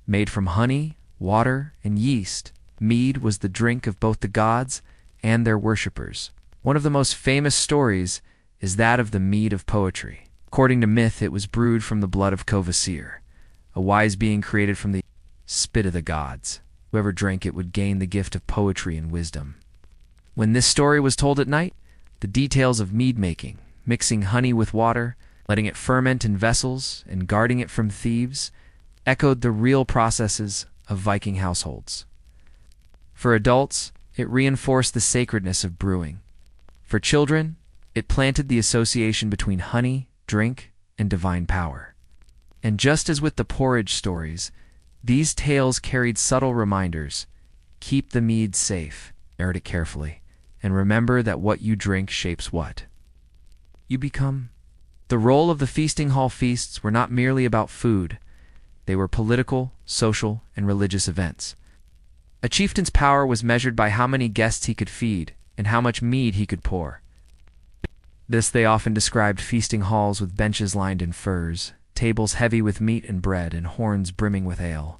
Made from honey, water, and yeast, mead was the drink of both the gods and their worshippers. One of the most famous stories is that of the mead of poetry. According to myth, it was brewed from the blood of Kvasir, a wise being created from the spit of the gods. Whoever drank it would gain the gift of poetry and wisdom. When this story was told at night, the details of mead making, mixing honey with water, letting it ferment in vessels, and guarding it from thieves, echoed the real processes of Viking households. For adults, it reinforced the sacredness of brewing. For children, it planted the association between honey, drink, and divine power. And just as with the porridge stories, these tales carried subtle reminders. Keep the mead safe, guard it carefully, and remember that what you drink shapes what you become. The role of the feasting hall feasts were not merely about food. They were political, social, and religious events. A chieftain's power was measured by how many guests he could feed and how much mead he could pour. This they often described feasting halls with benches lined in furs, tables heavy with meat and bread, and horns brimming with ale.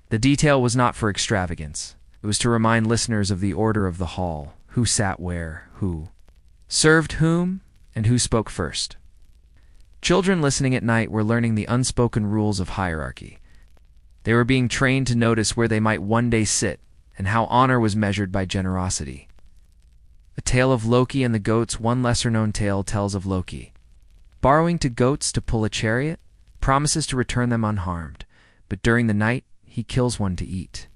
The detail was not for extravagance. It was to remind listeners of the order of the hall, who sat where, who served whom, and who spoke first. Children listening at night were learning the unspoken rules of hierarchy. They were being trained to notice where they might one day sit, and how honor was measured by generosity. A tale of Loki and the goats. One lesser-known tale tells of Loki borrowing to goats to pull a chariot, promises to return them unharmed, but during the night he kills one to eat.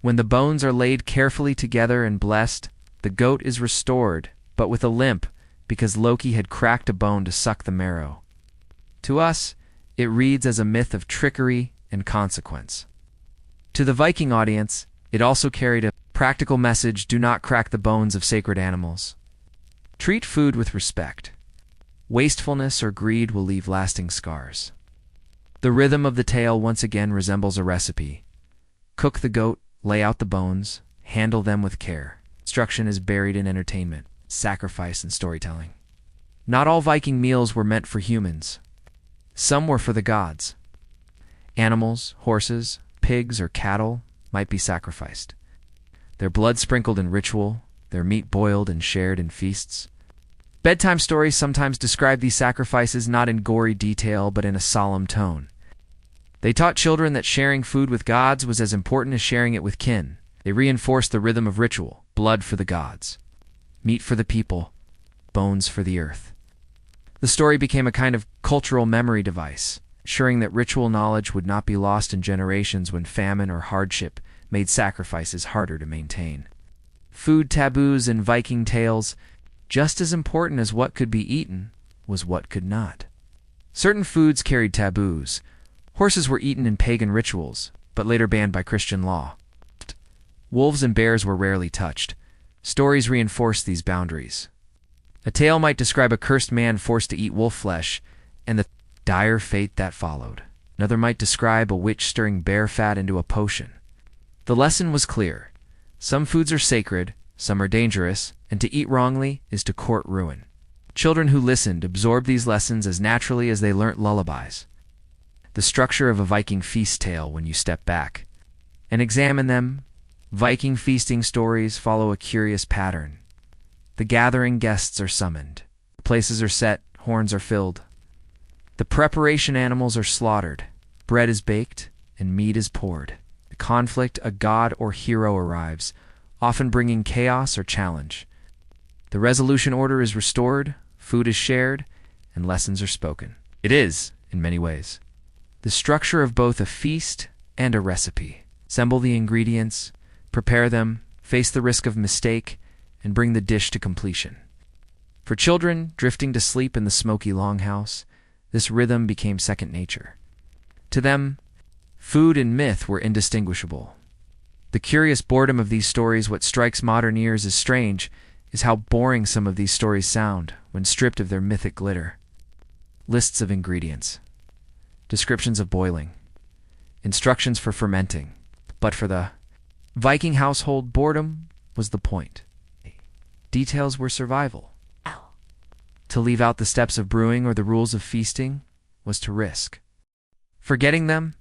When the bones are laid carefully together and blessed, the goat is restored, but with a limp, because Loki had cracked a bone to suck the marrow. To us, it reads as a myth of trickery and consequence. To the Viking audience, it also carried a practical message: do not crack the bones of sacred animals. Treat food with respect. Wastefulness or greed will leave lasting scars. The rhythm of the tale once again resembles a recipe. Cook the goat, lay out the bones, handle them with care. Instruction is buried in entertainment, sacrifice, and storytelling. Not all Viking meals were meant for humans. Some were for the gods. Animals, horses, pigs, or cattle might be sacrificed. Their blood sprinkled in ritual, their meat boiled and shared in feasts. Bedtime stories sometimes describe these sacrifices not in gory detail but in a solemn tone. They taught children that sharing food with gods was as important as sharing it with kin. They reinforced the rhythm of ritual: blood for the gods, meat for the people, bones for the earth. The story became a kind of cultural memory device, ensuring that ritual knowledge would not be lost in generations when famine or hardship made sacrifices harder to maintain. Food taboos in Viking tales, just as important as what could be eaten, was what could not. Certain foods carried taboos. Horses were eaten in pagan rituals, but later banned by Christian law. Wolves and bears were rarely touched. Stories reinforced these boundaries. A tale might describe a cursed man forced to eat wolf flesh, and the dire fate that followed. Another might describe a witch stirring bear fat into a potion. The lesson was clear. Some foods are sacred, some are dangerous, and to eat wrongly is to court ruin. Children who listened absorbed these lessons as naturally as they learnt lullabies. The structure of a Viking feast tale, when you step back and examine them, Viking feasting stories follow a curious pattern. The gathering guests are summoned. Places are set, horns are filled. The preparation animals are slaughtered. Bread is baked, and meat is poured. The conflict, a god or hero arrives, often bringing chaos or challenge. The resolution order is restored, food is shared, and lessons are spoken. It is, in many ways, the structure of both a feast and a recipe. Assemble the ingredients, prepare them, face the risk of mistake, and bring the dish to completion. For children drifting to sleep in the smoky longhouse, this rhythm became second nature. To them, food and myth were indistinguishable. The curious boredom of these stories, what strikes modern ears as strange, is how boring some of these stories sound when stripped of their mythic glitter. Lists of ingredients, descriptions of boiling, instructions for fermenting. But for the Viking household, boredom was the point. Details were survival. To leave out the steps of brewing or the rules of feasting was to risk forgetting them,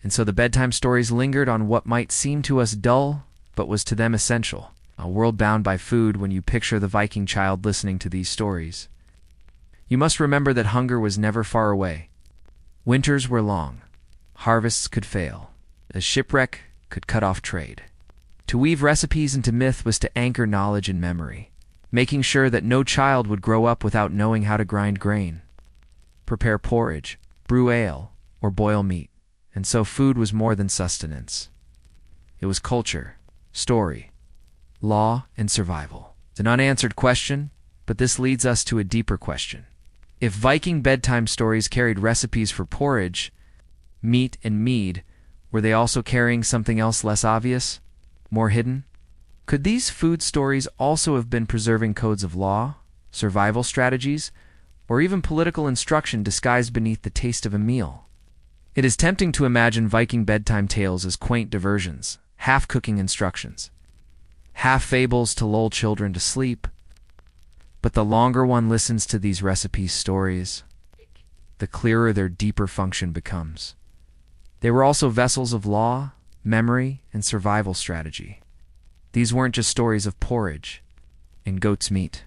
and so the bedtime stories lingered on what might seem to us dull, but was to them essential. A world bound by food. When you picture the Viking child listening to these stories, you must remember that hunger was never far away. Winters were long. Harvests could fail. A shipwreck could cut off trade. To weave recipes into myth was to anchor knowledge in memory, making sure that no child would grow up without knowing how to grind grain, prepare porridge, brew ale, or boil meat. And so food was more than sustenance. It was culture, story, law, and survival. It's an unanswered question, but this leads us to a deeper question. If Viking bedtime stories carried recipes for porridge, meat, and mead, were they also carrying something else less obvious, more hidden? Could these food stories also have been preserving codes of law, survival strategies, or even political instruction disguised beneath the taste of a meal? It is tempting to imagine Viking bedtime tales as quaint diversions, half-cooking instructions, half fables to lull children to sleep. But the longer one listens to these recipe stories, the clearer their deeper function becomes. They were also vessels of law, memory, and survival strategy. These weren't just stories of porridge and goat's meat.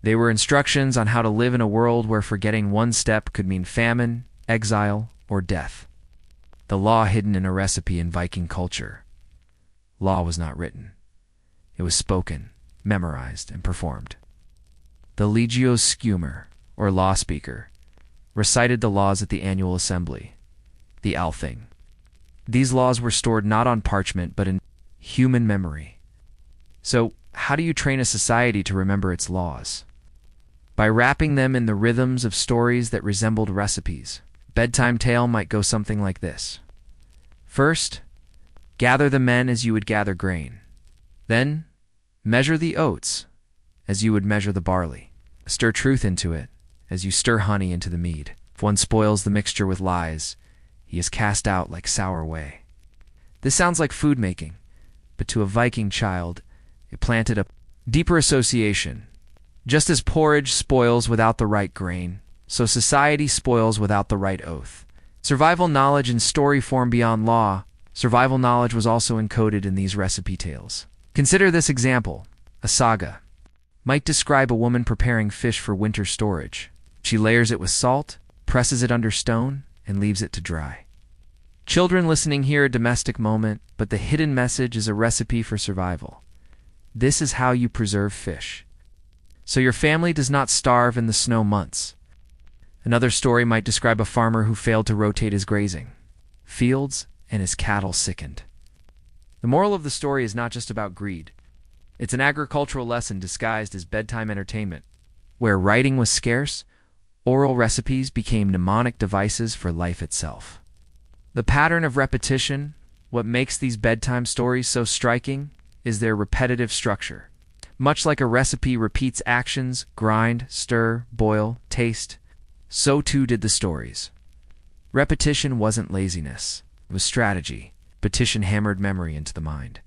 They were instructions on how to live in a world where forgetting one step could mean famine, exile, or death. The law hidden in a recipe in Viking culture. Law was not written. It was spoken, memorized, and performed. The legio scumer, or law speaker, recited the laws at the annual assembly, the Althing. These laws were stored not on parchment but in human memory. So, how do you train a society to remember its laws? By wrapping them in the rhythms of stories that resembled recipes. Bedtime tale might go something like this. First, gather the men as you would gather grain. Then, measure the oats as you would measure the barley. Stir truth into it as you stir honey into the mead. If one spoils the mixture with lies, he is cast out like sour whey. This sounds like food making, but to a Viking child, it planted a deeper association. Just as porridge spoils without the right grain, so society spoils without the right oath. Survival knowledge in story form beyond law, survival knowledge was also encoded in these recipe tales. Consider this example. A saga might describe a woman preparing fish for winter storage. She layers it with salt, presses it under stone, and leaves it to dry. Children listening hear a domestic moment, but the hidden message is a recipe for survival. This is how you preserve fish, so your family does not starve in the snow months. Another story might describe a farmer who failed to rotate his grazing fields and his cattle sickened. The moral of the story is not just about greed. It's an agricultural lesson disguised as bedtime entertainment. Where writing was scarce, oral recipes became mnemonic devices for life itself. The pattern of repetition, what makes these bedtime stories so striking, is their repetitive structure. Much like a recipe repeats actions, grind, stir, boil, taste, so too did the stories. Repetition wasn't laziness, it was strategy. Repetition hammered memory into the mind.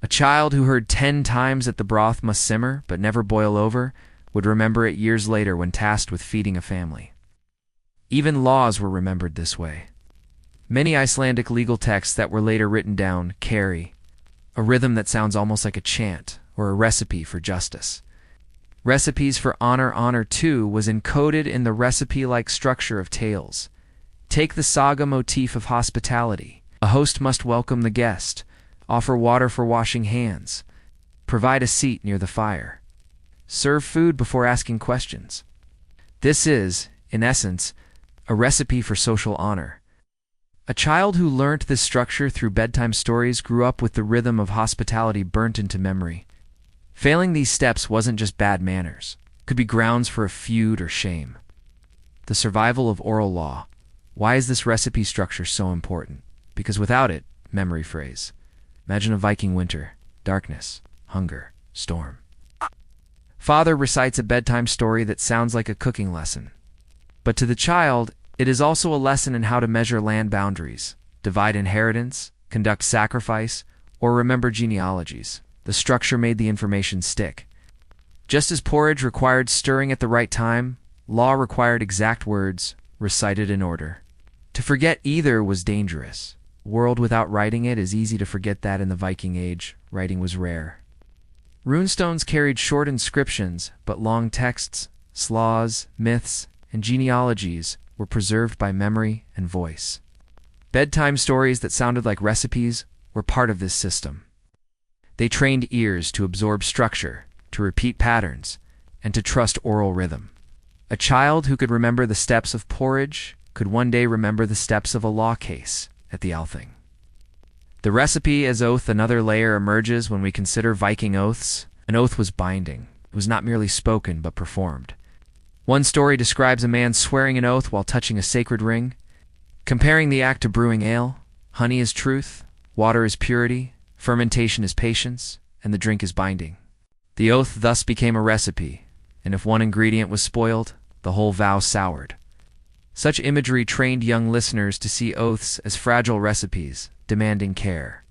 A child who heard 10 times that the broth must simmer but never boil over would remember it years later when tasked with feeding a family. Even laws were remembered this way. Many Icelandic legal texts that were later written down carry a rhythm that sounds almost like a chant or a recipe for justice. Recipes for honor too was encoded in the recipe-like structure of tales. Take the saga motif of hospitality. A host must welcome the guest, offer water for washing hands, provide a seat near the fire, serve food before asking questions. This is, in essence, a recipe for social honor. A child who learnt this structure through bedtime stories grew up with the rhythm of hospitality burnt into memory. Failing these steps wasn't just bad manners. It could be grounds for a feud or shame. The survival of oral law. Why is this recipe structure so important? Because without it, memory phrase. Imagine a Viking winter, darkness, hunger, storm. Father recites a bedtime story that sounds like a cooking lesson. But to the child, it is also a lesson in how to measure land boundaries, divide inheritance, conduct sacrifice, or remember genealogies. The structure made the information stick. Just as porridge required stirring at the right time, law required exact words, recited in order. To forget either was dangerous. A world without writing it is easy to forget that in the Viking Age, writing was rare. Runestones carried short inscriptions, but long texts, slaws, myths, and genealogies were preserved by memory and voice. Bedtime stories that sounded like recipes were part of this system. They trained ears to absorb structure, to repeat patterns, and to trust oral rhythm. A child who could remember the steps of porridge could one day remember the steps of a law case at the Althing. The recipe as oath, another layer emerges when we consider Viking oaths. An oath was binding. It was not merely spoken, but performed. One story describes a man swearing an oath while touching a sacred ring, comparing the act to brewing ale. Honey is truth, water is purity, fermentation is patience, and the drink is binding. The oath thus became a recipe, and if one ingredient was spoiled, the whole vow soured. Such imagery trained young listeners to see oaths as fragile recipes, demanding care.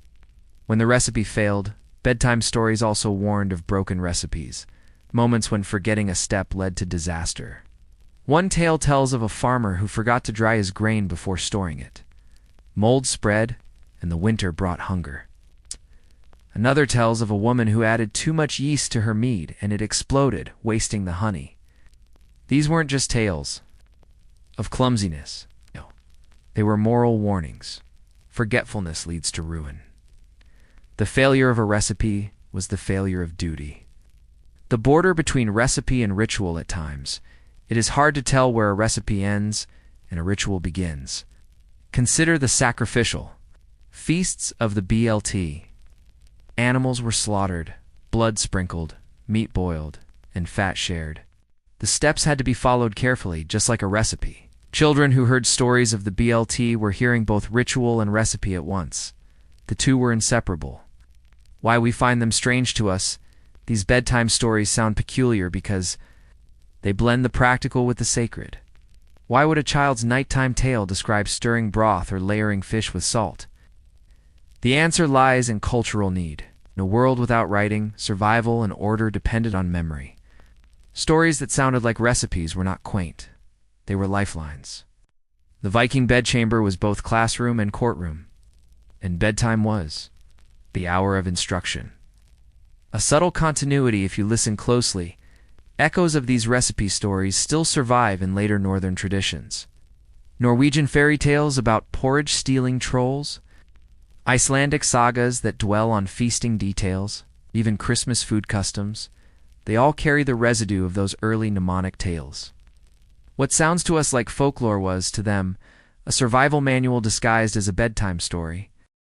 When the recipe failed, bedtime stories also warned of broken recipes, moments when forgetting a step led to disaster. One tale tells of a farmer who forgot to dry his grain before storing it. Mold spread, and the winter brought hunger. Another tells of a woman who added too much yeast to her mead, and it exploded, wasting the honey. These weren't just tales of clumsiness. No, they were moral warnings. Forgetfulness leads to ruin. The failure of a recipe was the failure of duty. The border between recipe and ritual at times. It is hard to tell where a recipe ends and a ritual begins. Consider the sacrificial feasts of the BLT. Animals were slaughtered, blood sprinkled, meat boiled, and fat shared. The steps had to be followed carefully, just like a recipe. Children who heard stories of the BLT were hearing both ritual and recipe at once. The two were inseparable. Why we find them strange to us, these bedtime stories sound peculiar because they blend the practical with the sacred. Why would a child's nighttime tale describe stirring broth or layering fish with salt? The answer lies in cultural need. In a world without writing, survival and order depended on memory. Stories that sounded like recipes were not quaint. They were lifelines. The Viking bedchamber was both classroom and courtroom, and bedtime was the hour of instruction. A subtle continuity, if you listen closely. Echoes of these recipe stories still survive in later northern traditions. Norwegian fairy tales about porridge-stealing trolls, Icelandic sagas that dwell on feasting details, even Christmas food customs, they all carry the residue of those early mnemonic tales. What sounds to us like folklore was, to them, a survival manual disguised as a bedtime story.